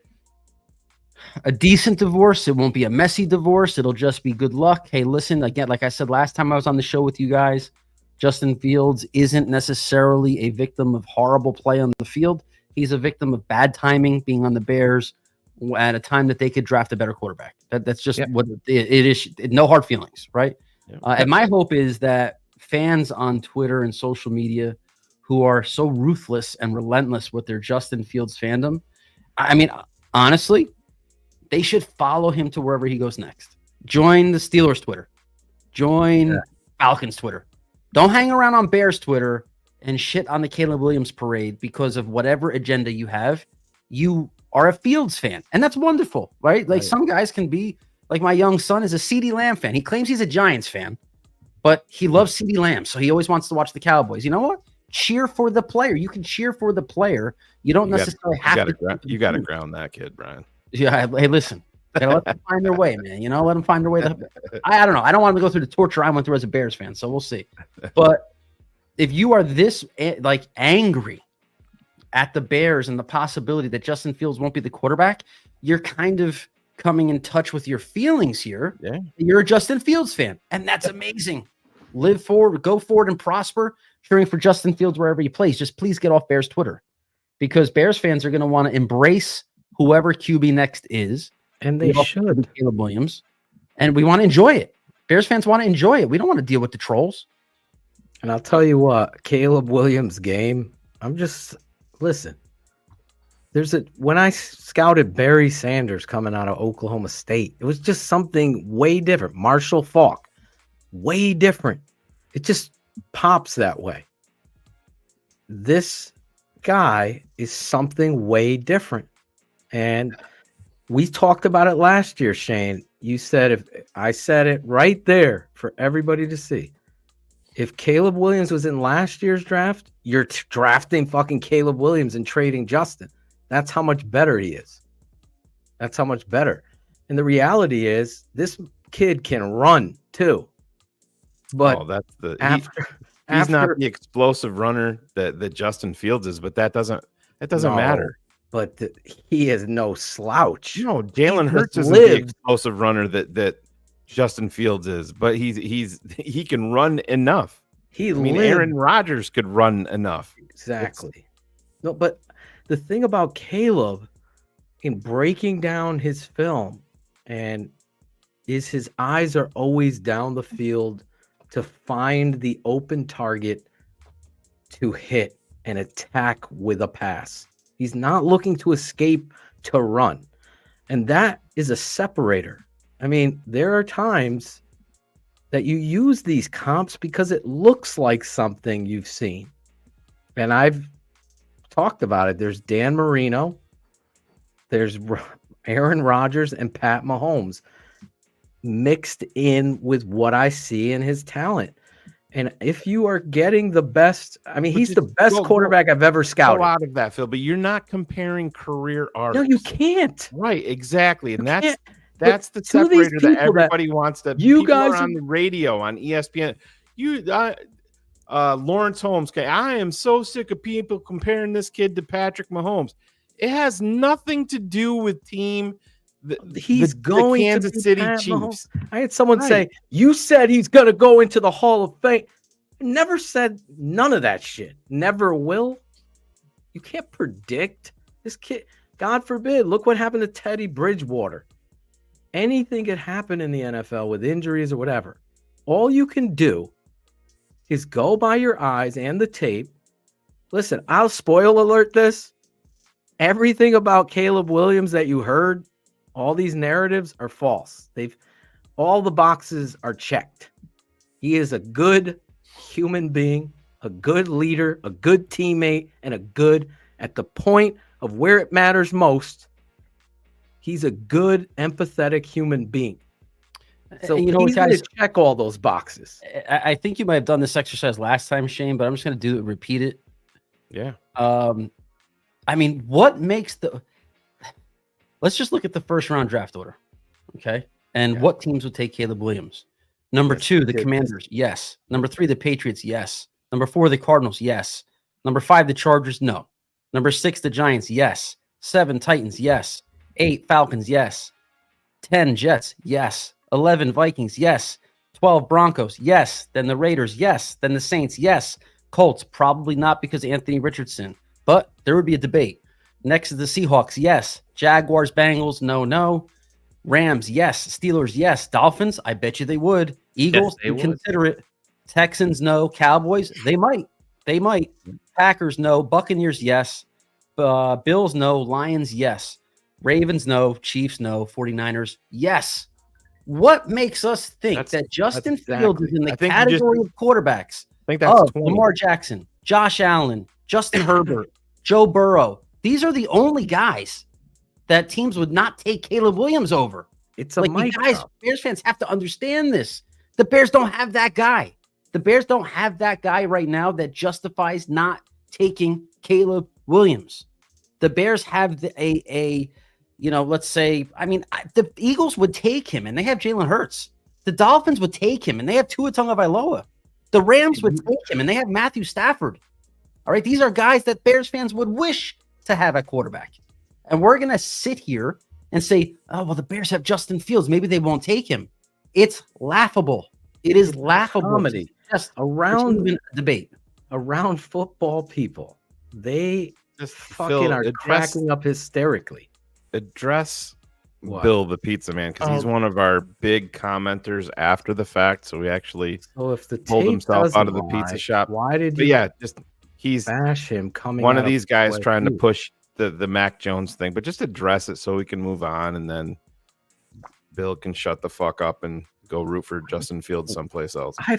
decent divorce. It won't be a messy divorce. It'll just be good luck. Hey, listen, again, like I said last time I was on the show with you guys, Justin Fields isn't necessarily a victim of horrible play on the field. He's a victim of bad timing, being on the Bears at a time that they could draft a better quarterback. That's just what it is. No hard feelings, right? And my hope is that fans on Twitter and social media who are so ruthless and relentless with their Justin Fields fandom, I mean, honestly, they should follow him to wherever he goes next. Join the Steelers Twitter. Join Falcons Twitter. Don't hang around on Bears Twitter and shit on the Caleb Williams parade because of whatever agenda you have. You are a Fields fan, and that's wonderful, right? Like some guys can be, like my young son is a CeeDee Lamb fan. He claims he's a Giants fan, but he loves CeeDee Lamb, so he always wants to watch the Cowboys. You know what? Cheer for the player. You can cheer for the player. You don't necessarily have to. You got to ground that kid, Brian. Yeah. Hey, listen. Gotta let them find their way, man. Let them find their way. I don't know. I don't want them to go through the torture I went through as a Bears fan, so we'll see. But if you are this angry at the Bears and the possibility that Justin Fields won't be the quarterback, you're kind of coming in touch with your feelings here. Yeah. You're a Justin Fields fan, and that's amazing. Live forward, go forward and prosper, cheering for Justin Fields wherever he plays. Just please get off Bears Twitter, because Bears fans are going to want to embrace whoever QB next is. And they should. Caleb Williams. And we want to enjoy it. Bears fans want to enjoy it. We don't want to deal with the trolls. And I'll tell you what, Caleb Williams' game, listen. When I scouted Barry Sanders coming out of Oklahoma State, it was just something way different. Marshall Faulk, way different. It just pops that way. This guy is something way different. And we talked about it last year, Shane. You said, I said it right there for everybody to see. If Caleb Williams was in last year's draft, you're drafting fucking Caleb Williams and trading Justin. That's how much better he is. That's how much better. And the reality is, this kid can run too. But he's not the explosive runner that Justin Fields is, but that doesn't matter. But he is no slouch. No, Jalen Hurts isn't the explosive runner that Justin Fields is, but he can run enough. Aaron Rodgers could run enough. Exactly. No, but the thing about Caleb in breaking down his film is his eyes are always down the field to find the open target to hit and attack with a pass. He's not looking to escape to run. And that is a separator. I mean, there are times that you use these comps because it looks like something you've seen. And I've talked about it. There's Dan Marino, there's Aaron Rodgers, and Pat Mahomes mixed in with what I see in his talent. And if you are getting the best, he's the best quarterback I've ever scouted. Go out of that, Phil, but you're not comparing career arcs. No, you can't. Right, exactly. And That's the to these separator that people everybody wants to. you people guys are on the radio on ESPN. Lawrence Holmes. I am so sick of people comparing this kid to Patrick Mahomes. It has nothing to do with team. He's going the Kansas to be City Pat Chiefs. Mahomes. I had someone say, "You said he's going to go into the Hall of Fame." Never said none of that shit. Never will. You can't predict this kid. God forbid. Look what happened to Teddy Bridgewater. Anything could happen in the NFL with injuries or whatever. All you can do is go by your eyes and the tape. Listen, I'll spoil alert this. Everything about Caleb Williams that you heard, all these narratives are false. All the boxes are checked. He is a good human being, a good leader, a good teammate, and a good at the point of where it matters most. He's a good, empathetic human being. So you know, he's going guys, to check all those boxes. I think you might have done this exercise last time, Shane, but I'm just going to do it, repeat it. Yeah. I mean, what makes let's just look at the first round draft order. Okay. And what teams would take Caleb Williams? Number 2, the Commanders. Yes. Number 3, the Patriots. Yes. Number 4, the Cardinals. Yes. Number 5, the Chargers. No. Number 6, the Giants. Yes. 7, Titans. Yes. 8, Falcons. Yes. 10, Jets. Yes. 11, Vikings. Yes. 12, Broncos. Yes. Then the Raiders. Yes. Then the Saints. Yes. Colts. Probably not because of Anthony Richardson, but there would be a debate. Next is the Seahawks. Yes. Jaguars, Bengals. No. Rams. Yes. Steelers. Yes. Dolphins. I bet you they would. Eagles. Yes, they would. Consider it. Texans. No. Cowboys. They might. Packers. No. Buccaneers. Yes. Bills. No. Lions. Yes. Ravens. No. Chiefs. No. 49ers. Yes. What makes us think that Justin Fields is in the category of quarterbacks? I think that's Lamar Jackson, Josh Allen, Justin Herbert, Joe Burrow. These are the only guys that teams would not take Caleb Williams over. It's a you guys, Bears fans have to understand this. The Bears don't have that guy. The Bears don't have that guy right now that justifies not taking Caleb Williams. The Bears have let's say, the Eagles would take him and they have Jalen Hurts. The Dolphins would take him and they have Tua Tagovailoa. The Rams would take him and they have Matthew Stafford. All right. These are guys that Bears fans would wish to have at quarterback. And we're going to sit here and say, oh, well, the Bears have Justin Fields. Maybe they won't take him. It's laughable. It is laughable. Comedy. Just around debate. Around football people. They just fucking are cracking up hysterically. Address Bill the Pizza Man, because he's one of our big commenters after the fact. So we actually pulled himself out of the pizza shop. Why did you? Yeah, he's bash him coming. One of these guys trying to push the Mac Jones thing, but just address it so we can move on, and then Bill can shut the fuck up and go root for Justin Fields someplace else. I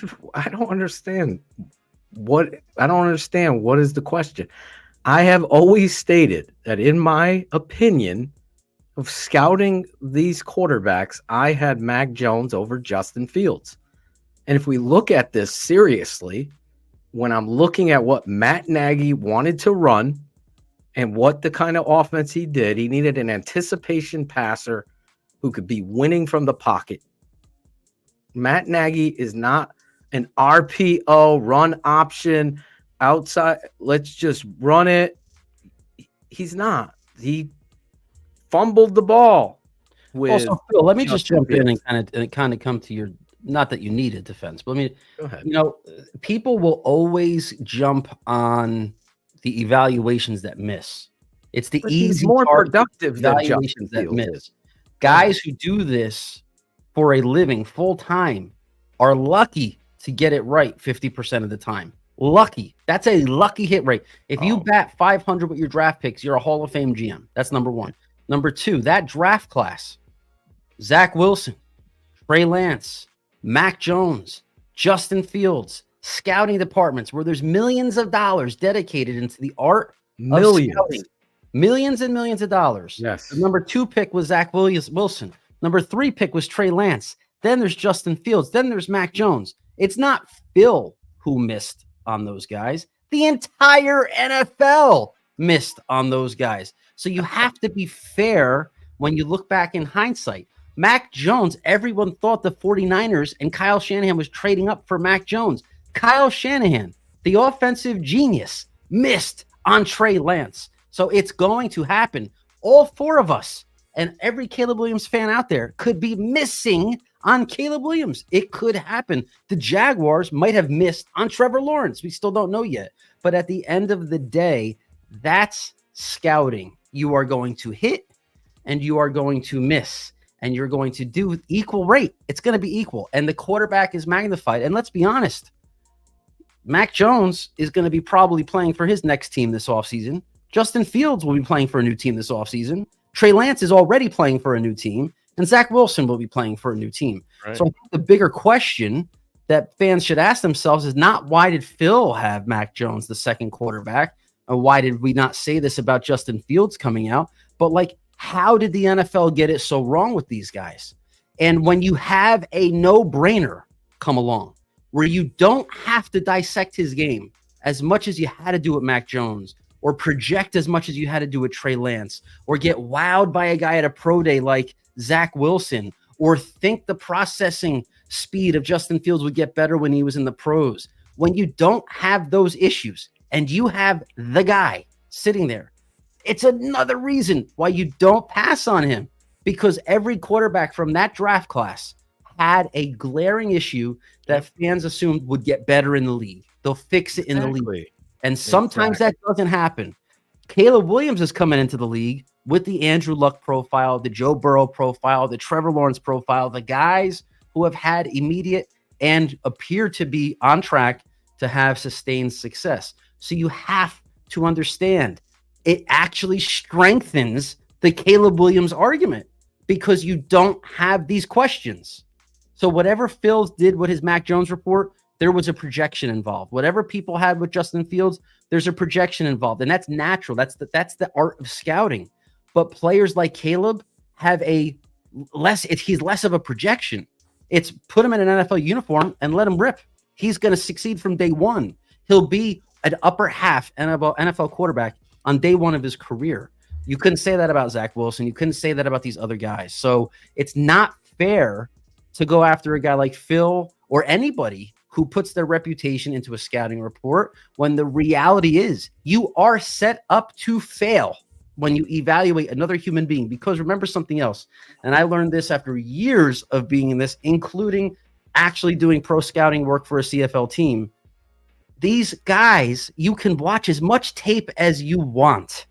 don't understand what is the question. I have always stated that in my opinion of scouting these quarterbacks, I had Mac Jones over Justin Fields. And if we look at this seriously, when I'm looking at what Matt Nagy wanted to run and what the kind of offense he did, he needed an anticipation passer who could be winning from the pocket. Matt Nagy is not an RPO run option outside. Let's just run it. He's not. He fumbled the ball. Also, Phil, let me just jump in and kind of come to your, not that you need a defense, but go ahead. People will always jump on the evaluations that miss. It's the easy, more productive evaluations that miss. Guys who do this for a living full time are lucky to get it right 50% of the time. Lucky. That's a lucky hit rate. If you bat 500 with your draft picks, you're a Hall of Fame GM. That's number one. Number two, that draft class, Zach Wilson, Trey Lance, Mac Jones, Justin Fields, scouting departments where there's millions of dollars dedicated into the art of scouting. Millions and millions of dollars. Yes. The number 2 pick was Zach Wilson. Number 3 pick was Trey Lance. Then there's Justin Fields. Then there's Mac Jones. It's not Phil who missed on those guys. The entire NFL missed on those guys. So you have to be fair when you look back in hindsight. Mac Jones, everyone thought the 49ers and Kyle Shanahan was trading up for Mac Jones. Kyle Shanahan, the offensive genius, missed on Trey Lance. So it's going to happen. All four of us and every Caleb Williams fan out there could be missing on Caleb Williams. It could happen. The Jaguars might have missed on Trevor Lawrence. We still don't know yet. But at the end of the day, that's scouting. You are going to hit and you are going to miss. And you're going to do equal rate. It's going to be equal. And the quarterback is magnified. And let's be honest, Mac Jones is going to be probably playing for his next team this offseason. Justin Fields will be playing for a new team this offseason. Trey Lance is already playing for a new team. And Zach Wilson will be playing for a new team. Right. So I think the bigger question that fans should ask themselves is not why did Phil have Mac Jones, the second quarterback? Or why did we not say this about Justin Fields coming out? But like, how did the NFL get it so wrong with these guys? And when you have a no-brainer come along where you don't have to dissect his game as much as you had to do with Mac Jones or project as much as you had to do with Trey Lance or get wowed by a guy at a pro day like Zach Wilson or think the processing speed of Justin Fields would get better when he was in the pros. When you don't have those issues and you have the guy sitting there, it's another reason why you don't pass on him, because every quarterback from that draft class had a glaring issue that fans assumed would get better in the league. They'll fix it in the league. And sometimes that doesn't happen. Caleb Williams is coming into the league with the Andrew Luck profile, the Joe Burrow profile, the Trevor Lawrence profile, the guys who have had immediate and appear to be on track to have sustained success. So you have to understand it actually strengthens the Caleb Williams argument because you don't have these questions. So whatever Phil did with his Mac Jones report, there was a projection involved. Whatever people had with Justin Fields, there's a projection involved. And that's natural. That's the art of scouting. But players like Caleb have he's less of a projection. It's put him in an NFL uniform and let him rip. He's going to succeed from day one. He'll be an upper half NFL quarterback on day one of his career. You couldn't say that about Zach Wilson. You couldn't say that about these other guys. So it's not fair to go after a guy like Phil or anybody who puts their reputation into a scouting report when the reality is you are set up to fail when you evaluate another human being. Because remember something else, and I learned this after years of being in this, including actually doing pro scouting work for a CFL team. These guys, you can watch as much tape as you want,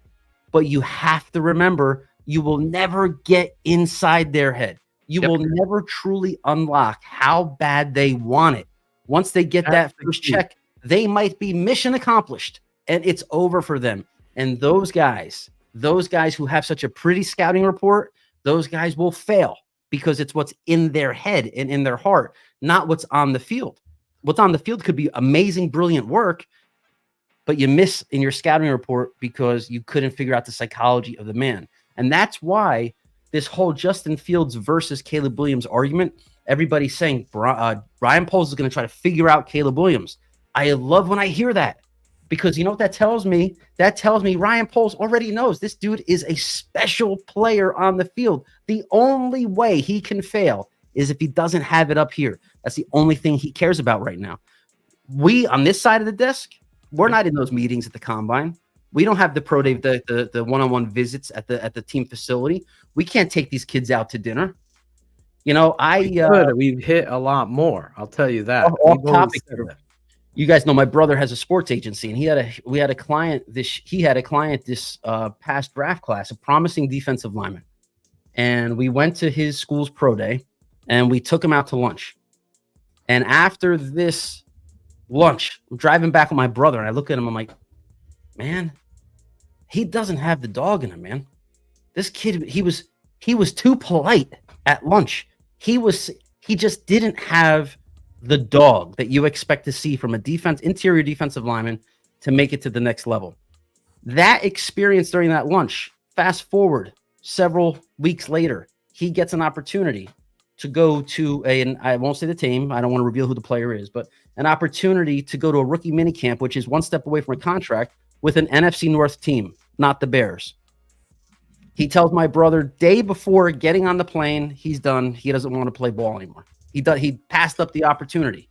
but you have to remember you will never get inside their head. You will never truly unlock how bad they want it. Once they get that first check, they might be mission accomplished and it's over for them. And those guys who have such a pretty scouting report, those guys will fail because it's what's in their head and in their heart, not what's on the field. What's on the field could be amazing, brilliant work, but you miss in your scouting report because you couldn't figure out the psychology of the man. And that's why this whole Justin Fields versus Caleb Williams argument, everybody's saying Ryan Poles is going to try to figure out Caleb Williams. I love when I hear that because you know what that tells me? That tells me Ryan Poles already knows this dude is a special player on the field. The only way he can fail is if he doesn't have it up here. That's the only thing he cares about right now. We, on this side of the desk, we're not in those meetings at the combine. We don't have the pro day, the one-on-one visits at the team facility. We can't take these kids out to dinner. You know, we've hit a lot more. I'll tell you that. Off topic. You guys know my brother has a sports agency, and he had a client this past draft class, a promising defensive lineman, and we went to his school's pro day, and we took him out to lunch. And after this lunch, I'm driving back with my brother, and I look at him, I'm like, man, he doesn't have the dog in him, man. This kid, he was too polite at lunch. He just didn't have the dog that you expect to see from interior defensive lineman to make it to the next level. That experience during that lunch, fast forward several weeks later, he gets an opportunity to go to and I won't say the team, I don't want to reveal who the player is, but an opportunity to go to a rookie minicamp, which is one step away from a contract with an NFC North team, not the Bears. He tells my brother day before getting on the plane, he's done. He doesn't want to play ball anymore. He passed up the opportunity.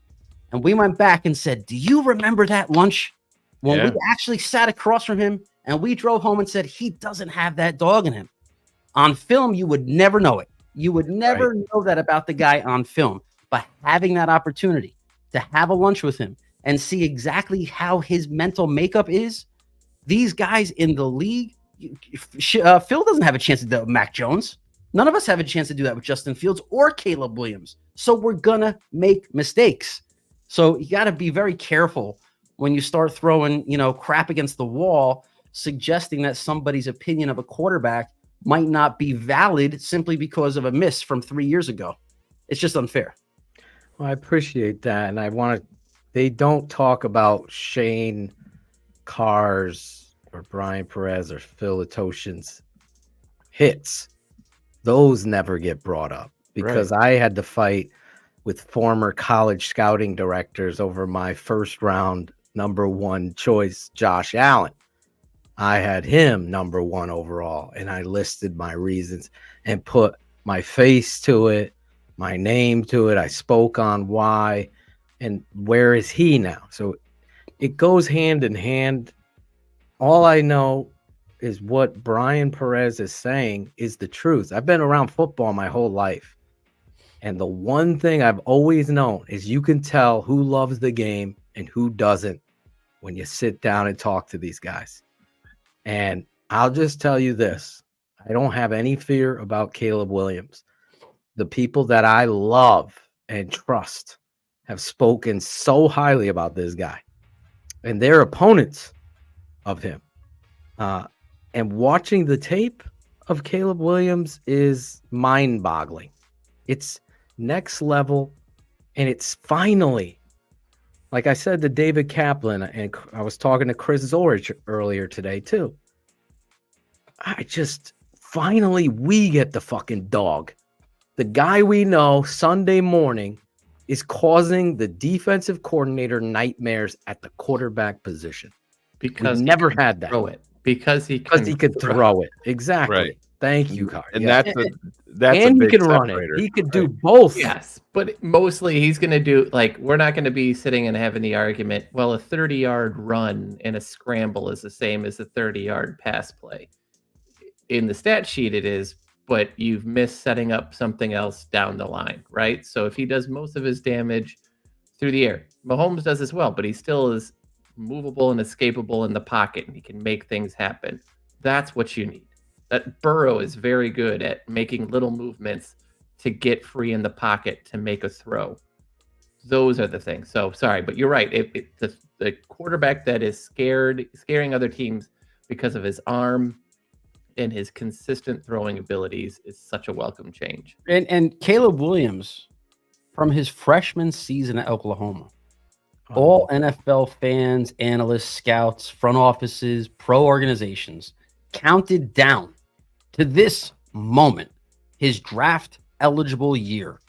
And we went back and said, do you remember that lunch when we actually sat across from him and we drove home and said, he doesn't have that dog in him. On film, you would never know it. You would never know that about the guy on film. But having that opportunity to have a lunch with him and see exactly how his mental makeup is, these guys in the league, Phil doesn't have a chance to do that with Mac Jones. None of us have a chance to do that with Justin Fields or Caleb Williams. So we're going to make mistakes. So you got to be very careful when you start throwing, crap against the wall, suggesting that somebody's opinion of a quarterback might not be valid simply because of a miss from 3 years ago. It's just unfair. Well, I appreciate that. And they don't talk about Shane Carr's or Brian Perez or Phil Atoshin's hits. Those never get brought up because I had to fight with former college scouting directors over my first round number 1 choice, Josh Allen. I had him number 1 overall, and I listed my reasons and put my face to it, my name to it. I spoke on why and where is he now. So it goes hand in hand. All I know is what Brian Perez is saying is the truth. I've been around football my whole life. And the one thing I've always known is you can tell who loves the game and who doesn't when you sit down and talk to these guys. And I'll just tell you this. I don't have any fear about Caleb Williams. The people that I love and trust have spoken so highly about this guy. And they're opponents of him. And watching the tape of Caleb Williams is mind-boggling. It's next level, and it's finally, like I said to David Kaplan, and I was talking to Chris Zorich earlier today too. Finally we get the fucking dog. The guy we know Sunday morning is causing the defensive coordinator nightmares at the quarterback position. Because we've never had that. Throw it. Because he could throw it. Exactly. Right. Thank you, Carl. And Yeah. that's and a he big can run it. separator. He could do both. Yes, but mostly he's going to do, we're not going to be sitting and having the argument, well, a 30-yard run and a scramble is the same as a 30-yard pass play. In the stat sheet it is, but you've missed setting up something else down the line, right? So if he does most of his damage through the air, Mahomes does as well, but he still is movable and escapable in the pocket, and he can make things happen. That's what you need. That Burrow is very good at making little movements to get free in the pocket to make a throw. Those are the things. So sorry, but you're right. The quarterback that is scaring other teams because of his arm and his consistent throwing abilities is such a welcome change. And Caleb Williams, from his freshman season at Oklahoma, all NFL fans, analysts, scouts, front offices, pro organizations counted down to this moment, his draft eligible year.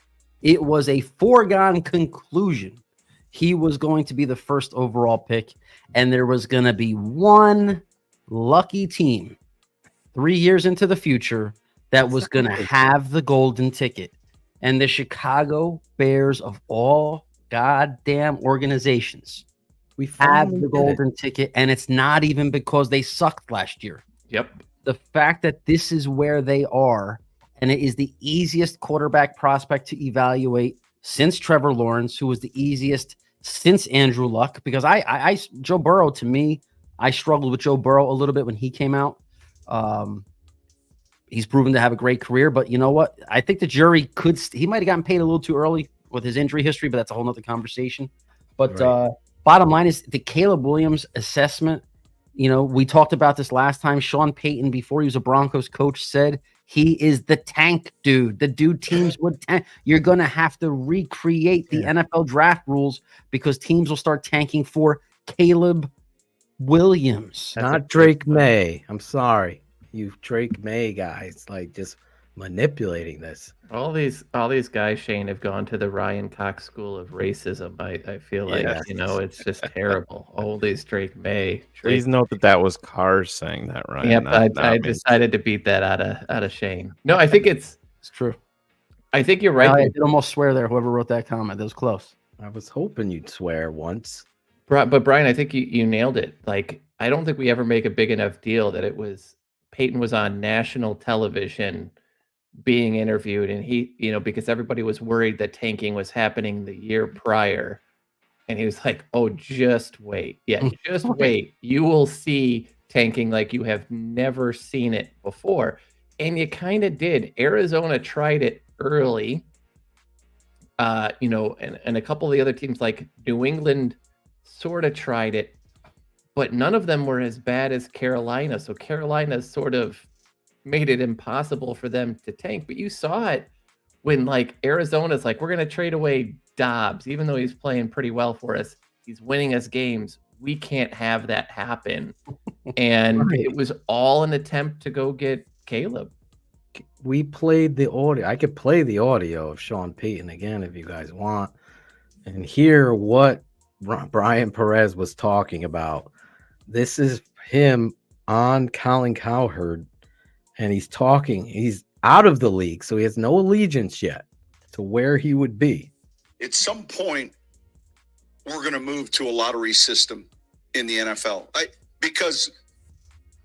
It was a foregone conclusion he was going to be the first overall pick, and there was going to be one lucky team 3 years into the future that was going to have the golden ticket. And the Chicago Bears, of all goddamn organizations, we have the golden ticket, and it's not even because they sucked last year. Yep. The fact that this is where they are, and it is the easiest quarterback prospect to evaluate since Trevor Lawrence, who was the easiest since Andrew Luck, because Joe Burrow, to me, I struggled with Joe Burrow a little bit when he came out. He's proven to have a great career, but you know what? I think the jury he might have gotten paid a little too early with his injury history, but that's a whole nother conversation. But bottom line is the Caleb Williams assessment. We talked about this last time. Sean Payton, before he was a Broncos coach, said he is the tank dude. The dude teams would tank. You're going to have to recreate the NFL draft rules because teams will start tanking for Caleb Williams. Not Drake May. I'm sorry. You Drake May guys, just manipulating this. All these guys, Shane, have gone to the Ryan Cox school of racism. I feel like Yes. it's just terrible. Always Drake May. Please note that was Cars saying that, Ryan. Yep, not I me. decided to beat that out of Shane. No, I think it's true. I think you're right. I did almost swear there. Whoever wrote that comment, that was close. I was hoping you'd swear once. But Brian, I think you nailed it. Like, I don't think we ever make a big enough deal that Peyton was on national television being interviewed, and he, because everybody was worried that tanking was happening the year prior. And he was like, oh, just wait. Yeah, just wait. You will see tanking like you have never seen it before. And you kind of did. Arizona tried it early. And a couple of the other teams like New England sort of tried it, but none of them were as bad as Carolina. So Carolina sort of made it impossible for them to tank. But you saw it when like Arizona's like, we're going to trade away Dobbs, even though he's playing pretty well for us. He's winning us games. We can't have that happen. And it was all an attempt to go get Caleb. We played the audio. I could play the audio of Sean Payton again if you guys want, and hear what Brian Perez was talking about. This is him on Colin Cowherd, and he's talking. He's out of the league, so he has no allegiance yet to where he would be. At some point, we're going to move to a lottery system in the NFL. Because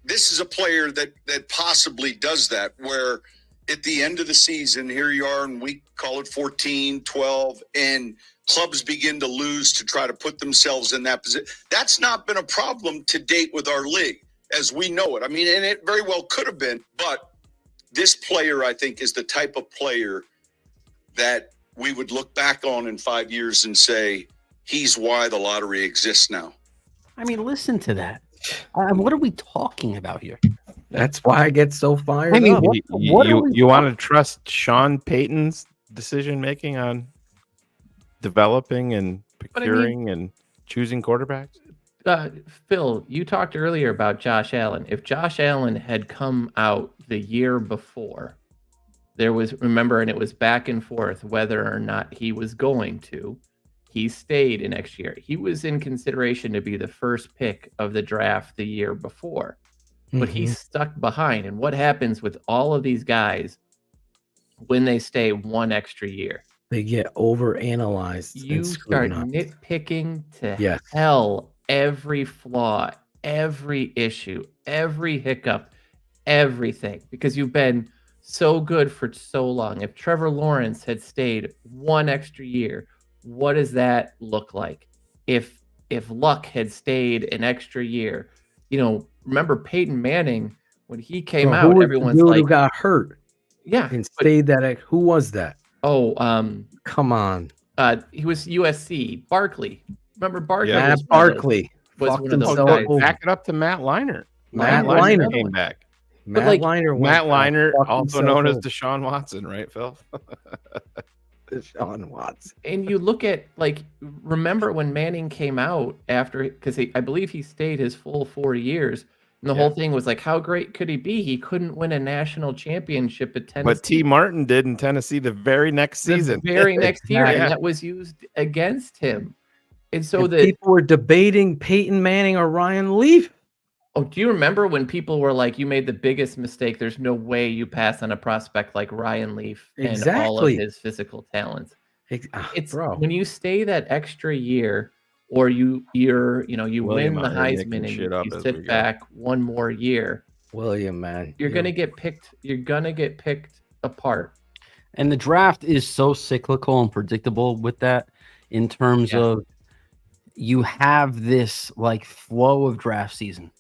this is a player that possibly does that, where at the end of the season, here you are in week, call it 14, 12, and clubs begin to lose to try to put themselves in that position. That's not been a problem to date with our league as we know it. I mean, and it very well could have been, but this player, I think, is the type of player that we would look back on in 5 years and say, he's why the lottery exists now. I mean, listen to that. What are we talking about here? That's why I get so fired I mean, up. You want to trust Sean Payton's decision making on developing and procuring and choosing quarterbacks? Phil, you talked earlier about Josh Allen. If Josh Allen had come out the year before, there was, remember, and it was back and forth whether or not he was going to. He stayed in next year. He was in consideration to be the first pick of the draft the year before, but he stuck behind. And what happens with all of these guys when they stay one extra year? They get overanalyzed. You start nitpicking to hell every flaw, every issue, every hiccup, everything, because you've been so good for so long. If Trevor Lawrence had stayed one extra year, what does that look like? If Luck had stayed an extra year, remember Peyton Manning when he came out, everyone's like, who got hurt. Yeah, and stayed that. Who was that? Oh, come on. He was USC. Barkley. Remember Barkley? Yeah, Barkley was one of those guys. Back it up to Matt Liner. Matt Liner came back. Matt Liner, also known as Deshaun Watson, right, Phil? Deshaun Watson. And you look at, remember when Manning came out after, because I believe he stayed his full 4 years, and the whole thing was like, how great could he be? He couldn't win a national championship at Tennessee. But T. Martin did in Tennessee the very next season. The very next year, and that was used against him. And so people were debating Peyton Manning or Ryan Leaf. Oh, do you remember when people were like, you made the biggest mistake? There's no way you pass on a prospect like Ryan Leaf and all of his physical talents. It's when you stay that extra year, or you win the Heisman and you sit back one more year. William, man, you're gonna get picked. You're gonna get picked apart. And the draft is so cyclical and predictable with that, in terms of you have this flow of draft season,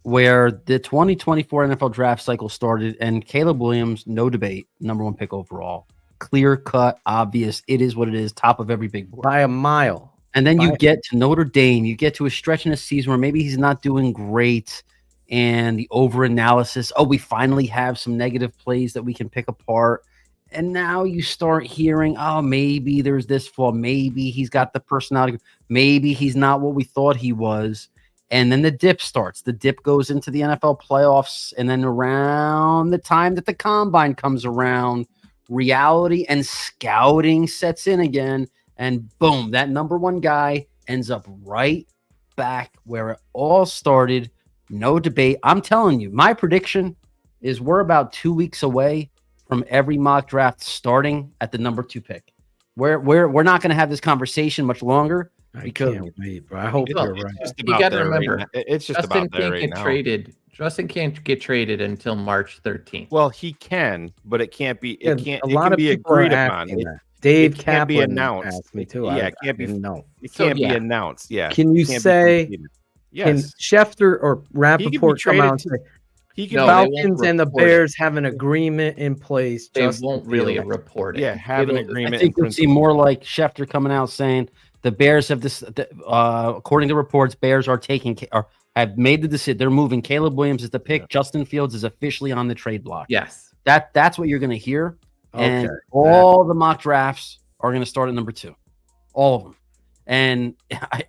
where the 2024 NFL draft cycle started, and Caleb Williams, no debate, #1 pick overall, clear cut, obvious. It is what it is, top of every big board by a mile. And then you get to Notre Dame, you get to a stretch in a season where maybe he's not doing great, and the over-analysis, we finally have some negative plays that we can pick apart. And now you start hearing, maybe there's this flaw, maybe he's got the personality, maybe he's not what we thought he was. And then the dip starts. The dip goes into the NFL playoffs. And then around the time that the combine comes around, reality and scouting sets in again. And boom, that number one guy ends up right back where it all started. No debate. I'm telling you, my prediction is we're about 2 weeks away from every mock draft starting at the number 2 pick. We're not going to have this conversation much longer. I can't wait, bro. I hope you're right. You got to remember, it's just Justin about there can't right get now. traded. Justin can't get traded until March 13th. Well, he can, but it can't be. It Yeah, can't. a It lot can of be people are agreed upon. asking It, that. Dave it can't be Kaplan announced. asked me too. Yeah, I it can't be. didn't know. It So, can't be yeah. announced. Yeah. Can you It can't be say? completed. Can Yes. Schefter or He could be Rappaport come traded out and to- say He can. No, they won't Falcons and the report it. Bears have an agreement in place? They Justin won't really Fields. report it. Yeah, have an It'll- agreement. I think in you'll see principle. more like Schefter coming out saying the Bears have this. According to reports, Bears are taking or have made the decision. They're moving Caleb Williams as the pick. Yeah. Justin Fields is officially on the trade block. Yes. That's what you're going to hear. And Okay. all the mock drafts are going to start at number 2, all of them. And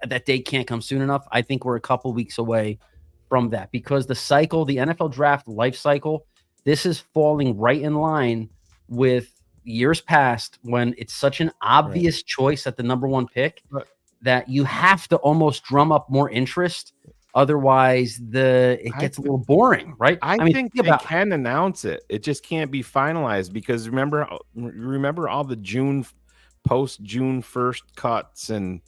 that date can't come soon enough. I think we're a couple weeks away from that because the cycle, the NFL draft life cycle, this is falling right in line with years past when it's such an obvious choice at the number 1 pick that you have to almost drum up more interest. Otherwise, it gets a little boring, right? I mean, think think they about can announce it. It just can't be finalized because remember all the post June 1st cuts and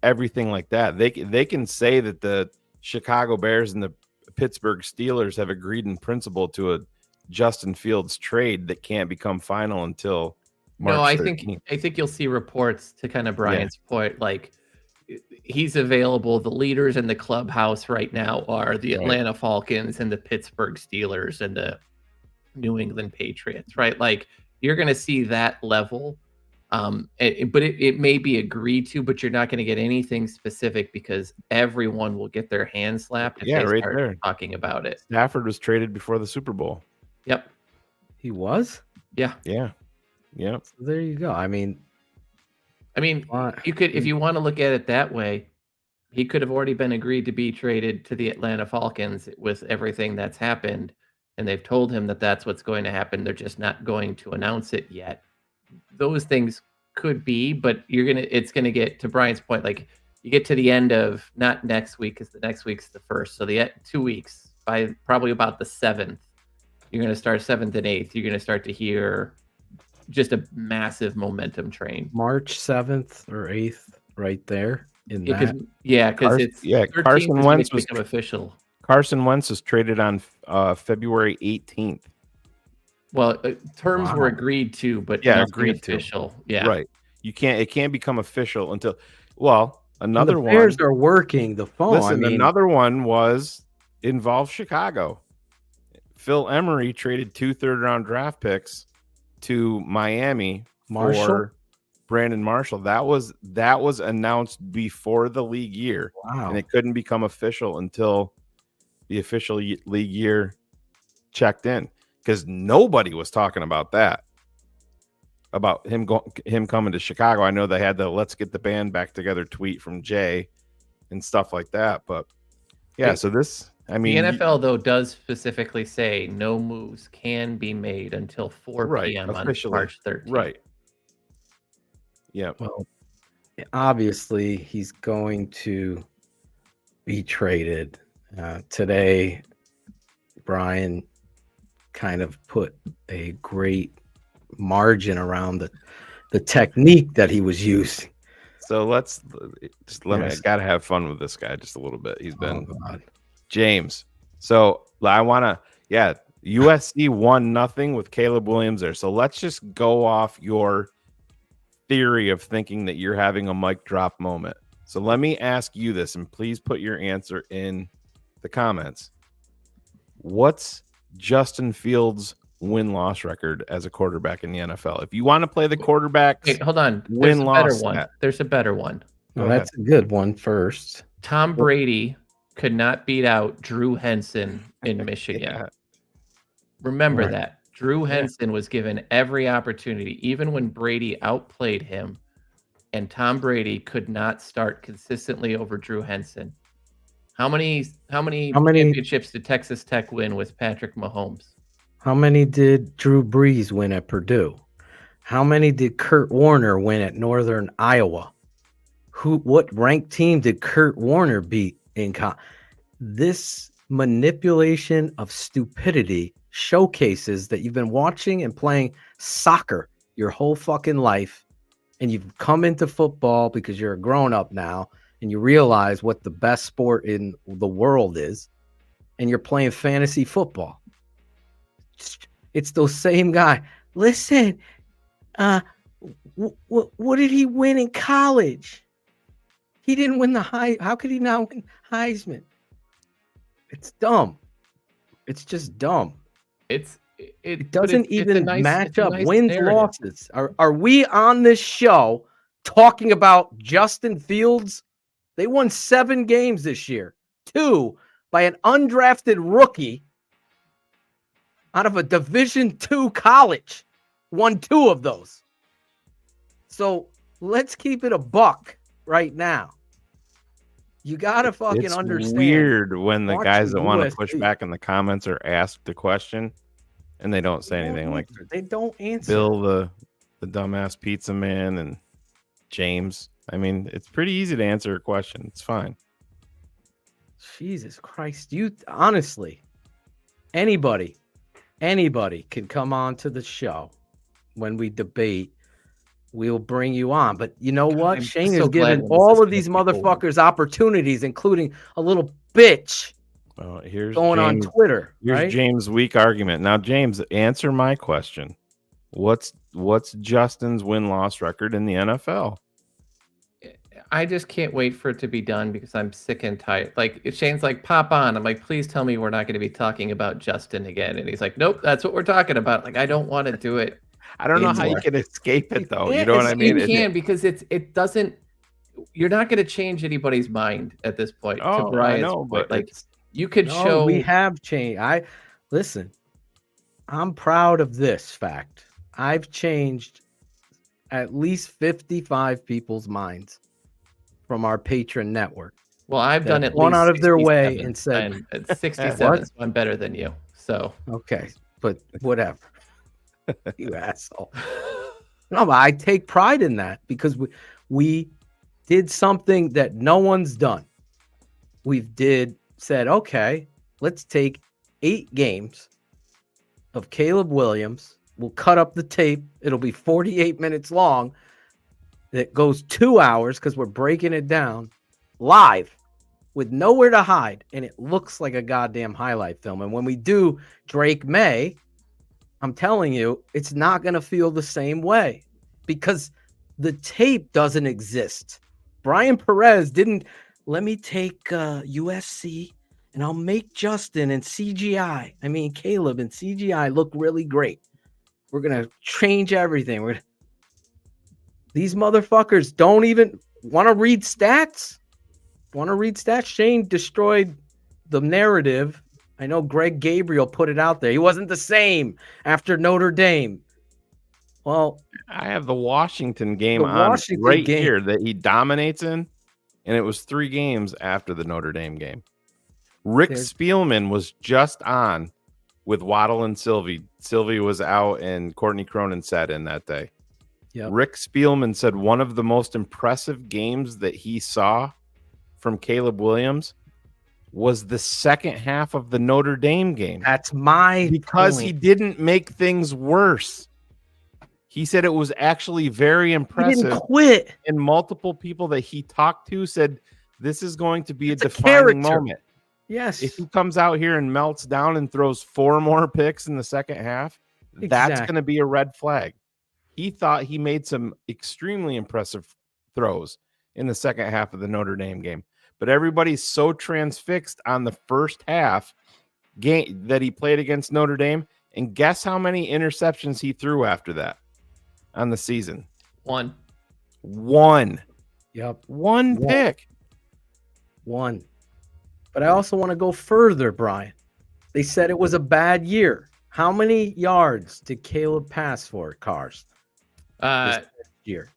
everything like that. They can say that the Chicago Bears and the Pittsburgh Steelers have agreed in principle to a Justin Fields trade that can't become final until March. No, I 13th. think you'll see reports to kind of Brian's point, like he's available. The leaders in the clubhouse right now are the Atlanta Falcons and the Pittsburgh Steelers and the New England Patriots, right? Like you're going to see that level. But it may be agreed to, but you're not going to get anything specific because everyone will get their hand slapped if they right start there. talking about it. Stafford was traded before the Super Bowl. Yep. He was? Yeah. Yeah. Yep. So there you go. I mean, you could, if you want to look at it that way, he could have already been agreed to be traded to the Atlanta Falcons with everything that's happened. And they've told him that that's what's going to happen. They're just not going to announce it yet. Those things could be, but it's going to get to Brian's point. Like you get to the end of not next week because the next week's the 1st. So the 2 weeks by probably about the 7th, you're going to start 7th and 8th. You're going to start to hear just a massive momentum train. March 7th or 8th, right there in Yeah, that. because it's 13th Carson is when Wentz it's was become official. Carson Wentz was traded on February 18th. Well, terms were agreed to, but Yeah, nothing agreed to. official. Yeah, Right. It can't become official until another the one. Bears are working the phone. Listen, another one involved Chicago. Phil Emery traded 2 third-round draft picks to Miami for Brandon Marshall. That was announced before the league year. Wow. And it couldn't become official until the official league year checked in because nobody was talking about that. About him coming to Chicago. I know they had the "let's get the band back together" tweet from Jay and stuff like that. But yeah, so this, I mean, the NFL though does specifically say no moves can be made until 4 p.m. on March 13th. Right. Yeah. Well, obviously he's going to be traded. Today, Bryan kind of put a great margin around the technique that he was using. So let's just let me. I gotta have fun with this guy just a little bit. He's been James. So I want to. Yeah, USC won nothing with Caleb Williams there. So let's just go off your theory of thinking that you're having a mic drop moment. So let me ask you this, and please put your answer in the comments. What's Justin Fields' win-loss record as a quarterback in the NFL? If you want to play the quarterbacks, Wait, hold on. win-loss. There's a better one. Well, that's a good one first. Tom Brady could not beat out Drew Henson in Michigan. Remember that. Drew Henson was given every opportunity, even when Brady outplayed him, and Tom Brady could not start consistently over Drew Henson. How many How many- championships did Texas Tech win with Patrick Mahomes? How many did Drew Brees win at Purdue? How many did Kurt Warner win at Northern Iowa? What ranked team did Kurt Warner beat in This manipulation of stupidity showcases that you've been watching and playing soccer your whole fucking life, and you've come into football because you're a grown up now and you realize what the best sport in the world is, and you're playing fantasy football. It's those same guy. Listen, what did he win in college? He didn't win the How could he not win Heisman? It's dumb. It's just dumb. It doesn't even match up. Wins, losses. Are we on this show talking about Justin Fields? They won 7 games this year. 2 by an undrafted rookie out of a Division II college. Won 2 of those. So let's keep it a buck right now. You gotta fucking It's understand. weird when the guys Watching that want to USC. push back in the comments are asked the question and they don't say anything. Like They don't answer. Bill, the dumbass pizza man, and James. I mean, it's pretty easy to answer a question. It's fine. Jesus Christ. You honestly, anybody can come on to the show when we debate. We'll bring you on. But you know what? I'm Shane so is glad giving when this all is of these gonna be over. motherfuckers opportunities, including a little bitch Here's going James, on Twitter. Here's Right? James' weak argument. Now, James, answer my question. What's Justin's win-loss record in the NFL? I just can't wait for it to be done because I'm sick and tired. Like Shane's like, pop on. I'm like, please tell me we're not going to be talking about Justin again. And he's like, nope, that's what we're talking about. Like, I don't want to do it. I don't know how you can escape it though. You know what I mean? You can because it doesn't. You're not going to change anybody's mind at this point. Oh, to Brian's I know, point. but like you could No, show. we have changed. Listen, I'm proud of this fact. I've changed at least 55 people's minds from our patron network. Well, I've done it. Gone out of their way and said, at 67, What? so I'm better than you. So okay, but whatever. You asshole. No, but I take pride in that because we did something that no one's done. Said, okay, let's take 8 games of Caleb Williams. We'll cut up the tape. It'll be 48 minutes long. That goes 2 hours because we're breaking it down live with nowhere to hide. And it looks like a goddamn highlight film. And when we do Drake May, I'm telling you, it's not going to feel the same way because the tape doesn't exist. Brian Perez didn't let me take USC and I'll make Justin and CGI. I mean, Caleb and CGI look really great. We're going to change everything. These motherfuckers don't even want to read stats. Shane destroyed the narrative. I know Greg Gabriel put it out there. He wasn't the same after Notre Dame. Well, I have the Washington game The on Washington right game. here that he dominates in, and it was 3 games after the Notre Dame game. Rick Spielman was just on with Waddle and Sylvie. Sylvie was out, and Courtney Cronin sat in that day. Yep. Rick Spielman said one of the most impressive games that he saw from Caleb Williams was the second half of the Notre Dame game. That's because he didn't make things worse. He said it was actually very impressive. He didn't quit. And multiple people that he talked to said this is going to be It's a a defining character. moment. Yes. If he comes out here and melts down and throws 4 more picks in the second half, that's Exactly. going to be a red flag. He thought he made some extremely impressive throws in the second half of the Notre Dame game. But everybody's so transfixed on the first half game that he played against Notre Dame. And guess how many interceptions he threw after that on the season? 1. Yep. One pick. 1. But I also want to go further, Brian. They said it was a bad year. How many yards did Caleb pass for, Cars? This year.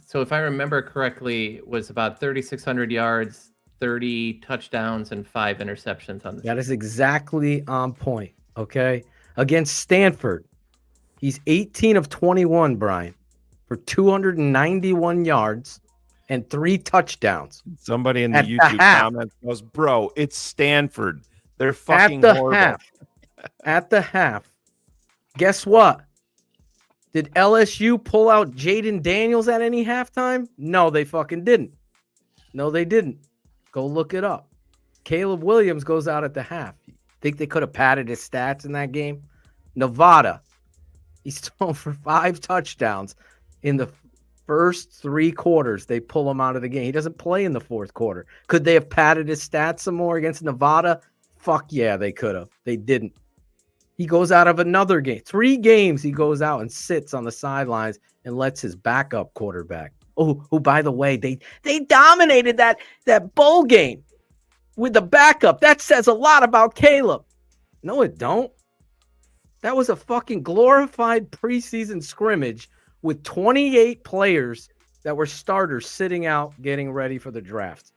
So if I remember correctly, it was about 3,600 yards, 30 touchdowns and 5 interceptions on the That is exactly on point. Okay. Against Stanford, he's 18 of 21, Brian, for 291 yards and 3 touchdowns. Somebody in the At the YouTube half. comments goes, "Bro, it's Stanford. They're fucking At the horrible." half. At the half. Guess what? Did LSU pull out Jaden Daniels at any halftime? No, they fucking didn't. No, they didn't. Go look it up. Caleb Williams goes out at the half. Think they could have padded his stats in that game? Nevada, he's thrown for 5 touchdowns in the first 3 quarters. They pull him out of the game. He doesn't play in the fourth quarter. Could they have padded his stats some more against Nevada? Fuck yeah, they could have. They didn't. He goes out of another game. 3 games he goes out and sits on the sidelines and lets his backup quarterback. Oh, who by the way, they dominated that bowl game with the backup. That says a lot about Caleb. No, it don't. That was a fucking glorified preseason scrimmage with 28 players that were starters sitting out getting ready for the draft.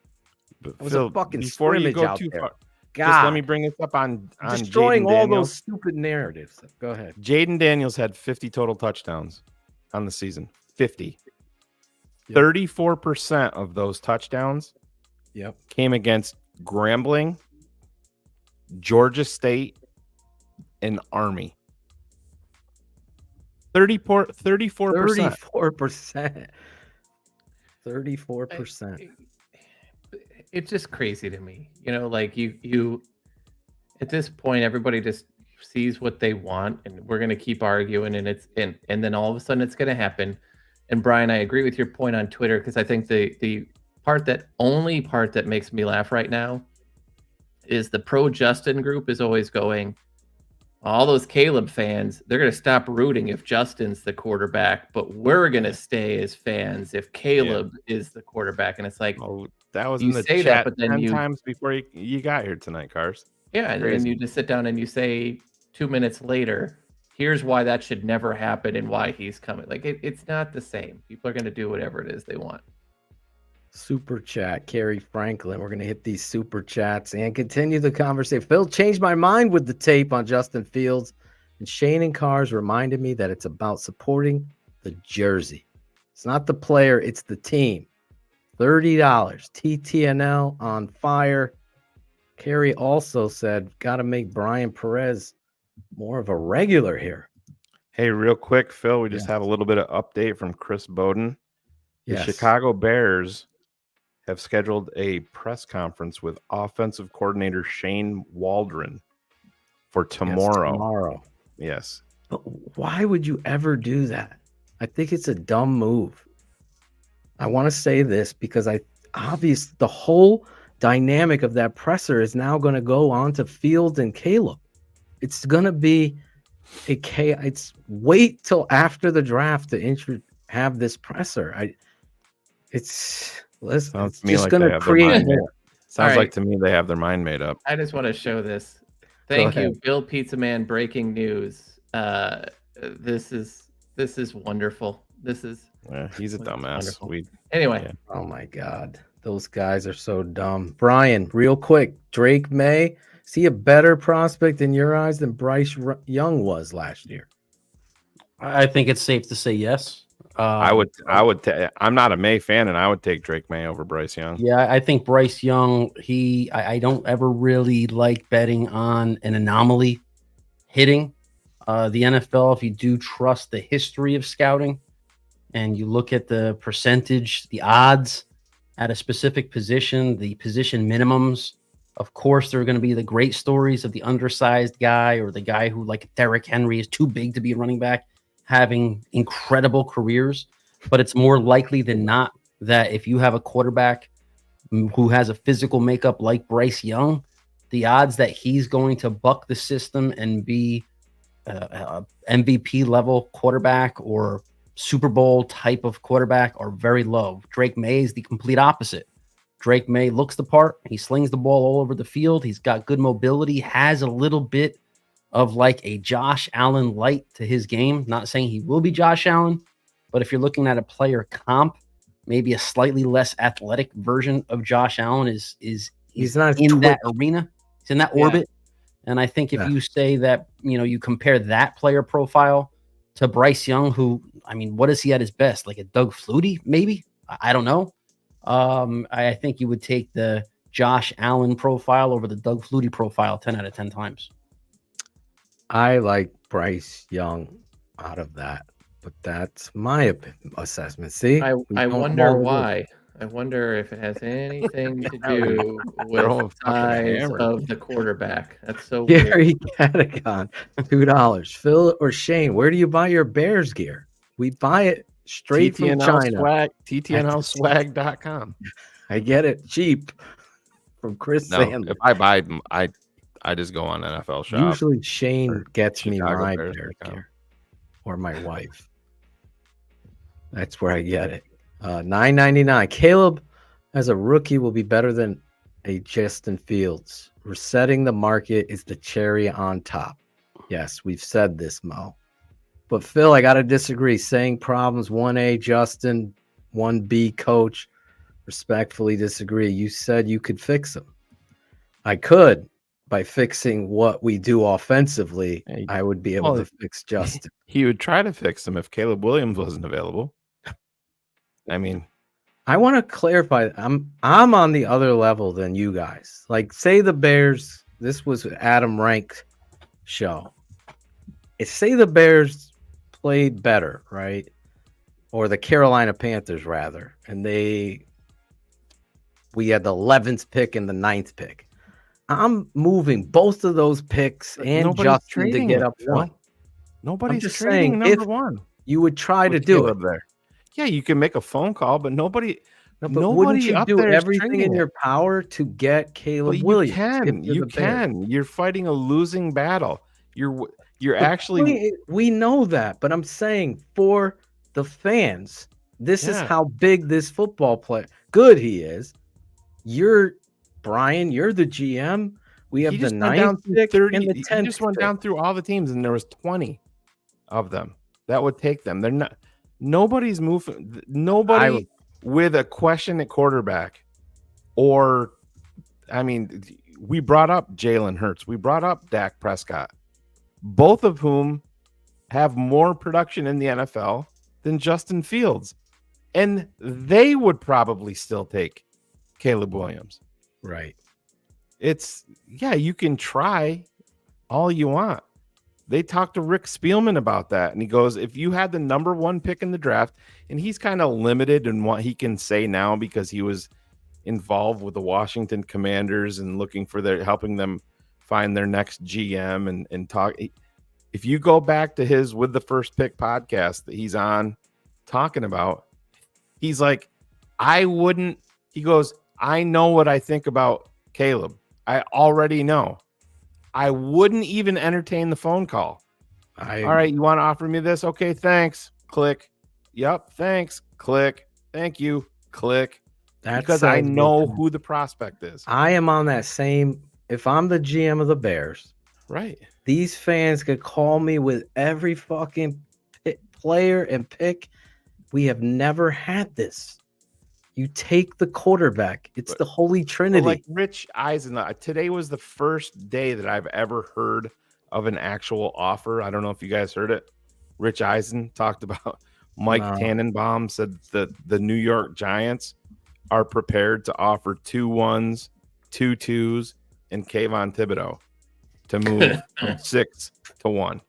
It was Phil, a fucking before you scrimmage go out too there. far, God. just let me bring this up on Destroying Jaden all Daniels. those stupid narratives. Go ahead. Jaden Daniels had 50 total touchdowns on the season. 50. Yep. 34% of those touchdowns came against Grambling, Georgia State, and Army. 34%. 34%. 34%. It's just crazy to me. You know, like you at this point, everybody just sees what they want, and we're going to keep arguing, and and then all of a sudden it's going to happen. And Brian, I agree with your point on Twitter, because I think the only part that makes me laugh right now is the pro Justin group is always going, all those Caleb fans, they're going to stop rooting if Justin's the quarterback, but we're going to stay as fans if Caleb is the quarterback. And it's like, that was you in the say chat that, but then 10 times before you got here tonight, Cars. Yeah, and then you just sit down and you say 2 minutes later, here's why that should never happen and why he's coming. Like, it's not the same. People are going to do whatever it is they want. Super chat, Kerry Franklin. We're going to hit these super chats and continue the conversation. Phil changed my mind with the tape on Justin Fields, and Shane and Cars reminded me that it's about supporting the jersey. It's not the player, it's the team. $30. TTNL on fire. Kerry also said, got to make Bryan Perez more of a regular here. Hey, real quick, Phil, we just have a little bit of update from Chris Bowden. The Chicago Bears have scheduled a press conference with offensive coordinator Shane Waldron for tomorrow. Yes. But why would you ever do that? I think it's a dumb move. I want to say this because the whole dynamic of that presser is now going to go on to Fields and Caleb. It's going to be it's wait till after the draft to have this presser. It's just going to create more. Sounds like to me they have their mind made up. I just want to show this. Thank you, Bill Pizza Man. Breaking news. This is wonderful. He's a dumbass. Anyway. Oh my God. Those guys are so dumb. Brian, real quick, Drake May, is he a better prospect in your eyes than Bryce Young was last year? I think it's safe to say yes. I'm not a May fan, and I would take Drake May over Bryce Young. Yeah, I think Bryce Young, I don't ever really like betting on an anomaly hitting. The NFL, if you do trust the history of scouting and you look at the percentage, the odds at a specific position, the position minimums, of course, there are going to be the great stories of the undersized guy or the guy who, like Derrick Henry, is too big to be a running back, having incredible careers. But it's more likely than not that if you have a quarterback who has a physical makeup like Bryce Young, the odds that he's going to buck the system and be a MVP level quarterback or Super Bowl type of quarterback are very low. Drake May is the complete opposite. Drake May looks the part. He slings the ball all over the field. He's got good mobility, has a little bit of like a Josh Allen light to his game. Not saying he will be Josh Allen, but if you're looking at a player comp, maybe a slightly less athletic version of Josh Allen is He's not in that twitch. arena. He's in that Yeah. orbit. And I think if you say that, you compare that player profile to Bryce Young, who, I mean, what is he at his best? Like a Doug Flutie, maybe? I don't know. I think you would take the Josh Allen profile over the Doug Flutie profile 10 out of 10 times. I like Bryce Young out of that, but that's my assessment. See, I We don't wonder all agree. why. I wonder if it has anything to do They're with all fucking size hammered. of the quarterback. That's so weird. Gary Catagon, $2. Phil or Shane, where do you buy your Bears gear? We buy it straight from China. Swag, TTNLswag.com. I get it cheap from Chris No, Sandler. if I buy them, I just go on NFL Shop. Usually Shane gets me Chicago my Bears Bears account. gear, or my wife. That's where I get it. $9.99. Caleb, as a rookie, will be better than a Justin Fields. Resetting the market is the cherry on top. Yes, we've said this, Mo. But Phil, I got to disagree. Saying problems 1A Justin, 1B coach. Respectfully disagree. You said you could fix them. I could by fixing what we do offensively. I would be able to fix Justin. He would try to fix them if Caleb Williams wasn't available. I mean, I want to clarify. I'm on the other level than you guys. Like, say the Bears. This was Adam Rank show. Say the Bears played better, right? Or the Carolina Panthers rather, and we had the 11th pick and the 9th pick. I'm moving both of those picks and nobody's Justin to trading get it, up Phil. front. Nobody's I'm just trading saying, number if one. You would try to with do Caleb it. there. Yeah, you can make a phone call, but nobody. No, but wouldn't you up do there is everything in trading your it. power to get Caleb But Williams? you can. You're fighting a losing battle. You're actually. We know that, but I'm saying for the fans, this is Yeah. how big this football player good he is. You're Bryan. You're the GM. We have He the just went down 9th through pick 30. and the He 10th. just went pick. down through all the teams, and there was 20 of them that would take them. They're not. Nobody's moving. Nobody with a question at quarterback, or, I mean, we brought up Jalen Hurts. We brought up Dak Prescott, both of whom have more production in the NFL than Justin Fields, and they would probably still take Caleb Williams. Right. You can try all you want. They talked to Rick Spielman about that, and he goes, if you had the number one pick in the draft, and he's kind of limited in what he can say now because he was involved with the Washington Commanders and looking for helping them find their next GM and talk. If you go back to his With the First Pick podcast that he's on talking about, he's like, he goes, I know what I think about Caleb. I already know. I wouldn't even entertain the phone call. All right, you want to offer me this? Okay, thanks. Click. Yep, thanks. Click. Thank you. Click. Because I know who the prospect is. I am on that same. If I'm the GM of the Bears, right? These fans could call me with every fucking player and pick. We have never had this. You take the quarterback. It's the holy trinity. Like Rich Eisen, today was the first day that I've ever heard of an actual offer. I don't know if you guys heard it. Rich Eisen talked about Mike Tannenbaum said that the New York Giants are prepared to offer 2 1s, 2 2s, and Kayvon Thibodeau to move from 6 to 1.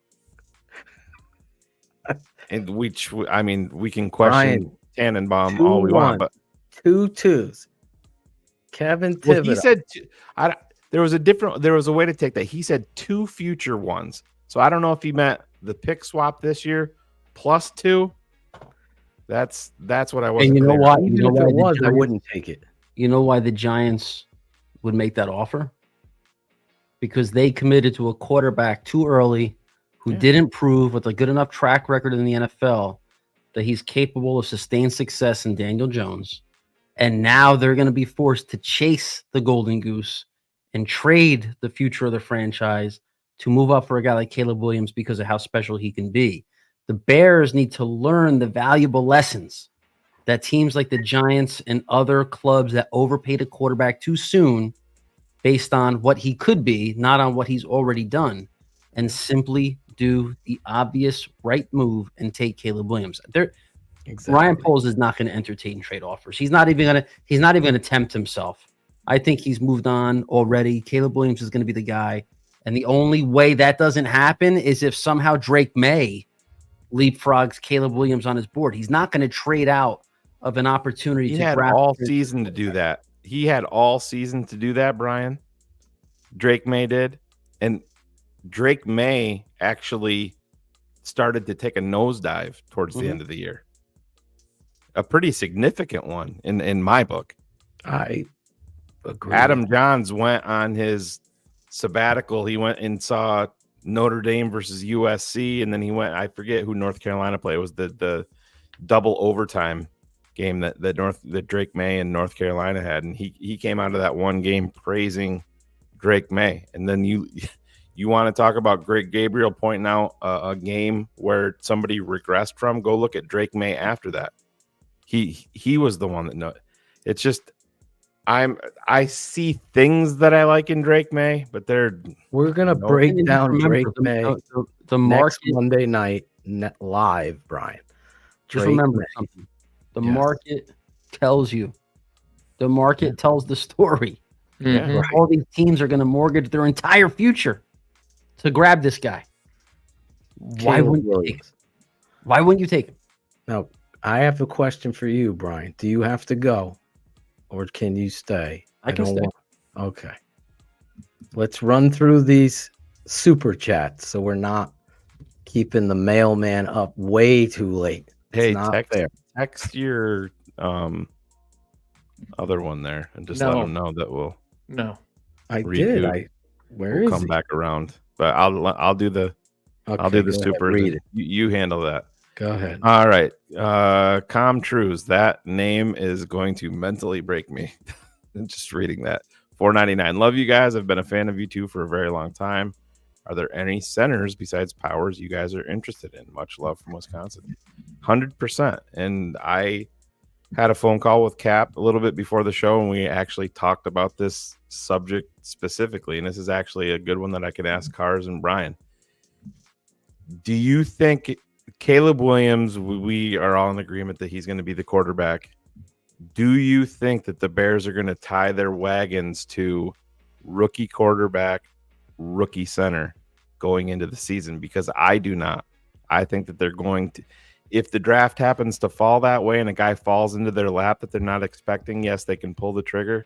And we can question Bryan, Tannenbaum all we want, but 2 2s. Kevin Thibodeau. Well, he said there was a way to take that. He said 2 future ones. So I don't know if he meant the pick swap this year plus 2. That's what I was. And you know why? Even if it was, I wouldn't take it. You know why the Giants would make that offer? Because they committed to a quarterback too early who didn't prove with a good enough track record in the NFL that he's capable of sustained success in Daniel Jones. And now they're going to be forced to chase the golden goose and trade the future of the franchise to move up for a guy like Caleb Williams because of how special he can be. The Bears need to learn the valuable lessons that teams like the Giants and other clubs that overpaid a quarterback too soon based on what he could be, not on what he's already done, and simply do the obvious right move and take Caleb Williams. Ryan Poles is not going to entertain trade offers. He's not even going to tempt himself. I think he's moved on already. Caleb Williams is going to be the guy. And the only way that doesn't happen is if somehow Drake May leapfrogs Caleb Williams on his board. He's not going to trade out of an opportunity He to had draft all season to do that. He had all season to do that, Brian. Drake May did. And Drake May actually started to take a nosedive towards the end of the year. A pretty significant one in my book. I agree. Adam Johns went on his sabbatical. He went and saw Notre Dame versus USC, and then he went, I forget who North Carolina played. It was the double overtime game that Drake May and North Carolina had, and he came out of that one game praising Drake May. And then you want to talk about Greg Gabriel pointing out a game where somebody regressed from? Go look at Drake May after that. He was the one that it's just I see things that I like in Drake May, but we're gonna break down Drake May the next Monday night live, Brian. Just remember something. The market tells you. The market tells the story. Mhm. Where all these teams are going to mortgage their entire future to grab this guy. Why wouldn't you take him? Now, I have a question for you, Brian. Do you have to go, or can you stay? I can stay. Okay. Let's run through these super chats so we're not keeping the mailman up way too late. Hey, text your other one there and just let them know that we'll. No, I did. We'll come back around, but I'll do the super. You handle that. Go ahead. All right. Trues. That name is going to mentally break me. Just reading that. $4.99. Love you guys. I've been a fan of you two for a very long time. Are there any centers besides Powers you guys are interested in? Much love from Wisconsin. 100%. And I had a phone call with Cap a little bit before the show, and we actually talked about this subject specifically. And this is actually a good one that I could ask Cars and Brian. Do you think Caleb Williams, we are all in agreement that he's going to be the quarterback. Do you think that the Bears are going to tie their wagons to rookie quarterback, rookie center going into the season? Because I do not. I think that they're going to, if the draft happens to fall that way and a guy falls into their lap that they're not expecting, yes, they can pull the trigger.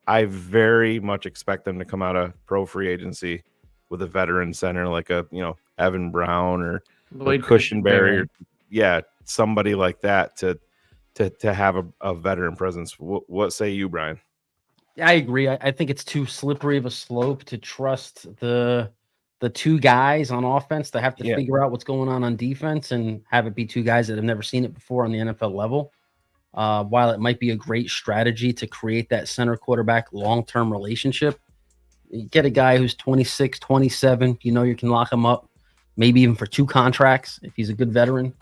I very much expect them to come out of pro free agency with a veteran center like Evan Brown or Lloyd Cushenberry, somebody like that to have a veteran presence. What say you, Brian? I agree. I think it's too slippery of a slope to trust the two guys on offense to have to figure out what's going on defense and have it be two guys that have never seen it before on the NFL level. While it might be a great strategy to create that center quarterback long-term relationship, you get a guy who's 26, 27, you can lock him up, maybe even for 2 contracts if he's a good veteran,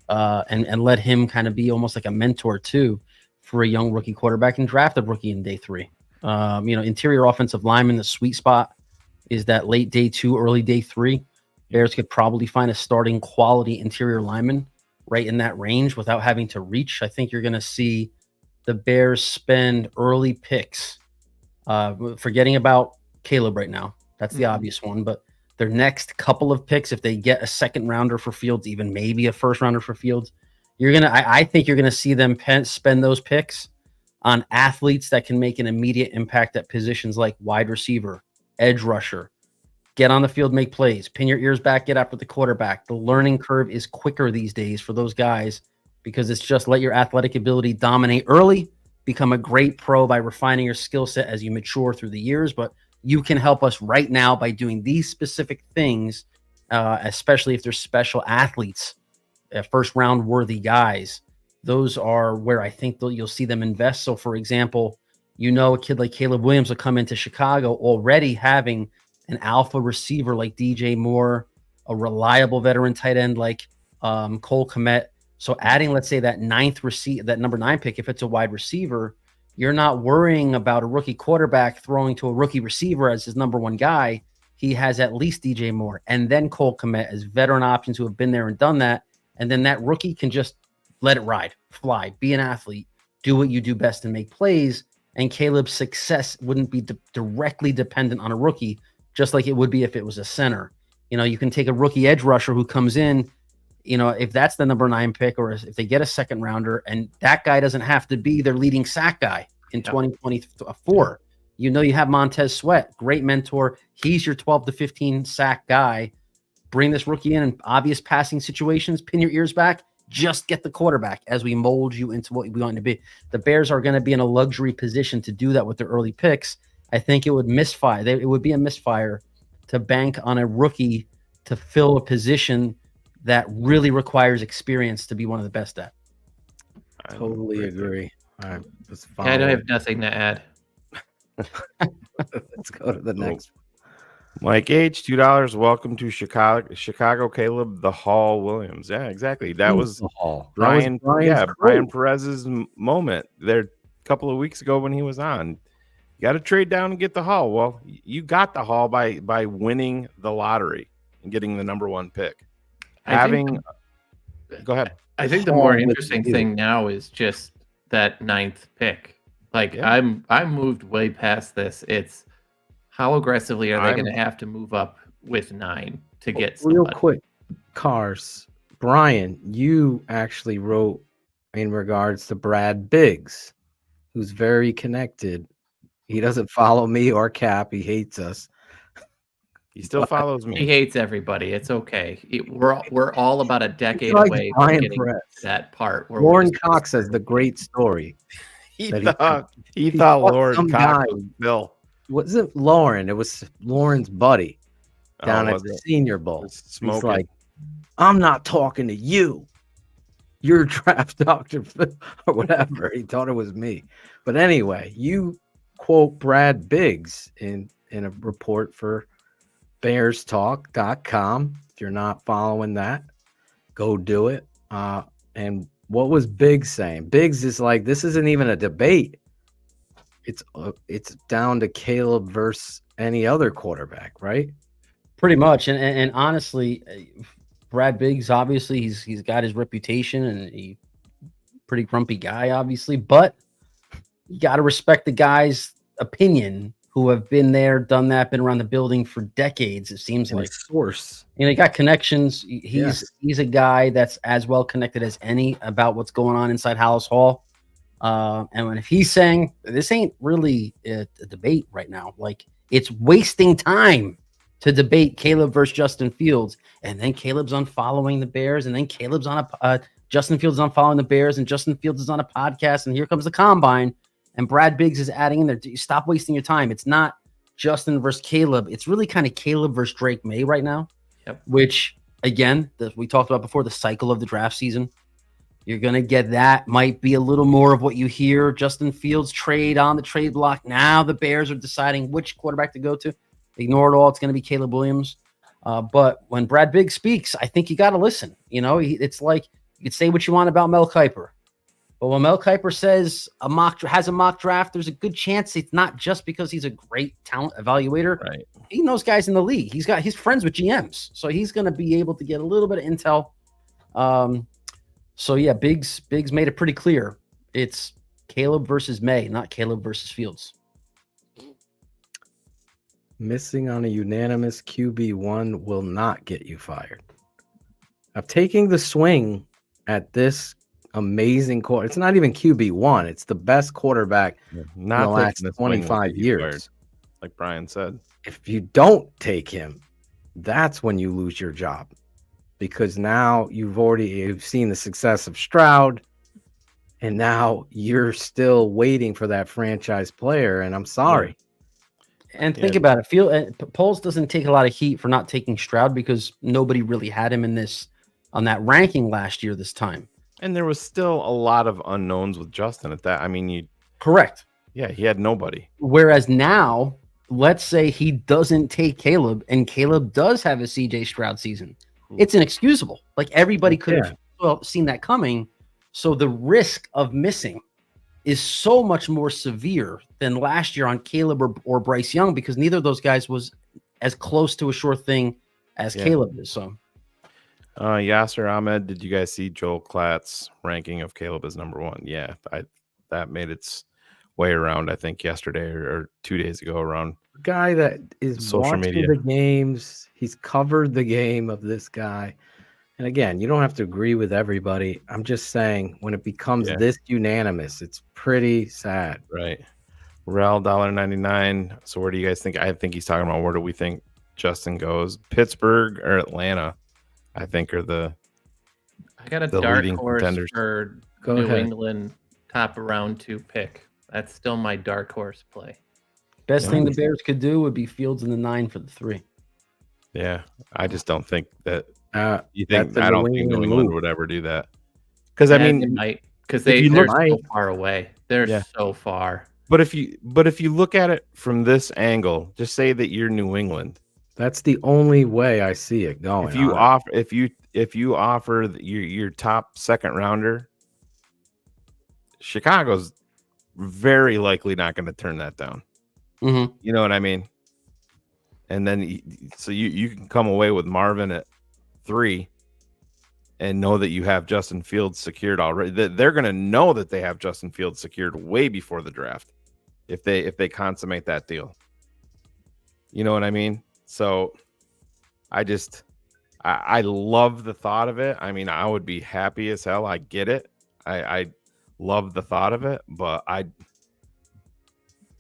and let him kind of be almost like a mentor too for a young rookie quarterback and draft a rookie in day 3. Interior offensive lineman, the sweet spot is that late day 2, early day 3. Bears could probably find a starting quality interior lineman right in that range without having to reach. I think you're going to see the Bears spend early picks, forgetting about Caleb right now. That's the obvious one, but their next couple of picks, if they get a second rounder for Fields, even maybe a first rounder for Fields, I think you're gonna see them spend those picks on athletes that can make an immediate impact at positions like wide receiver, edge rusher, get on the field, make plays, pin your ears back, get after the quarterback. The learning curve is quicker these days for those guys because it's just let your athletic ability dominate early, become a great pro by refining your skill set as you mature through the years. But you can help us right now by doing these specific things, especially if they're special athletes, first round worthy guys. Those are where I think you'll see them invest. So, for example, a kid like Caleb Williams will come into Chicago already having an alpha receiver like DJ Moore, a reliable veteran tight end like Cole Kmet, So adding, let's say, that number 9 pick, if it's a wide receiver, you're not worrying about a rookie quarterback throwing to a rookie receiver as his number 1 guy. He has at least DJ Moore and then Cole Kmet as veteran options who have been there and done that. And then that rookie can just let it ride, fly, be an athlete, do what you do best and make plays. And Caleb's success wouldn't be directly dependent on a rookie, just like it would be if it was a center. You can take a rookie edge rusher who comes in, if that's the number 9 pick, or if they get a second rounder, and that guy doesn't have to be their leading sack guy in 2024. You have Montez Sweat, great mentor. He's your 12 to 15 sack guy. Bring this rookie in obvious passing situations, pin your ears back, just get the quarterback as we mold you into what we want to be. The Bears are going to be in a luxury position to do that with their early picks. I think it would misfire. It would be a misfire to bank on a rookie to fill a position that really requires experience to be one of the best at. I totally agree. I have nothing to add. Let's go to the next. Mike H, $2. Welcome to Chicago. Caleb the Hall Williams. Yeah, exactly. That was the Hall. Bryan. Bryan Perez's moment there a couple of weeks ago when he was on. You got to trade down and get the Hall. Well, you got the Hall by winning the lottery and getting the number 1 pick. Go ahead. I think the more interesting thing now is just that 9th pick. I'm moved way past this. It's how aggressively are they going to have to move up with 9 to get somebody? Real quick, Cars. Bryan, you actually wrote in regards to Brad Biggs, who's very connected. He doesn't follow me or Cap. He hates us. He still follows me. He hates everybody. It's okay. We're all about a decade away from getting that part. Lauren Cox has the great story. He thought Lauren Cox was Bill. Wasn't Lauren? It was Lauren's buddy down at the Senior Bowl. He's like, I'm not talking to you. You're draft doctor or whatever. He thought it was me. But anyway, you quote Brad Biggs in a report for BearsTalk.com. If you're not following that, go do it. And what was Biggs saying? Biggs is like, this isn't even a debate. It's down to Caleb versus any other quarterback, right? Pretty much. And honestly, Brad Biggs, obviously, he's got his reputation and he's pretty grumpy guy, obviously, but you got to respect the guy's opinion who have been there, done that, been around the building for decades. It seems like source. He got connections. He's a guy that's as well connected as any about what's going on inside Hallis Hall. And if he's saying this ain't really a debate right now, like it's wasting time to debate Caleb versus Justin Fields, and then Caleb's unfollowing the Bears, and then Caleb's on Justin Fields is unfollowing the Bears, and Justin Fields is on a podcast, and here comes the combine, and Brad Biggs is adding in there. Stop wasting your time. It's not Justin versus Caleb. It's really kind of Caleb versus Drake May right now, which again, we talked about before, the cycle of the draft season. You're going to get that. Might be a little more of what you hear. Justin Fields trade on the trade block. Now the Bears are deciding which quarterback to go to. Ignore it all. It's going to be Caleb Williams. But when Brad Biggs speaks, I think you got to listen. You know, it's like you could say what you want about Mel Kiper. But when Mel Kiper says has a mock draft, there's a good chance it's not just because he's a great talent evaluator. Right. He knows guys in the league. He's friends with GMs. So he's going to be able to get a little bit of intel. So yeah, Biggs made it pretty clear. It's Caleb versus May, not Caleb versus Fields. Missing on a unanimous QB1 will not get you fired. I'm taking the swing at this amazing quarter. It's not even QB1. It's the best quarterback in the last 25 years. Like Bryan said. If you don't take him, that's when you lose your job. Because now you've seen the success of Stroud, and now you're still waiting for that franchise player. And I'm sorry. And think about it. Poles doesn't take a lot of heat for not taking Stroud because nobody really had him on that ranking last year this time. And there was still a lot of unknowns with Justin at that. I mean, correct. Yeah, he had nobody. Whereas now, let's say he doesn't take Caleb, and Caleb does have a CJ Stroud season. It's inexcusable. Like everybody could have well seen that coming. So the risk of missing is so much more severe than last year on Caleb or Bryce Young, because neither of those guys was as close to a sure thing as Caleb is. So, Yasser Ahmed, did you guys see Joel Klatt's ranking of Caleb as number 1? Yeah, that made its way around, I think, yesterday or 2 days ago around guy that is social watching media. the games. He's covered the game of this guy. And again, you don't have to agree with everybody. I'm just saying when it becomes this unanimous, it's pretty sad. Right. Rel $1.99. So where do you guys think? I think he's talking about where do we think Justin goes? Pittsburgh or Atlanta, I think, are the I got a the dark leading horse contenders. for Go New ahead. England top of round 2 pick. That's still my dark horse play. best thing the Bears could do would be Fields in the 9 for the 3. Yeah, I just don't think that. You that's think the I don't New think New England England move. would ever do that? Because I Yeah, mean, they might, because if you they're look- so far away. They're Yeah. so far. But if you look at it from this angle, just say that you're New England. That's the only way I see it going. If you on. offer your top second rounder, Chicago's very likely not going to turn that down. Mm-hmm. You know what I mean? And then so you can come away with Marvin at 3 and know that you have Justin Fields secured already. They're going to know that they have Justin Fields secured way before the draft if they consummate that deal. You know what I mean? So I love the thought of it. I mean, I would be happy as hell. I get it. I love the thought of it, but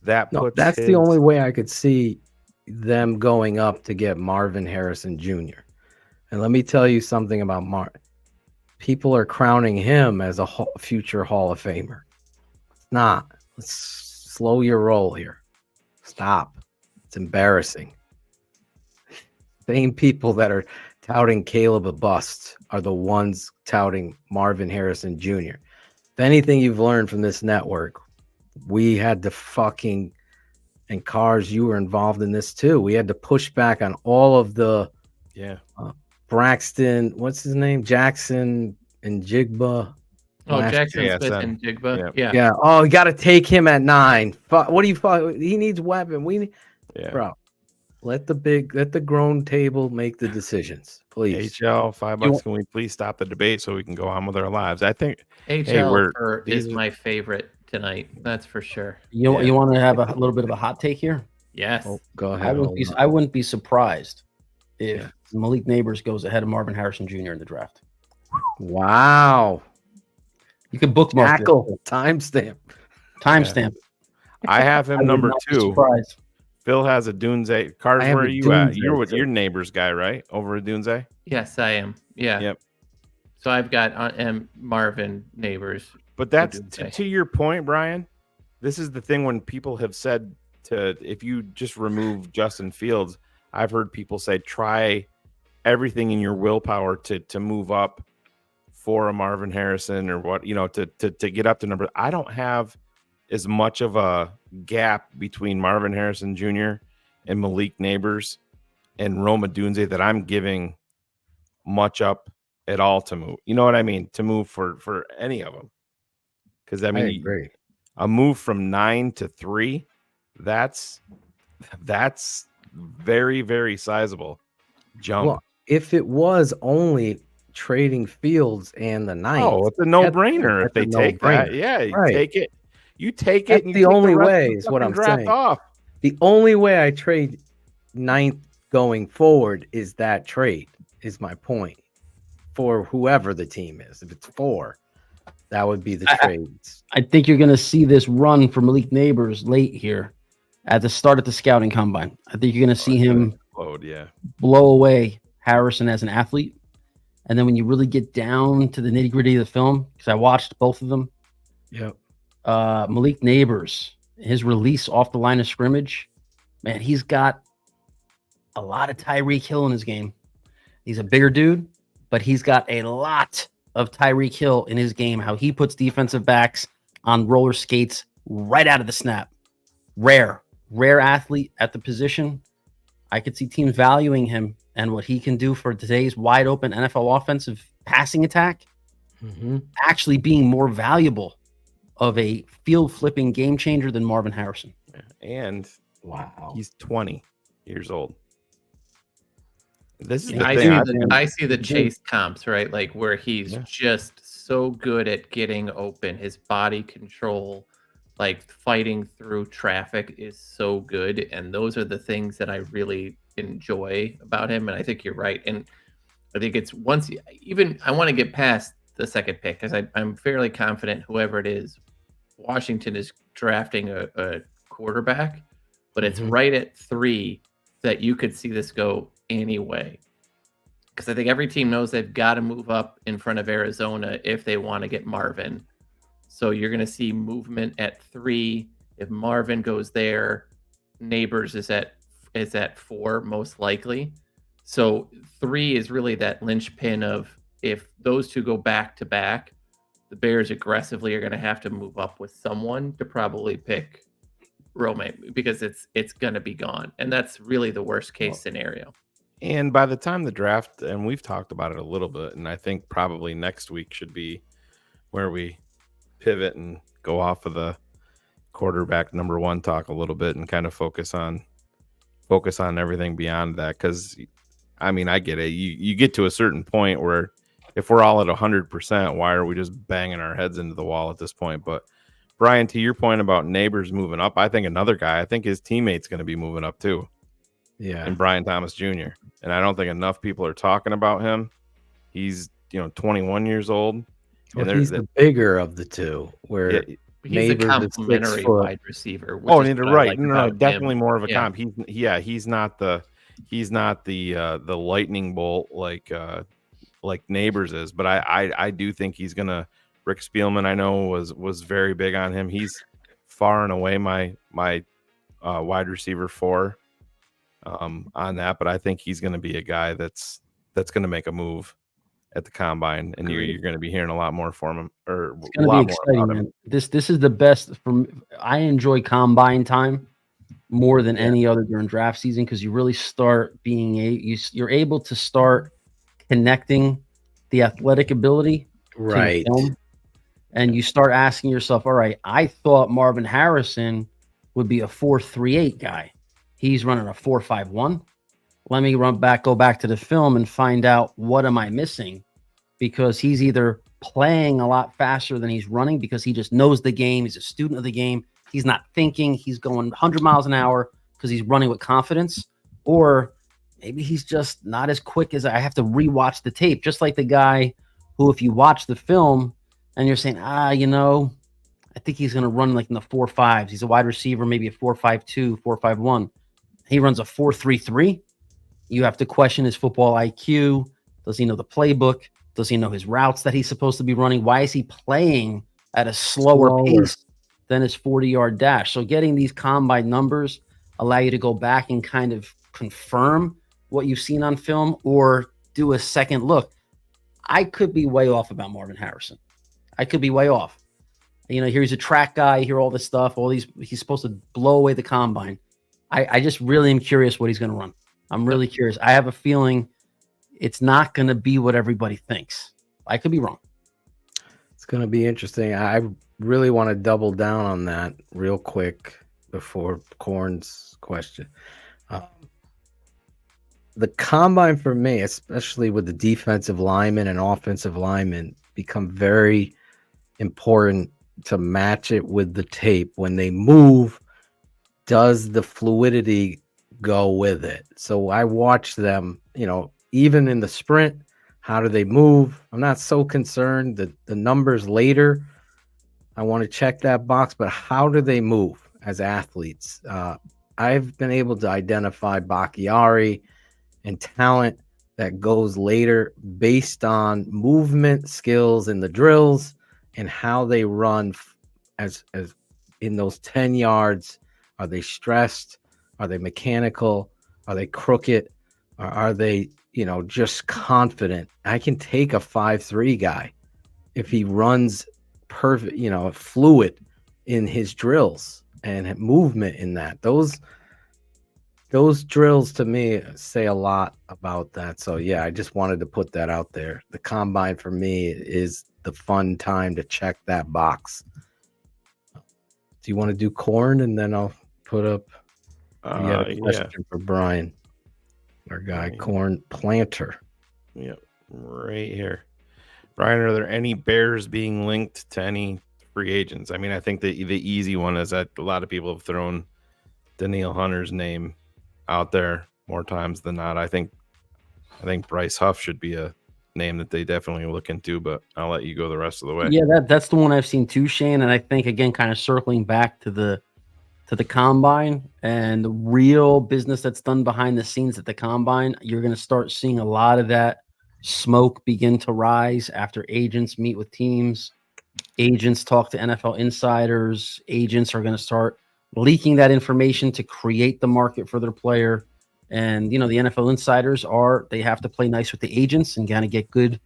that's the only way I could see them going up to get Marvin Harrison Jr. And let me tell you something about Marvin. People are crowning him as a future Hall of Famer. It's not. Let's slow your roll here. Stop. It's embarrassing. Same people that are touting Caleb a bust are the ones touting Marvin Harrison Jr. If anything you've learned from this network, we had to fucking, and Cars, you were involved in this too. We had to push back on all of the Braxton, what's his name? Jackson and Jigba. Oh, Jackson Smith and Jigba. Yeah. Yeah. Oh, you got to take him at 9. What do you? He needs weapon. Bro. Let the grown table make the decisions, please. HL $5. Can we please stop the debate so we can go on with our lives? I think HL is my favorite tonight. That's for sure. You want to have a little bit of a hot take here? Yes. Oh, go ahead. I wouldn't be surprised if Malik Neighbors goes ahead of Marvin Harrison Jr. in the draft. Wow. You can bookmark Tackle. Timestamp. I have him number 2. Surprised. Phil has a Dunze. Cars, where are you at? You're with your neighbor's guy, right? Over at Dunze? Yes, I am. Yeah. Yep. So I've got Marvin Neighbors. But that's to your point, Brian. This is the thing when people have said if you just remove Justin Fields, I've heard people say try everything in your willpower to move up for a Marvin Harrison or what, to get up to number. I don't have as much of a gap between Marvin Harrison Jr. and Malik Neighbors and Roma Dunze that I'm giving much up at all to move. You know what I mean? To move for any of them. Because I agree. A move from 9 to 3, that's very, very sizable jump. Well, if it was only trading Fields and the 9th, it's a no-brainer if they take that. Yeah, you take it. You take it. That's the only way is what I'm saying. The only way I trade 9th going forward is that trade, is my point, for whoever the team is. If it's 4, that would be the trades. I think you're going to see this run for Malik Neighbors late here at the start of the scouting combine. I think you're going to see him blow away Harrison as an athlete. And then when you really get down to the nitty-gritty of the film, because I watched both of them. Yep. Malik Neighbors, his release off the line of scrimmage, man, he's got a lot of Tyreek Hill in his game. He's a bigger dude, but he's got a lot of Tyreek Hill in his game, how he puts defensive backs on roller skates right out of the snap. Rare athlete at the position. I could see teams valuing him and what he can do for today's wide open NFL offensive passing attack. actually being more valuable of a field flipping game changer than Marvin Harrison. And wow, he's 20 years old. This is the I thing. I see the Chase comps, right? Like where he's just so good at getting open. His body control, like fighting through traffic, is so good. And those are the things that I really enjoy about him. And I think you're right. And I think it's I want to get past the second pick because I'm fairly confident whoever it is, Washington is drafting a quarterback, but it's right at 3 that you could see this go anyway. Because I think every team knows they've got to move up in front of Arizona if they want to get Marvin. So you're going to see movement at 3. If Marvin goes there, Neighbors is at 4 most likely. So 3 is really that linchpin of if those two go back to back, the Bears aggressively are going to have to move up with someone to probably pick Romaine because it's going to be gone. And that's really the worst case scenario. And by the time the draft, and we've talked about it a little bit, and I think probably next week should be where we pivot and go off of the quarterback number 1 talk a little bit and kind of focus on everything beyond that. Because, I mean, I get it. You get to a certain point where if we're all at 100%, why are we just banging our heads into the wall at this point? But Bryan, to your point about Neighbors moving up, I think another guy, I think his teammate's going to be moving up too. Yeah. And Brian Thomas Jr. And I don't think enough people are talking about him. He's 21 years old. Well, and he's the bigger of the two. Where he's a complimentary wide receiver. Oh, and right. No, definitely more of a comp. He's not the lightning bolt like Neighbors is, but I do think he's gonna. Rick Spielman, I know, was very big on him. He's far and away my wide receiver 4 on that, but I think he's going to be a guy that's going to make a move at the combine, and you're going to be hearing a lot more from him, or it's going to be exciting, man. This is the best. I enjoy combine time more than any other during draft season because you really start you're able to start connecting the athletic ability right. to film, and you start asking yourself, all right, I thought Marvin Harrison would be a 4.38 guy. He's running a 4.51. Let me go back to the film and find out what am I missing, because he's either playing a lot faster than he's running because he just knows the game. He's a student of the game. He's not thinking. He's going 100 miles an hour because he's running with confidence, or maybe he's just not as quick as I have to rewatch the tape. Just like the guy who, if you watch the film and you're saying, I think he's going to run like in the 4.5s. He's a wide receiver, maybe a 4.52, 4.51. He runs a 4.33. You have to question his football IQ. Does he know the playbook? Does he know his routes that he's supposed to be running? Why is he playing at a slower pace than his 40-yard dash? So getting these combine numbers allow you to go back and kind of confirm what you've seen on film or do a second look. I could be way off about Marvin Harrison. I could be way off. Here he's a track guy. Hear all this stuff. He's supposed to blow away the combine. I just really am curious what he's going to run. I'm really curious. I have a feeling it's not going to be what everybody thinks. I could be wrong. It's going to be interesting. I really want to double down on that real quick before Corn's question. The combine for me, especially with the defensive linemen and offensive linemen, become very important to match it with the tape. When they move, does the fluidity go with it? So I watch them, even in the sprint, how do they move? I'm not so concerned that the numbers later, I want to check that box, but how do they move as athletes? I've been able to identify Bakhtiari and talent that goes later based on movement skills in the drills and how they run as in those 10 yards. Are they stressed? Are they mechanical? Are they crooked? Or are they, just confident? I can take a 5'3" guy if he runs perfect, fluid in his drills and movement in that. Those drills to me say a lot about that. So yeah, I just wanted to put that out there. The combine for me is the fun time to check that box. Do you want to do corn, and then I'll put up? You had a question for Bryan, our guy, corn planter. Yep, right here. Bryan, are there any Bears being linked to any free agents? I mean, I think the easy one is that a lot of people have thrown Danielle Hunter's name out there more times than not. I think Bryce Huff should be a name that they definitely look into, but I'll let you go the rest of the way. Yeah, that's the one I've seen too, Shane. And I think, again, kind of circling back to the combine and the real business that's done behind the scenes at the combine, you're going to start seeing a lot of that smoke begin to rise after agents meet with teams. Agents talk to NFL insiders. Agents are going to start leaking that information to create the market for their player. And, the NFL insiders they have to play nice with the agents and kind of get good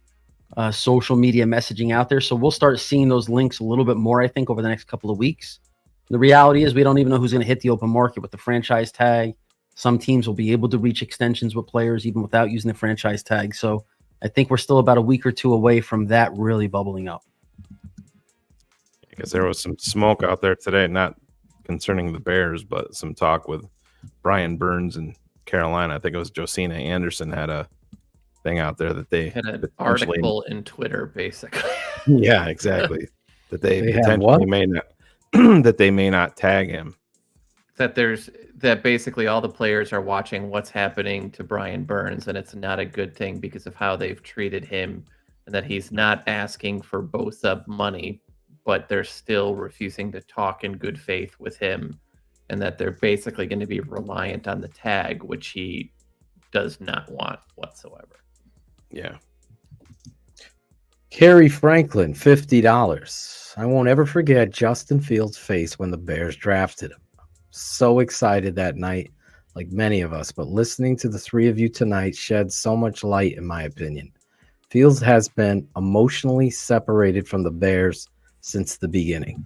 social media messaging out there. So we'll start seeing those links a little bit more, I think, over the next couple of weeks. The reality is we don't even know who's going to hit the open market with the franchise tag. Some teams will be able to reach extensions with players even without using the franchise tag. So I think we're still about a week or two away from that really bubbling up. Because there was some smoke out there today, not concerning the Bears, but some talk with Brian Burns in Carolina. I think it was Josina Anderson had a thing out there that they had an article in Twitter, basically. Yeah, exactly. That they potentially may not that they may not tag him. That basically all the players are watching what's happening to Brian Burns, and it's not a good thing because of how they've treated him, and that he's not asking for Bosa money, but they're still refusing to talk in good faith with him, and that they're basically going to be reliant on the tag, which he does not want whatsoever. Yeah. Kerry Franklin, $50. I won't ever forget Justin Fields' face when the Bears drafted him. So excited that night, like many of us, but listening to the three of you tonight sheds so much light, in my opinion. Fields has been emotionally separated from the Bears since the beginning.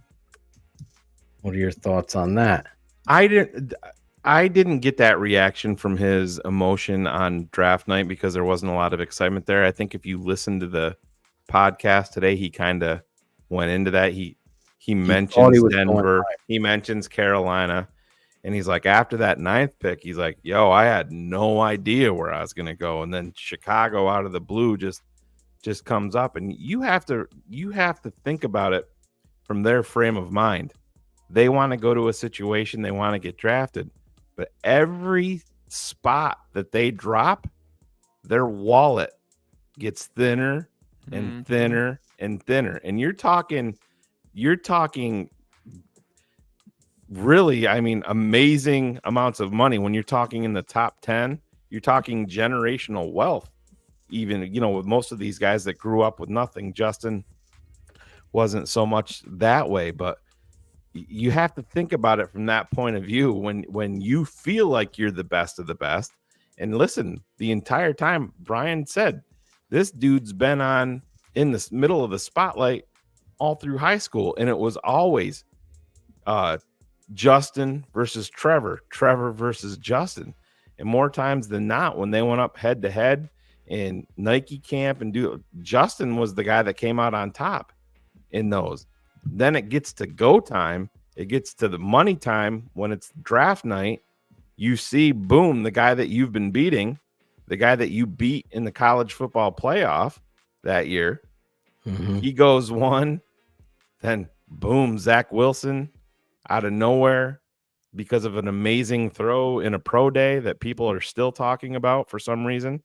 What are your thoughts on that? I didn't get that reaction from his emotion on draft night because there wasn't a lot of excitement there. I think if you listen to the podcast today, he kind of went into that. He mentions Denver, he mentions Carolina, and he's like, after that 9th pick, he's like, yo, I had no idea where I was going to go. And then Chicago out of the blue just comes up, and you have to think about it from their frame of mind. They want to go to a situation, they want to get drafted, but every spot that they drop, their wallet gets thinner and thinner and thinner. And you're talking really, I mean, amazing amounts of money. When you're talking in the top 10, you're talking generational wealth. Even, with most of these guys that grew up with nothing. Justin wasn't so much that way, but you have to think about it from that point of view when you feel like you're the best of the best. And listen, the entire time, Bryan said, this dude's been in the middle of the spotlight all through high school, and it was always Justin versus Trevor versus Justin. And more times than not, when they went up head to head in Nike camp Justin was the guy that came out on top in those. Then it gets to go time. It gets to the money time when it's draft night. You see, boom, the guy that you've been beating, the guy that you beat in the college football playoff that year, he goes one. Then, boom, Zach Wilson out of nowhere because of an amazing throw in a pro day that people are still talking about for some reason.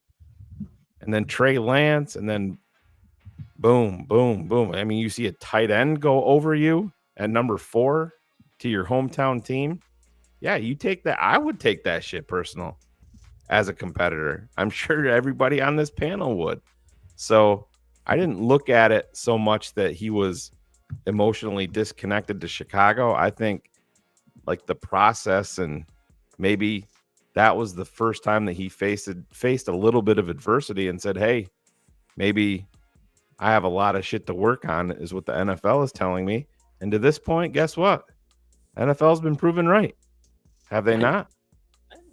And then Trey Lance, and then boom, boom, boom. I mean, you see a tight end go over you at number 4 to your hometown team. Yeah, you take that. I would take that shit personal as a competitor. I'm sure everybody on this panel would. So I didn't look at it so much that he was emotionally disconnected to Chicago. I think like the process, and maybe that was the first time that he faced a little bit of adversity and said, hey, maybe I have a lot of shit to work on, is what the NFL is telling me. And to this point, guess what? NFL's been proven right. Have they not?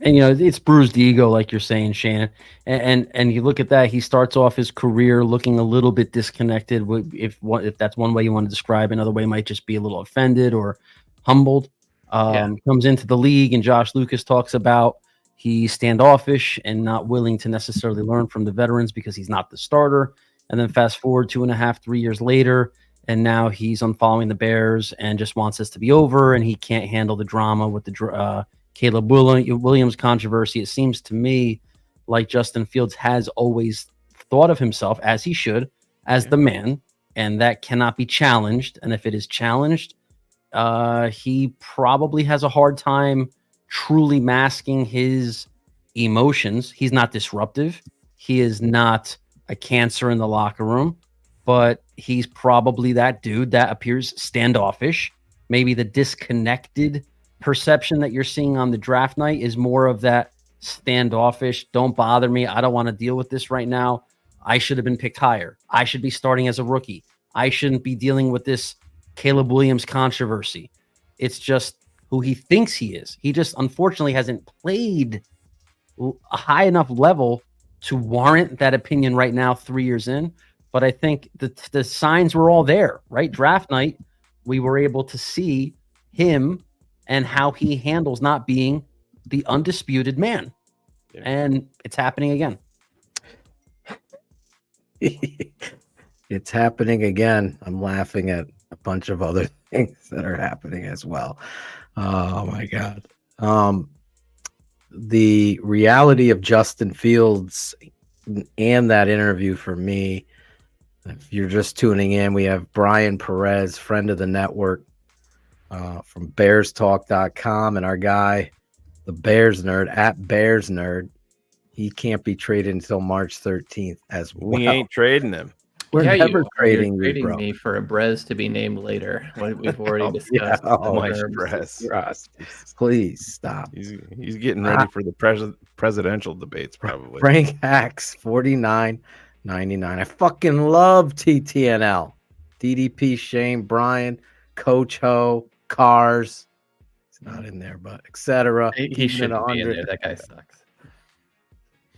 And it's bruised ego, like you're saying, Shannon. And you look at that, he starts off his career looking a little bit disconnected. If that's one way you want to describe, another way might just be a little offended or humbled. Comes into the league, and Josh Lucas talks about he's standoffish and not willing to necessarily learn from the veterans because he's not the starter. And then fast forward 2.5, 3 years later, and now he's unfollowing the Bears and just wants this to be over, and he can't handle the drama with the Caleb Williams controversy. It seems to me like Justin Fields has always thought of himself, as he should, as the man, and that cannot be challenged. And if it is challenged, he probably has a hard time truly masking his emotions. He's not disruptive. He is not a cancer in the locker room, but he's probably that dude that appears standoffish. Maybe the disconnected perception that you're seeing on the draft night is more of that standoffish, don't bother me, I don't want to deal with this right now, I should have been picked higher, I should be starting as a rookie, I shouldn't be dealing with this Caleb Williams controversy. It's just who he thinks he is. He just unfortunately hasn't played a high enough level to warrant that opinion right now, 3 years in. But I think the signs were all there, right? Draft night, we were able to see him and how he handles not being the undisputed man. Yeah. And it's happening again. It's happening again. I'm laughing at a bunch of other things that are happening as well. Oh my God. The reality of Justin Fields and that interview for me, if you're just tuning in, we have Bryan Perez, friend of the network, from BearsTalk.com, and our guy, the Bears Nerd, at Bears Nerd. He can't be traded until March 13th as well. We ain't trading him. We're never trading You're trading bro. me for a Brez to be named later. We've already discussed. Brez. Please stop. He's getting ready for the presidential debates, probably. Frank Hacks, $49.99. I fucking love TTNL. DDP, Shane, Bryan, Coach Ho, Cars. It's not in there, but etc. He shouldn't be in there. That guy sucks.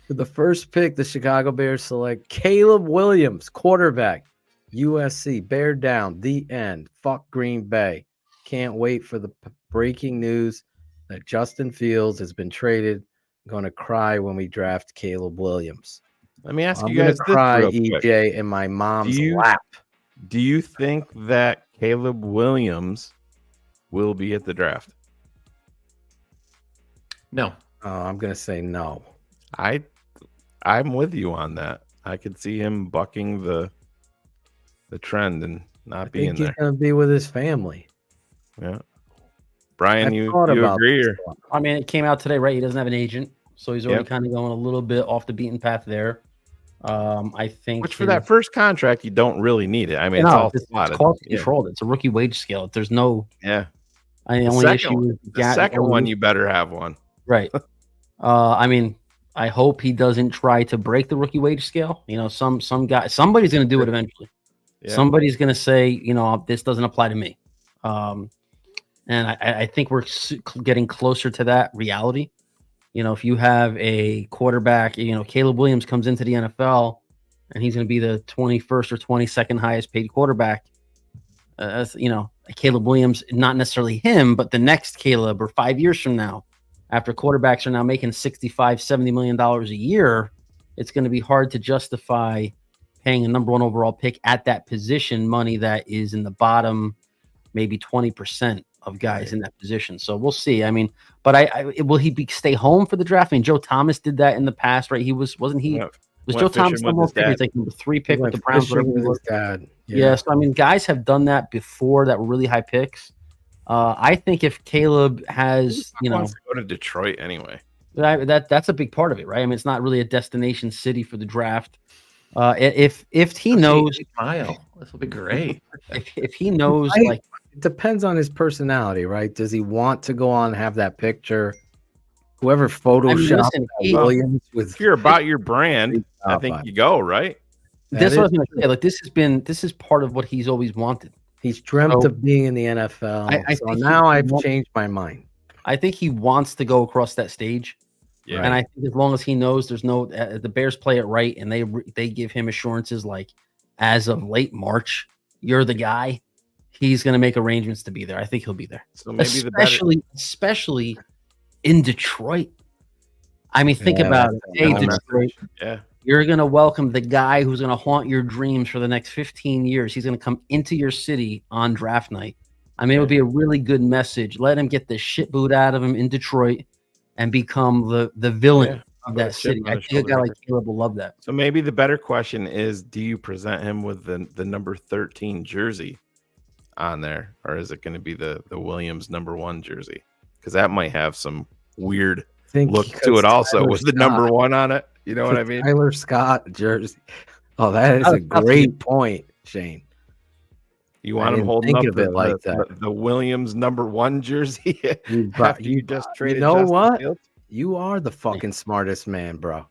For the first pick, the Chicago Bears select Caleb Williams, quarterback, USC. Bear down, the end. Fuck Green Bay. Can't wait for the breaking news that Justin Fields has been traded. I'm going to cry when we draft Caleb Williams. Let me ask I'm you guys gonna cry, this real quick. EJ, in my mom's lap. Do you think that Caleb Williams will be at the draft? No. I'm going to say no. I'm with you on that. I could see him bucking the trend and not being there. He's going to be with his family. Yeah. Bryan, you agree? Or? I mean, it came out today, right? He doesn't have an agent, so he's already kind of going a little bit off the beaten path there. I think for that first contract, you don't really need it. I mean, it's cost controlled. It's a rookie wage scale. There's no. Yeah. I mean, the only issue is the second one, you better have one. Right. I mean, I hope he doesn't try to break the rookie wage scale. You know, some guy, somebody's going to do it eventually. Yeah. Somebody's going to say, you know, this doesn't apply to me. And I think we're getting closer to that reality. You know, if you have a quarterback, you know, Caleb Williams comes into the NFL and he's going to be the 21st or 22nd highest paid quarterback. You know, Caleb Williams, not necessarily him, but the next Caleb, or 5 years from now, after quarterbacks are now making $65-70 million a year, it's going to be hard to justify paying a number one overall pick at that position money that is in the bottom, maybe 20% of guys in that position. So we'll see. I mean, but will he stay home for the draft? I mean, Joe Thomas did that in the past, right? Wasn't he? Was Joe Thomas the most pick? He's like number 3 pick with the Browns. With his dad. Yeah. So I mean, guys have done that before that were really high picks. I think if Caleb has, you know, wants to go to Detroit anyway. That's a big part of it, right? I mean, it's not really a destination city for the draft. If he knows, this will be great. If he knows, like, it depends on his personality, right? Does he want to go on and have that picture? Whoever photoshopped Williams with, if you're about your brand, I think you go, right. That's what I was going to say. Like, this is part of what he's always wanted. He's dreamt of being in the NFL. So now I've changed my mind. I think he wants to go across that stage. Yeah. And I think as long as he knows there's no the Bears play it right and they give him assurances like as of late March, you're the guy. He's going to make arrangements to be there. I think he'll be there. So maybe especially in Detroit. I mean, think about it. Hey, Detroit. Yeah. You're going to welcome the guy who's going to haunt your dreams for the next 15 years. He's going to come into your city on draft night. I mean, it would be a really good message. Let him get the shit boot out of him in Detroit and become the villain of that city. I think a guy like Caleb will love that. So maybe the better question is, do you present him with the number 13 jersey on there, or is it going to be the Williams number 1 jersey? Because that might have some weird look to it also with the number 1 on it. You know what I mean? Tyler Scott jersey. Oh, that is a great point, Shane. You want him holding up the Williams number 1 jersey after you just traded? You know Justin what? Fields? You are the fucking smartest man, bro.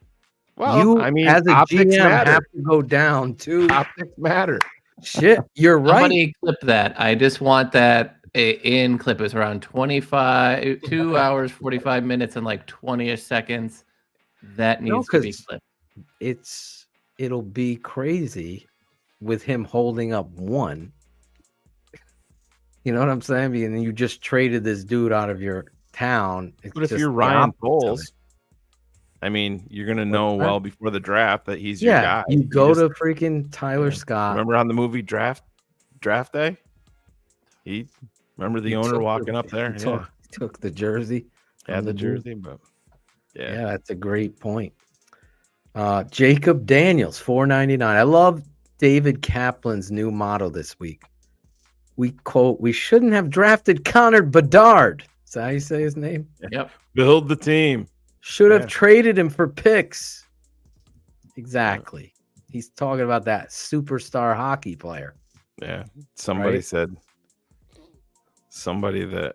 Well, I mean, as a optics GM matter. have to go down to Optics matter. Shit, you're right. Somebody clip that. I just want that in clip. It's around 2 hours, 45 minutes, and like 20-ish seconds. That needs to be clipped. It'll be crazy with him holding up 1. You know what I'm saying? And you just traded this dude out of your town. But if you're Ryan Poles, I mean, you're gonna know well before the draft that he's your guy. You go to freaking Tyler Scott. Remember on the movie Draft Day? Remember the owner walking up there? He took the jersey. Had the jersey, but yeah, that's a great point. Jacob Daniels, $4.99. I love David Kaplan's new motto this week. We quote, "We shouldn't have drafted Connor Bedard." Is that how you say his name? Yep. Build the team. Should have traded him for picks. Exactly. He's talking about that superstar hockey player. Yeah. Somebody said, somebody went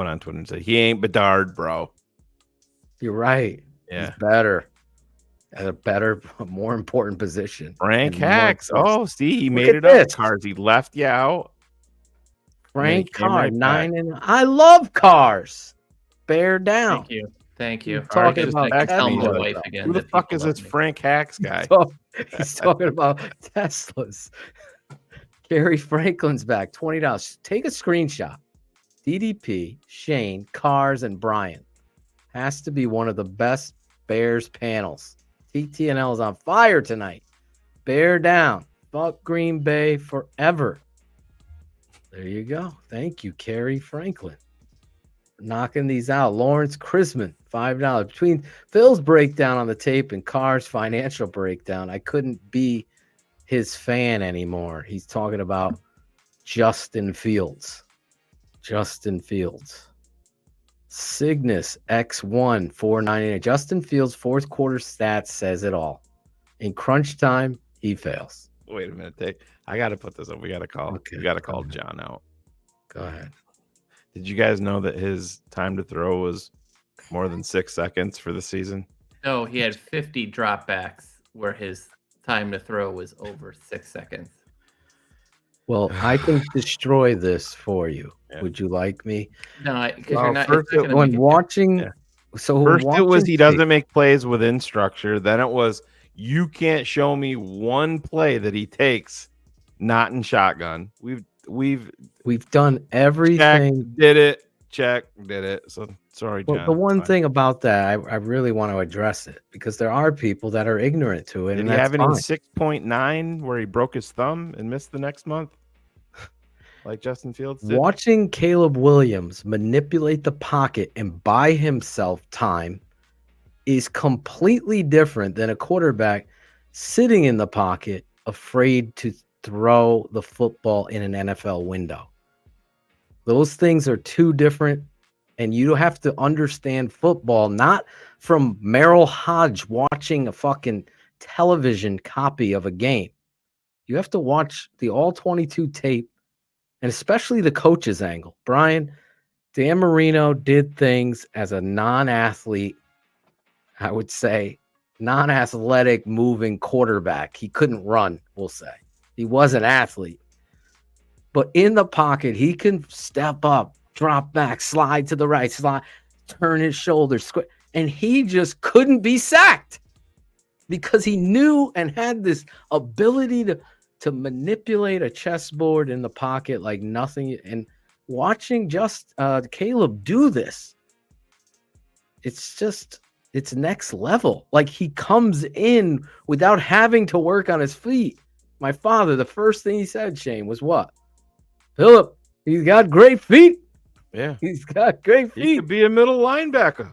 on Twitter and said, he ain't Bedard, bro. You're right. Yeah. He's better. At a better, more important position. Frank Hacks. Oh, see, he made it this. up. Cars, he left you out. Frank Carr, 9 I love cars. Bear down. Thank you. Talking about who the fuck is this Frank Hacks guy? He's talking about Teslas. Gary Franklin's back. $20. Take a screenshot. DDP, Shane, Cars, and Bryan. Has to be one of the best Bears panels. TTNL is on fire tonight. Bear down. Fuck Green Bay forever. There you go. Thank you, Kerry Franklin. Knocking these out. Lawrence Chrisman, $5. Between Phil's breakdown on the tape and Carr's financial breakdown, I couldn't be his fan anymore. He's talking about Justin Fields. Justin Fields. Cygnus X1 $4.99. Justin Fields' fourth quarter stats says it all. In crunch time, he fails. Wait a minute, I got to put this up. We got to call. Okay, we got to call John out. Go ahead. Did you guys know that his time to throw was more than 6 seconds for the season? No, he had 50 dropbacks where his time to throw was over 6 seconds. Well, I can destroy this for you. Yeah. Would you like me? No, because you're not. First, when watching, first it was he doesn't make plays within structure. Then it was you can't show me one play that he takes not in shotgun. We've done everything. Did it. So sorry, John. Well, the one thing about that, I really want to address it because there are people that are ignorant to it. Did and he have any fine. 6.9 where he broke his thumb and missed the next month? Like Justin Fields did? Watching Caleb Williams manipulate the pocket and buy himself time is completely different than a quarterback sitting in the pocket, afraid to throw the football in an NFL window. Those things are two different, and you have to understand football, not from Merrill Hodge watching a fucking television copy of a game. You have to watch the all 22 tape, and especially the coach's angle. Bryan, Dan Marino did things as a non-athlete, I would say, non-athletic moving quarterback. He couldn't run, we'll say. He was an athlete. But in the pocket, he can step up, drop back, slide to the right, slide, turn his shoulders, and he just couldn't be sacked because he knew and had this ability to manipulate a chessboard in the pocket like nothing. And watching Caleb do this, it's next level. Like, he comes in without having to work on his feet. My father, the first thing he said, Shane, was what? Philip, he's got great feet. Yeah. He's got great feet. He could be a middle linebacker.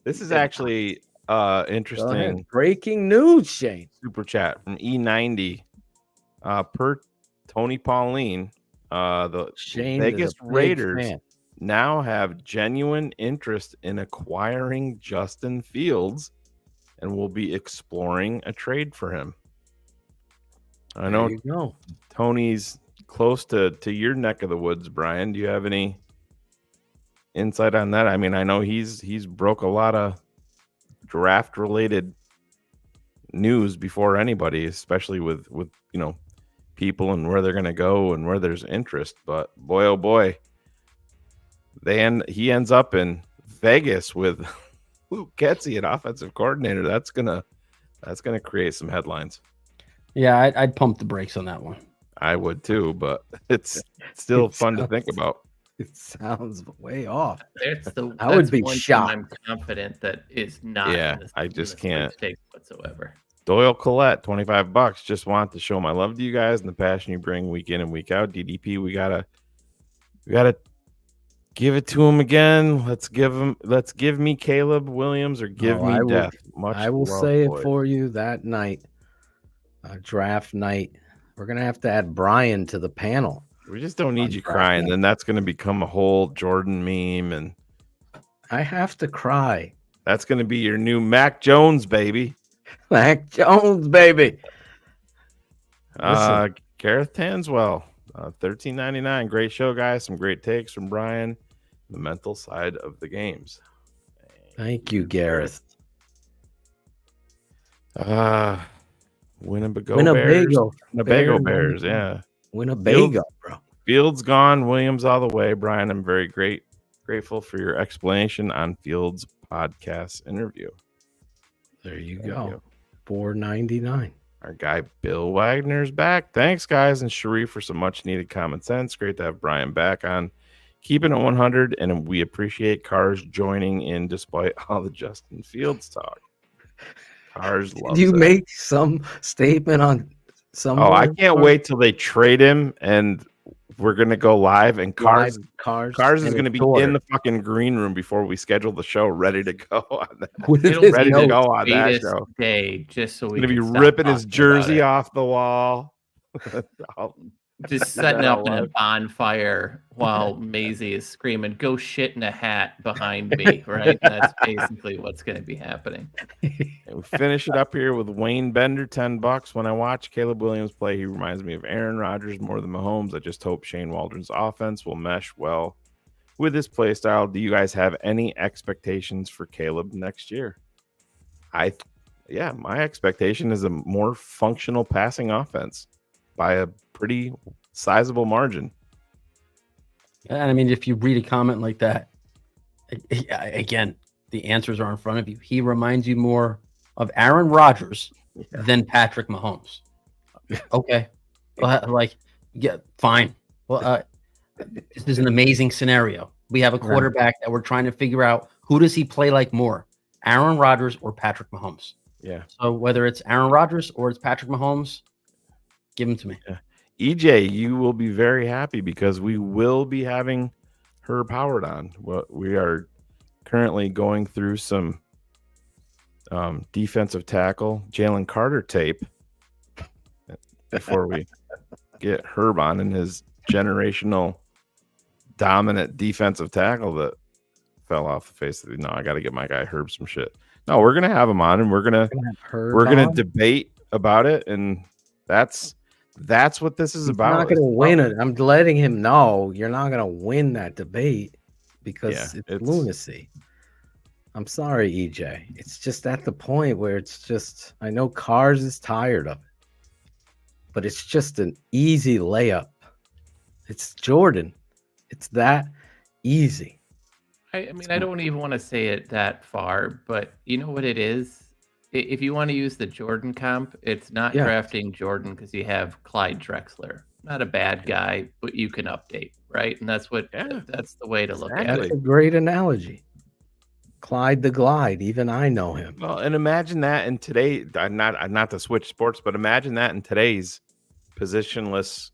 This is actually interesting. Breaking news, Shane. Super chat from E90. Per Tony Pauline, the Vegas Raiders now have genuine interest in acquiring Justin Fields and will be exploring a trade for him. I know Tony's close to your neck of the woods, Brian. Do you have any insight on that? I mean, I know he's broke a lot of draft related news before anybody, especially with people and where they're going to go and where there's interest. But boy, oh boy, he ends up in Vegas with Luke Getsy, an offensive coordinator. That's gonna create some headlines. Yeah, I'd pump the brakes on that one. I would too, but it's still fun to think about. It sounds way off. I would be one shocked. I'm confident that is not. Yeah, in I just can't. Whatsoever. Doyle Collette, $25. Just want to show my love to you guys and the passion you bring week in and week out. DDP, we gotta give it to him again. Let's give me Caleb Williams or give me death. I will say it for you that night, draft night. We're gonna have to add Bryan to the panel. We just don't need you crying. Then that's gonna become a whole Jordan meme, and I have to cry. That's gonna be your new Mac Jones, baby. Mac Jones, baby. Gareth Tanswell, $13.99. Great show, guys. Some great takes from Bryan. The mental side of the games. Thank you, Gareth. Winnebago Bears. Yeah. Winnebago, bro. Fields gone. Williams all the way. Bryan, I'm very grateful for your explanation on Fields' podcast interview. There you go. $4.99. Our guy Bill Wagner's back. Thanks, guys, and Sharif for some much needed common sense. Great to have Bryan back on Keeping It 100, and we appreciate Cars joining in despite all the Justin Fields talk. Cars loves Did you it. make some statement on some? Oh, I can't wait till they trade him and we're gonna go live and Cars is gonna be in the fucking green room before we schedule the show, ready to go on that. Ready to go on that show. Day, just so we gonna be can stop ripping his talking jersey about off the wall. just setting up in a bonfire while Maisie is screaming, "Go shit in a hat" behind me, right? That's basically what's going to be happening. And we finish it up here with Wayne Bender, $10. When I watch Caleb Williams play, he reminds me of Aaron Rodgers more than Mahomes. I just hope Shane Waldron's offense will mesh well with his play style. Do you guys have any expectations for Caleb next year? My expectation is a more functional passing offense by a pretty sizable margin. And I mean, if you read a comment like that, again, the answers are in front of you. He reminds you more of Aaron Rodgers than Patrick Mahomes. Okay. Fine. Well, this is an amazing scenario. We have a quarterback that we're trying to figure out who does he play like more, Aaron Rodgers or Patrick Mahomes. Yeah. So whether it's Aaron Rodgers or it's Patrick Mahomes, give him to me. Yeah. EJ, you will be very happy because we will be having Herb Howard on. We are currently going through some defensive tackle Jalen Carter tape before we get Herb on and his generational dominant defensive tackle that fell off the face of the. No, I got to get my guy Herb some shit. No, we're gonna have him on, and we're gonna debate about it, and that's what this is about. You're not gonna win it. I'm letting him know you're not gonna win that debate because it's lunacy. I'm sorry, EJ. It's just at the point where it's just, I know Cars is tired of it, but it's just an easy layup. It's Jordan. It's that easy. I mean, I don't even want to say it that far, but you know what it is? If you want to use the Jordan comp, it's not Yeah. drafting Jordan because you have Clyde Drexler. Not a bad guy, but you can update, right? And that's that's the way to look at That's it. a great analogy. Clyde the Glide. Even I know him. Well, and imagine that in today, not to switch sports, but imagine that in today's positionless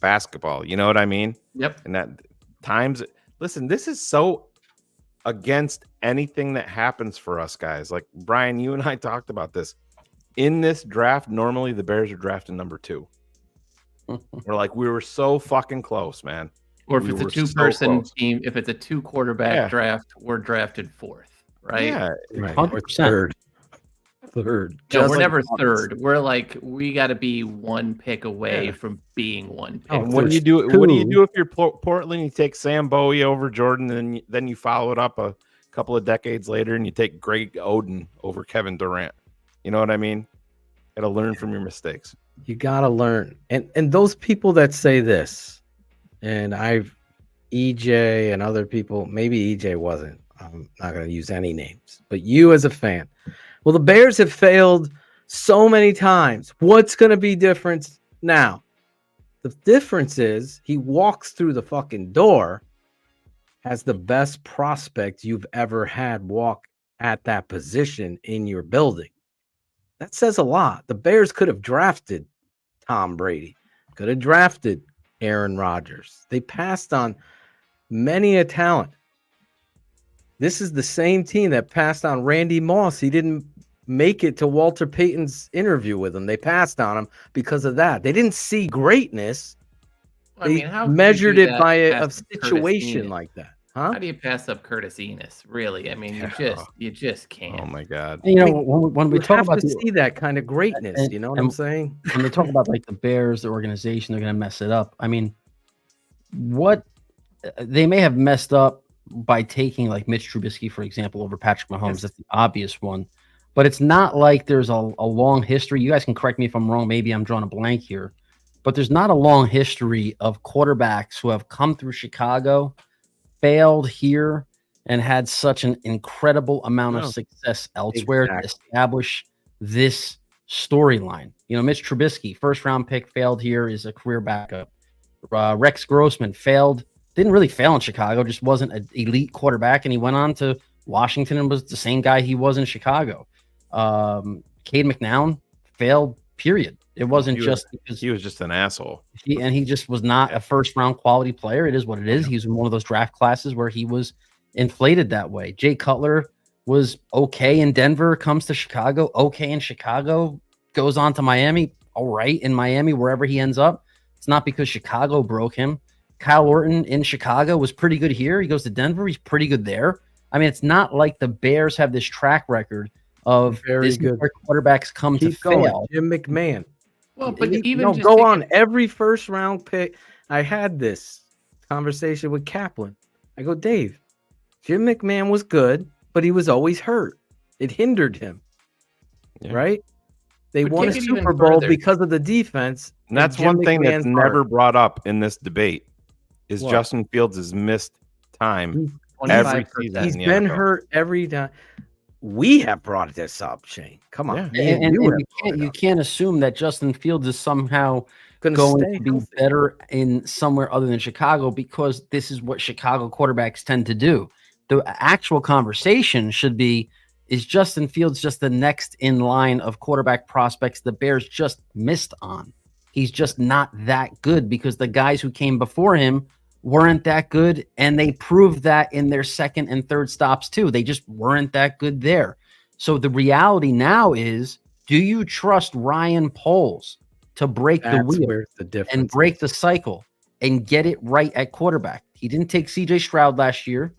basketball. You know what I mean? Yep. And that times, listen, this is so against anything that happens for us guys. Like Bryan, you and I talked about this. In this draft, normally the Bears are drafting number 2. We're like, we were so fucking close, man. Or if We it's a were so 2-person close. team, if it's a 2-quarterback draft, we're drafted 4th, right? Yeah, Right. 100%. Or third. Third. No, Just we're like never us. third. We're like, we got to be 1 pick away from being 1 pick. Oh, What do you do? What do you do if you're Portland? You take Sam Bowie over Jordan, and then you follow it up a couple of decades later, and you take Greg Oden over Kevin Durant. You know what I mean? Got to learn from your mistakes. You gotta learn. And those people that say this, and EJ and other people, maybe EJ wasn't. I'm not gonna use any names, but you as a fan. Well, the Bears have failed so many times. What's gonna be different now? The difference is he walks through the fucking door as the best prospect you've ever had walk at that position in your building. That says a lot. The Bears could have drafted Tom Brady, could have drafted Aaron Rodgers. They passed on many a talent. This is the same team that passed on Randy Moss. He didn't make it to Walter Payton's interview with him. They passed on him because of that. They didn't see greatness. I They mean, how could you measured do it that by a past Curtis situation Enos? like that. Huh? How do you pass up Curtis Enos? Really? I mean, you just can't. Oh my God! You know, I mean, when we you talk have about to see that kind of greatness, you know what I'm saying? When they talk about like the Bears, the organization, they're going to mess it up. I mean, what they may have messed up by taking like Mitch Trubisky, for example, over Patrick Mahomes. Yes. That's the obvious one. But it's not like there's a long history. You guys can correct me if I'm wrong. Maybe I'm drawing a blank here. But there's not a long history of quarterbacks who have come through Chicago, failed here, and had such an incredible amount of success elsewhere to establish this storyline. You know, Mitch Trubisky, first round pick, failed here, is a career backup. Rex Grossman didn't really fail in Chicago, just wasn't an elite quarterback, and he went on to Washington and was the same guy he was in Chicago. Cade McNown failed, period. It wasn't just because he was just an asshole. He just was not a first round quality player. It is what it is. He's in one of those draft classes where he was inflated that way. Jay Cutler was okay in Denver, comes to Chicago, okay in Chicago, goes on to Miami, all right in Miami, wherever he ends up. It's not because Chicago broke him. Kyle Orton in Chicago was pretty good here. He goes to Denver, he's pretty good there. I mean, it's not like the Bears have this track record of Very good quarterbacks come Keep to going. fail. Jim McMahon. Well, but No, go on. Every first round pick, I had this conversation with Kaplan. I go, Dave, Jim McMahon was good, but he was always hurt. It hindered him. Right? They But won a take it even Super Bowl further. because of the defense. And that's Jim one thing that's McMahon's never heart. brought up in this debate is What? Justin Fields has missed time He's- every season. He's in the been NFL. hurt every time. We have brought this up, Shane. Come on. Me and And you have you can't assume that Justin Fields is somehow Gonna going stay to be better in somewhere other than Chicago, because this is what Chicago quarterbacks tend to do. The actual conversation should be, is Justin Fields just the next in line of quarterback prospects the Bears just missed on? He's just not that good because the guys who came before him weren't that good, and they proved that in their second and third stops too. They just weren't that good there. So the reality now is, do you trust Ryan Poles to break the That's wheel where the difference and break the cycle and get it right at quarterback? He didn't take CJ Stroud last year.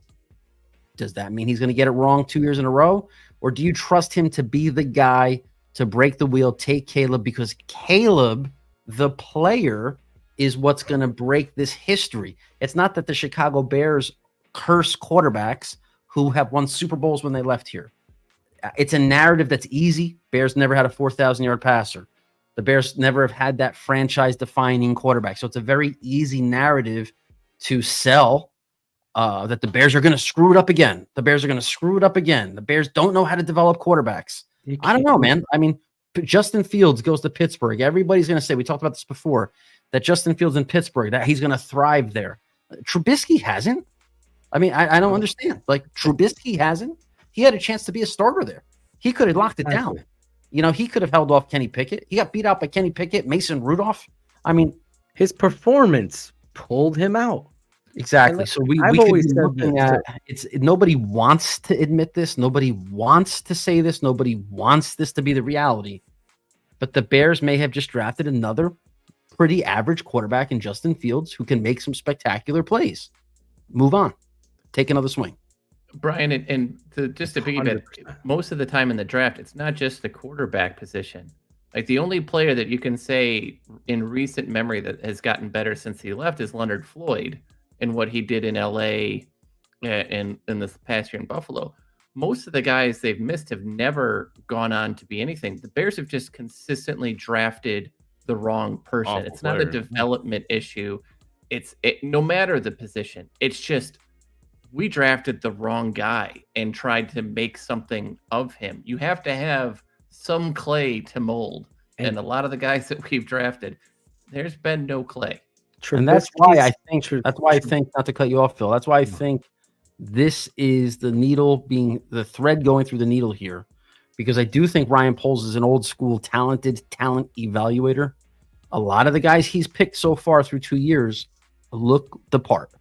Does that mean he's going to get it wrong 2 years in a row? Or do you trust him to be the guy to break the wheel, take Caleb, because Caleb, the player, is what's going to break this history? It's not that the Chicago Bears curse quarterbacks who have won Super Bowls when they left here. It's a narrative that's easy. Bears never had a 4,000-yard passer. The Bears never have had that franchise-defining quarterback. So it's a very easy narrative to sell that the Bears are going to screw it up again. The Bears are going to screw it up again. The Bears don't know how to develop quarterbacks. I don't know, man. I mean, Justin Fields goes to Pittsburgh. Everybody's going to say, we talked about this before, that Justin Fields in Pittsburgh, that he's going to thrive there. Trubisky hasn't. I mean, I don't understand. Like, Trubisky hasn't. He had a chance to be a starter there. He could have locked it down. You know, he could have held off Kenny Pickett. He got beat out by Kenny Pickett, Mason Rudolph. I mean, his performance pulled him out. Exactly. So we could be looking at it's nobody wants to admit this. Nobody wants to say this. Nobody wants this to be the reality. But the Bears may have just drafted another pretty average quarterback in Justin Fields who can make some spectacular plays. Move on. Take another swing. Bryan, and just to piggyback, most of the time in the draft, it's not just the quarterback position. Like, the only player that you can say in recent memory that has gotten better since he left is Leonard Floyd and what he did in LA and in this past year in Buffalo. Most of the guys they've missed have never gone on to be anything. The Bears have just consistently drafted the wrong person. Awful It's not a player. development issue. No matter the position. It's just we drafted the wrong guy and tried to make something of him. You have to have some clay to mold. And a lot of the guys that we've drafted, there's been no clay. And that's why I think, not to cut you off, Phil, that's why I think this is the needle being the thread going through the needle here, because I do think Ryan Poles is an old school talented talent evaluator. A lot of the guys he's picked so far through 2 years look the part.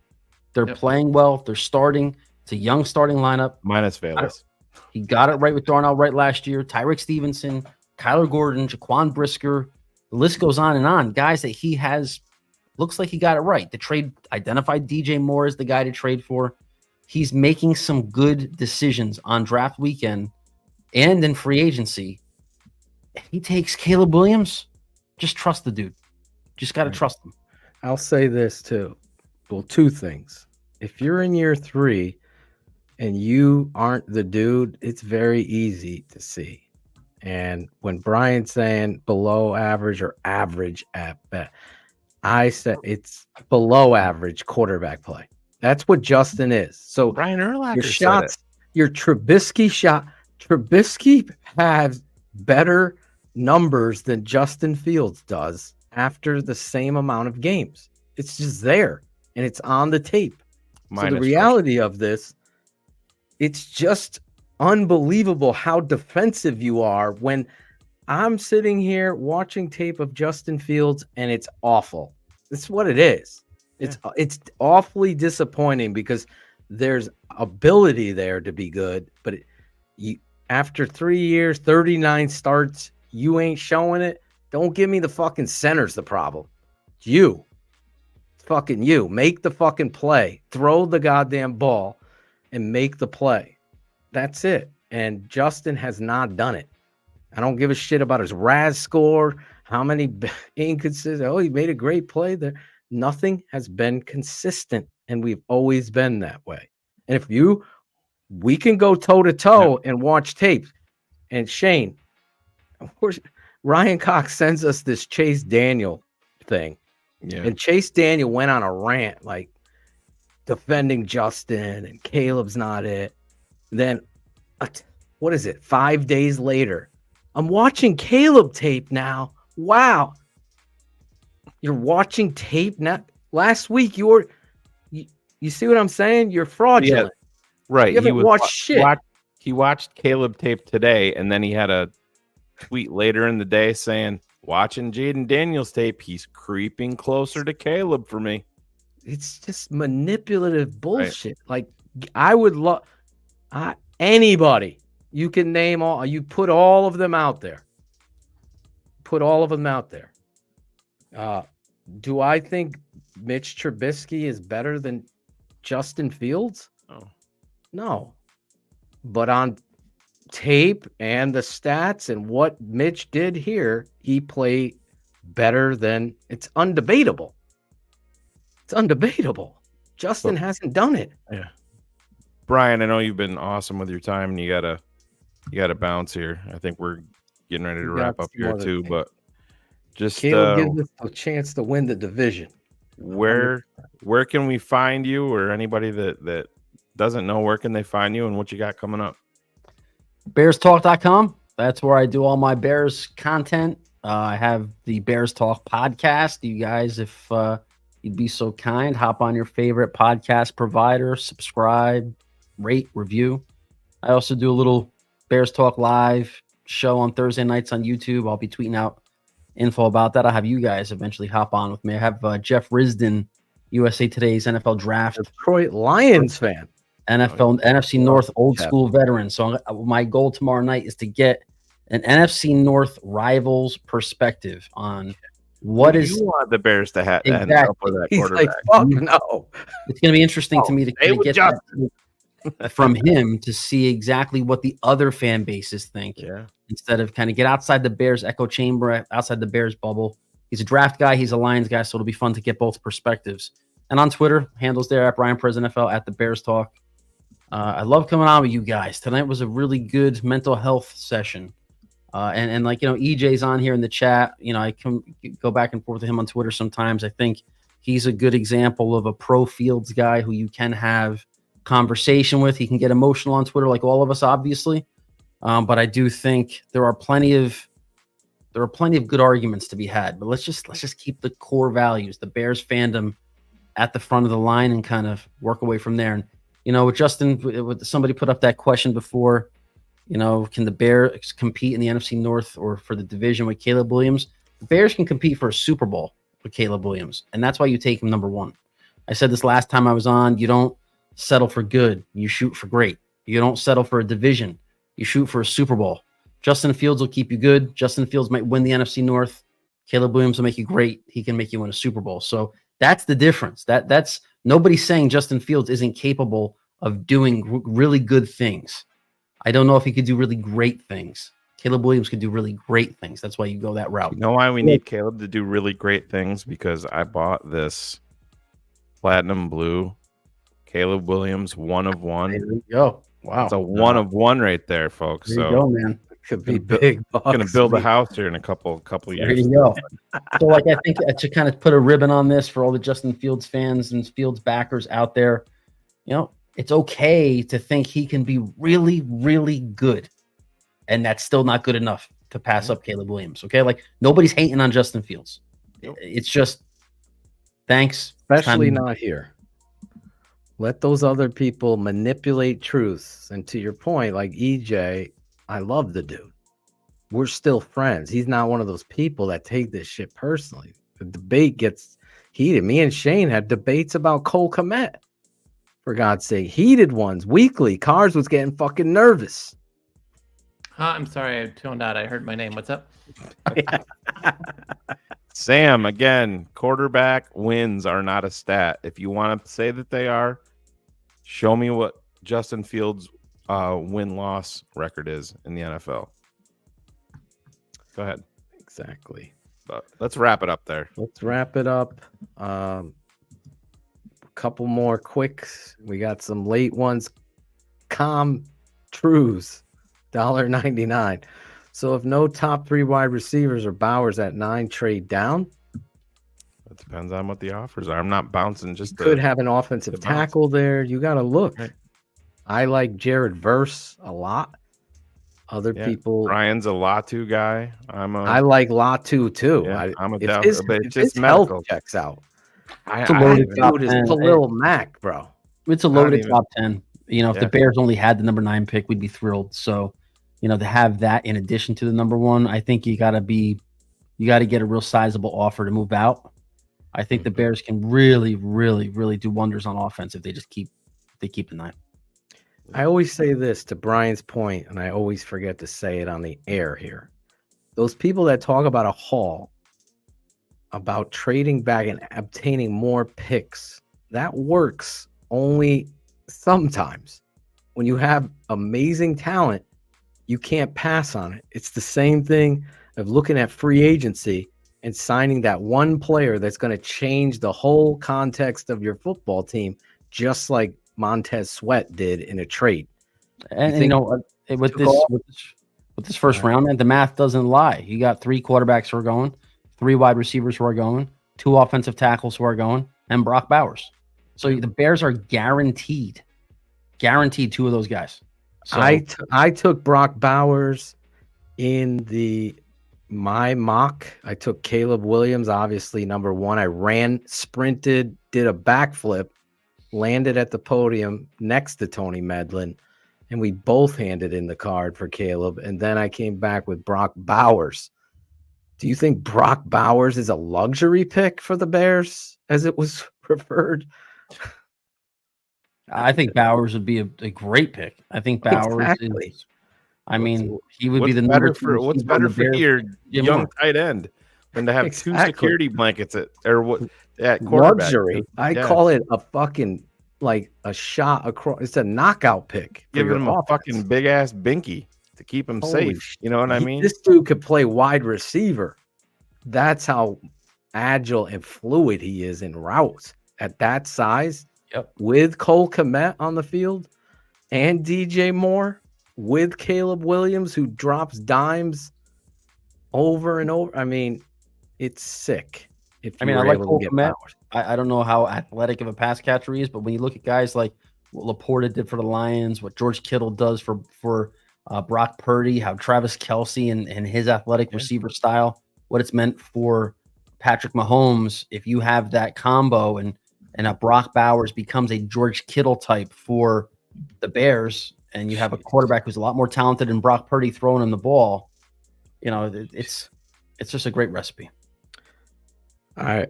They're playing well. They're starting. It's a young starting lineup. Minus Valles. He got it right with Darnell Wright last year. Tyreek Stevenson, Kyler Gordon, Jaquan Brisker. The list goes on and on. Guys that he has, looks like he got it right. The trade identified DJ Moore as the guy to trade for. He's making some good decisions on draft weekend and in free agency. If he takes Caleb Williams, just trust the dude. Just got to trust him. I'll say this too. Well, two things. If you're in year 3 and you aren't the dude, it's very easy to see. And when Brian's saying below average or average at best, I said it's below average quarterback play. That's what Justin is. So Brian Urlacher your shots, your Trubisky shot, Trubisky has better numbers than Justin Fields does after the same amount of games. It's just there and it's on the tape. So the reality of this, it's just unbelievable how defensive you are when I'm sitting here watching tape of Justin Fields and it's awful. That's what it is. It's awfully disappointing because there's ability there to be good, but after 3 years, 39 starts, you ain't showing it. Don't give me the fucking center's the problem. It's you. It's fucking you. Make the fucking play. Throw the goddamn ball and make the play. That's it. And Justin has not done it. I don't give a shit about his RAS score, how many inconsistent. Oh, he made a great play there. Nothing has been consistent, and we've always been that way. And if we can go toe to toe and watch tape. And Shane, of course, Ryan Cox sends us this Chase Daniel thing. Yeah. And Chase Daniel went on a rant, like defending Justin and Caleb's not it. Then, what is it? 5 days later, I'm watching Caleb tape now. Wow. You're watching tape now. Last week, you see what I'm saying? You're fraudulent. Yeah, right. You haven't watched shit. He watched Caleb tape today, and then he had a tweet later in the day saying, watching Jaden Daniels tape, he's creeping closer to Caleb for me. It's just manipulative bullshit. Right. Like, I would love anybody you can name all, you put all of them out there. Put all of them out there. Do I think Mitch Trubisky is better than Justin Fields? No. But on tape and the stats and what Mitch did here, he played better than it's undebatable. It's undebatable. Justin hasn't done it. Yeah. Brian, I know you've been awesome with your time and you gotta bounce here. I think we're getting ready to wrap up here too, but just Caleb gives us a chance to win the division. where can we find you, or anybody that doesn't know, where can they find you and what you got coming up? BearsTalk.com. That's where I do all my Bears content. I have the Bears Talk podcast. You guys, if you'd be so kind, hop on your favorite podcast provider, subscribe, rate, review. I also do a little Bears Talk live show on Thursday nights on YouTube. I'll be tweeting out info about that. I'll have you guys eventually hop on with me. I have Jeff Risden, USA Today's NFL Draft. Detroit Lions fan. NFC North old school veteran. So my goal tomorrow night is to get an NFC North rivals perspective on what is you want the Bears to have exactly. end up with that quarterback. Fuck no. It's going to be interesting to me to kind of get that from him to see exactly what the other fan bases think. Yeah. Instead of kind of get outside the Bears echo chamber, outside the Bears bubble. He's a draft guy. He's a Lions guy. So it'll be fun to get both perspectives. And on Twitter, handles there at Bryan Perez NFL at the Bears Talk. I love coming on with you guys. Tonight was a really good mental health session. And like, EJ's on here in the chat. I can go back and forth with him on Twitter sometimes. I think he's a good example of a pro Fields guy who you can have conversation with. He can get emotional on Twitter like all of us, obviously. But I do think there are plenty of good arguments to be had. But let's just keep the core values, the Bears fandom, at the front of the line and kind of work away from there. And with Justin, somebody put up that question before. Can the Bears compete in the NFC North or for the division with Caleb Williams? The Bears can compete for a Super Bowl with Caleb Williams, and that's why you take him number one. I said this last time I was on. You don't settle for good. You shoot for great. You don't settle for a division. You shoot for a Super Bowl. Justin Fields will keep you good. Justin Fields might win the NFC North. Caleb Williams will make you great. He can make you win a Super Bowl. So that's the difference. That's nobody's saying Justin Fields isn't capable of doing really good things. I don't know if he could do really great things. Caleb Williams could do really great things. That's why you go that route. You know why we need Caleb to do really great things? Because I bought this platinum blue Caleb Williams 1 of 1. There you go. Wow. It's a 1 of 1 right there, folks. There you go, man. Could be big. Going to build a house here in a couple years. There you go. So, I think to kind of put a ribbon on this for all the Justin Fields fans and Fields backers out there, it's okay to think he can be really, really good. And that's still not good enough to pass up Caleb Williams. Okay. Like nobody's hating on Justin Fields. It's just thanks. Especially not here. Let those other people manipulate truths. And to your point, like EJ, I love the dude. We're still friends. He's not one of those people that take this shit personally. The debate gets heated. Me and Shane had debates about Cole Kmet. For God's sake, heated ones weekly. Cars was getting fucking nervous. I'm sorry, I tuned out. I heard my name. What's up? Sam, again, quarterback wins are not a stat. If you want to say that they are, show me what Justin Fields' win-loss record is in the NFL. Go ahead. Exactly. But let's wrap it up there. Let's wrap it up. Couple more quicks. We got some late ones. Trues, $1.99. So if no top 3 wide receivers or Bowers at 9 trade down, it depends on what the offers are. I'm not bouncing just could have an offensive tackle there. You got to look. Right. I like Jared Verse a lot. Other people. Ryan's a Latu guy. I like Latu too. Yeah, I'm a if his health checks out. It's a loaded top 10. It's a little Mac, bro. It's a loaded top 10. If the Bears only had the number 9 pick, we'd be thrilled. So, to have that in addition to the number 1, I think you got to get a real sizable offer to move out. I think the Bears can really, really, really do wonders on offense if they just keep the 9. I always say this to Brian's point, and I always forget to say it on the air here. Those people that talk about a haul, about trading back and obtaining more picks, that works only sometimes. When you have amazing talent, you can't pass on it. It's the same thing of looking at free agency and signing that one player that's going to change the whole context of your football team, just like Montez Sweat did in a trade. And with this first round, and the math doesn't lie. You got 3 quarterbacks who are going, 3 wide receivers who are going, 2 offensive tackles who are going, and Brock Bowers. So the Bears are guaranteed 2 of those guys. So I took Brock Bowers in my mock. I took Caleb Williams, obviously number 1. I ran, sprinted, did a backflip, landed at the podium next to Tony Medlin, and we both handed in the card for Caleb. And then I came back with Brock Bowers. Do you think Brock Bowers is a luxury pick for the Bears, as it was referred? I think Bowers would be a great pick. I think Bowers is. I mean, he would be the number 2. What's better for your young tight end than to have 2 security blankets at quarterback? Luxury. I call it a fucking like a shot across. It's a knockout pick. Giving him a fucking big ass binky to keep him safe. You know what I mean? This dude could play wide receiver. That's how agile and fluid he is in routes at that size. Yep. With Cole Kmet on the field and DJ Moore, with Caleb Williams, who drops dimes over and over. I mean, it's sick. I like Cole Kmet. I don't know how athletic of a pass catcher he is, but when you look at guys like what Laporta did for the Lions, what George Kittle does for Brock Purdy, how Travis Kelce and his athletic receiver style, what it's meant for Patrick Mahomes, if you have that combo and a Brock Bowers becomes a George Kittle type for the Bears, and you have a quarterback who's a lot more talented than Brock Purdy throwing him the ball, it's just a great recipe. I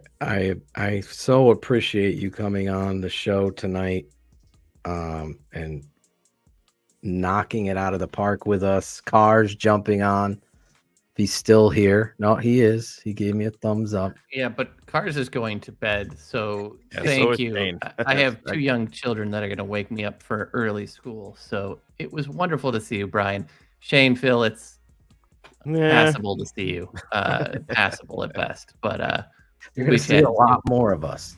so appreciate you coming on the show tonight, and knocking it out of the park with us. Cars jumping on. He's still here. No, he is. He gave me a thumbs up. Yeah, but Cars is going to bed, so Yeah, thank so you. Shane. I have 2 young children that are going to wake me up for early school, so it was wonderful to see you, Bryan. Shane, Phil, it's passable to see you. Passable at best, but you're going to see a lot more of us.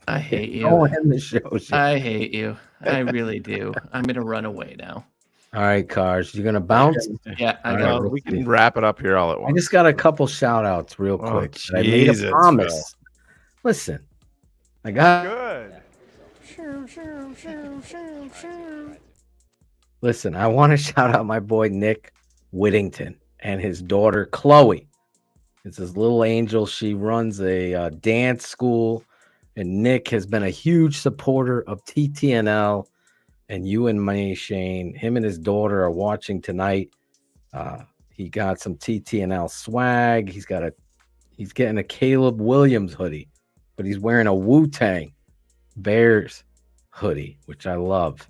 I hate you. Don't end the show, Shane. I hate you. I really do. I'm going to run away now. All right, Cars, you're gonna bounce. Yeah, we can wrap it up here all at once. I just got a couple shout outs real quick. I made a promise. Phil. Listen, I got good. Listen, I want to shout out my boy Nick Whittington and his daughter Chloe. It's his little angel. She runs a dance school, and Nick has been a huge supporter of TTNL. And you and me, Shane, him and his daughter are watching tonight. He got some TTNL swag. He's getting a Caleb Williams hoodie, but he's wearing a Wu-Tang Bears hoodie, which I love.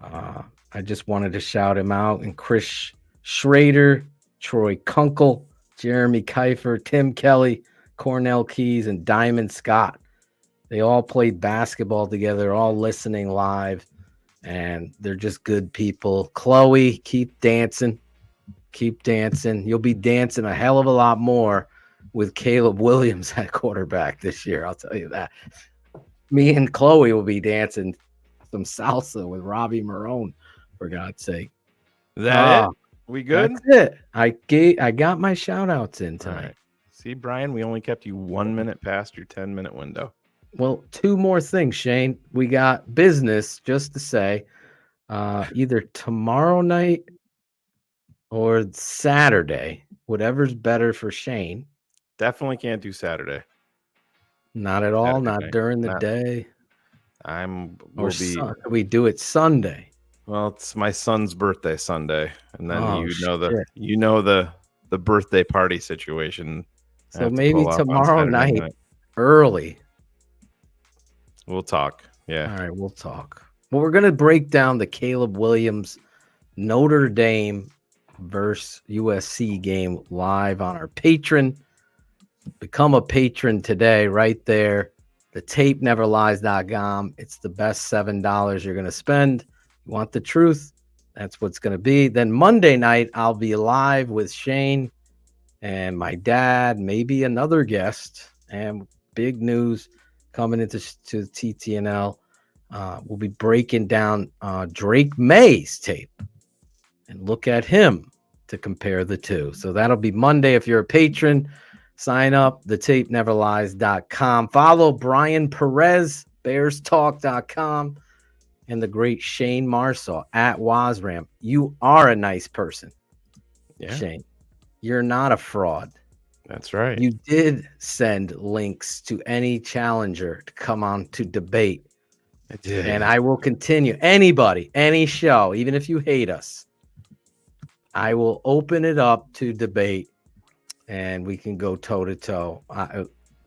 I just wanted to shout him out. And Chris Schrader, Troy Kunkel, Jeremy Kiefer, Tim Kelly, Cornell Keys, and Diamond Scott. They all played basketball together, all listening live. And they're just good people. Chloe, keep dancing. Keep dancing. You'll be dancing a hell of a lot more with Caleb Williams at quarterback this year. I'll tell you that. Me and Chloe will be dancing some salsa with Robbie Marone, for God's sake. Is that it? We good? That's it. I got my shout outs in tonight. Right. See, Bryan, we only kept you 1 minute past your 10-minute window. Well, 2 more things, Shane. We got business just to say, either tomorrow night or Saturday, whatever's better for Shane. Definitely can't do Saturday. Not at all. Saturday not night. during the day. We do it Sunday. Well, it's my son's birthday Sunday, and then Oh, you know the birthday party situation. I So have to maybe pull off on tomorrow Saturday night, early. We'll talk. Yeah. All right, we'll talk. Well, we're going to break down the Caleb Williams Notre Dame versus USC game live on our Patreon. Become a patron today right there. TheTapeNeverLies.com. It's the best $7 you're going to spend. You want the truth? That's what's going to be. Then Monday night, I'll be live with Shane and my dad, maybe another guest, and big news coming into TTNL. We'll be breaking down Drake May's tape and look at him to compare the two. So that'll be Monday. If you're a patron, sign up, thetapeneverlies.com. Follow Bryan Perez, BearsTalk.com, and the great Shane Marsaw at Wasram. You are a nice person, Shane. You're not a fraud. That's right. You did send links to any challenger to come on to debate. I did. And I will continue. Anybody, any show, even if you hate us, I will open it up to debate, and we can go toe-to-toe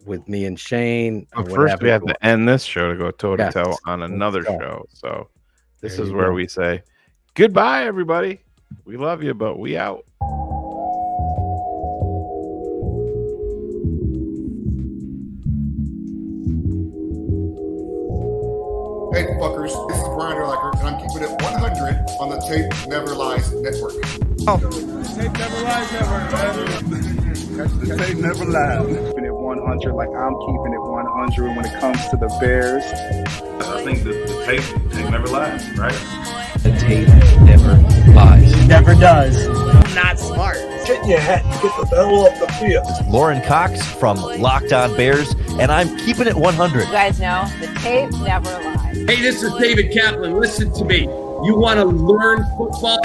with me and Shane. But first, we have to end this show to go toe-to-toe Yes. on another show. So this There is you where go. we say goodbye, everybody. We love you, but we out. Hey, fuckers, this is Bryan, and I'm keeping it 100 on the Tape Never Lies Network. Tape Never Lies Network, The tape never lies. Keeping it 100, like I'm keeping it 100 when it comes to the Bears. I think the tape never lies, right? The tape never lies. Never does. Not smart. Get in your hat and get the hell off the field. It's Lauren Cox from Locked On Bears, and I'm keeping it 100. You guys know the tape never lies. Hey, this is David Kaplan. Listen to me. You want to learn football?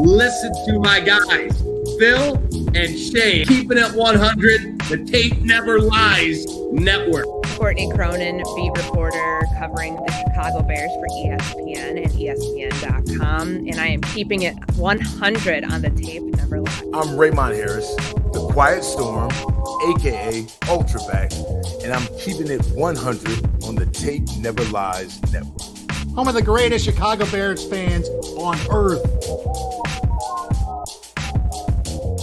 Listen to my guys, Phil and Shane. Keeping it 100, the Tape Never Lies Network. Courtney Cronin, beat reporter covering the Chicago Bears for ESPN and ESPN.com. And I am keeping it 100 on the Tape Never Lies. I'm Raymond Harris, the Quiet Storm, a.k.a. Ultraback, and I'm keeping it 100 on the Tape Never Lies Network. Home of the greatest Chicago Bears fans on earth.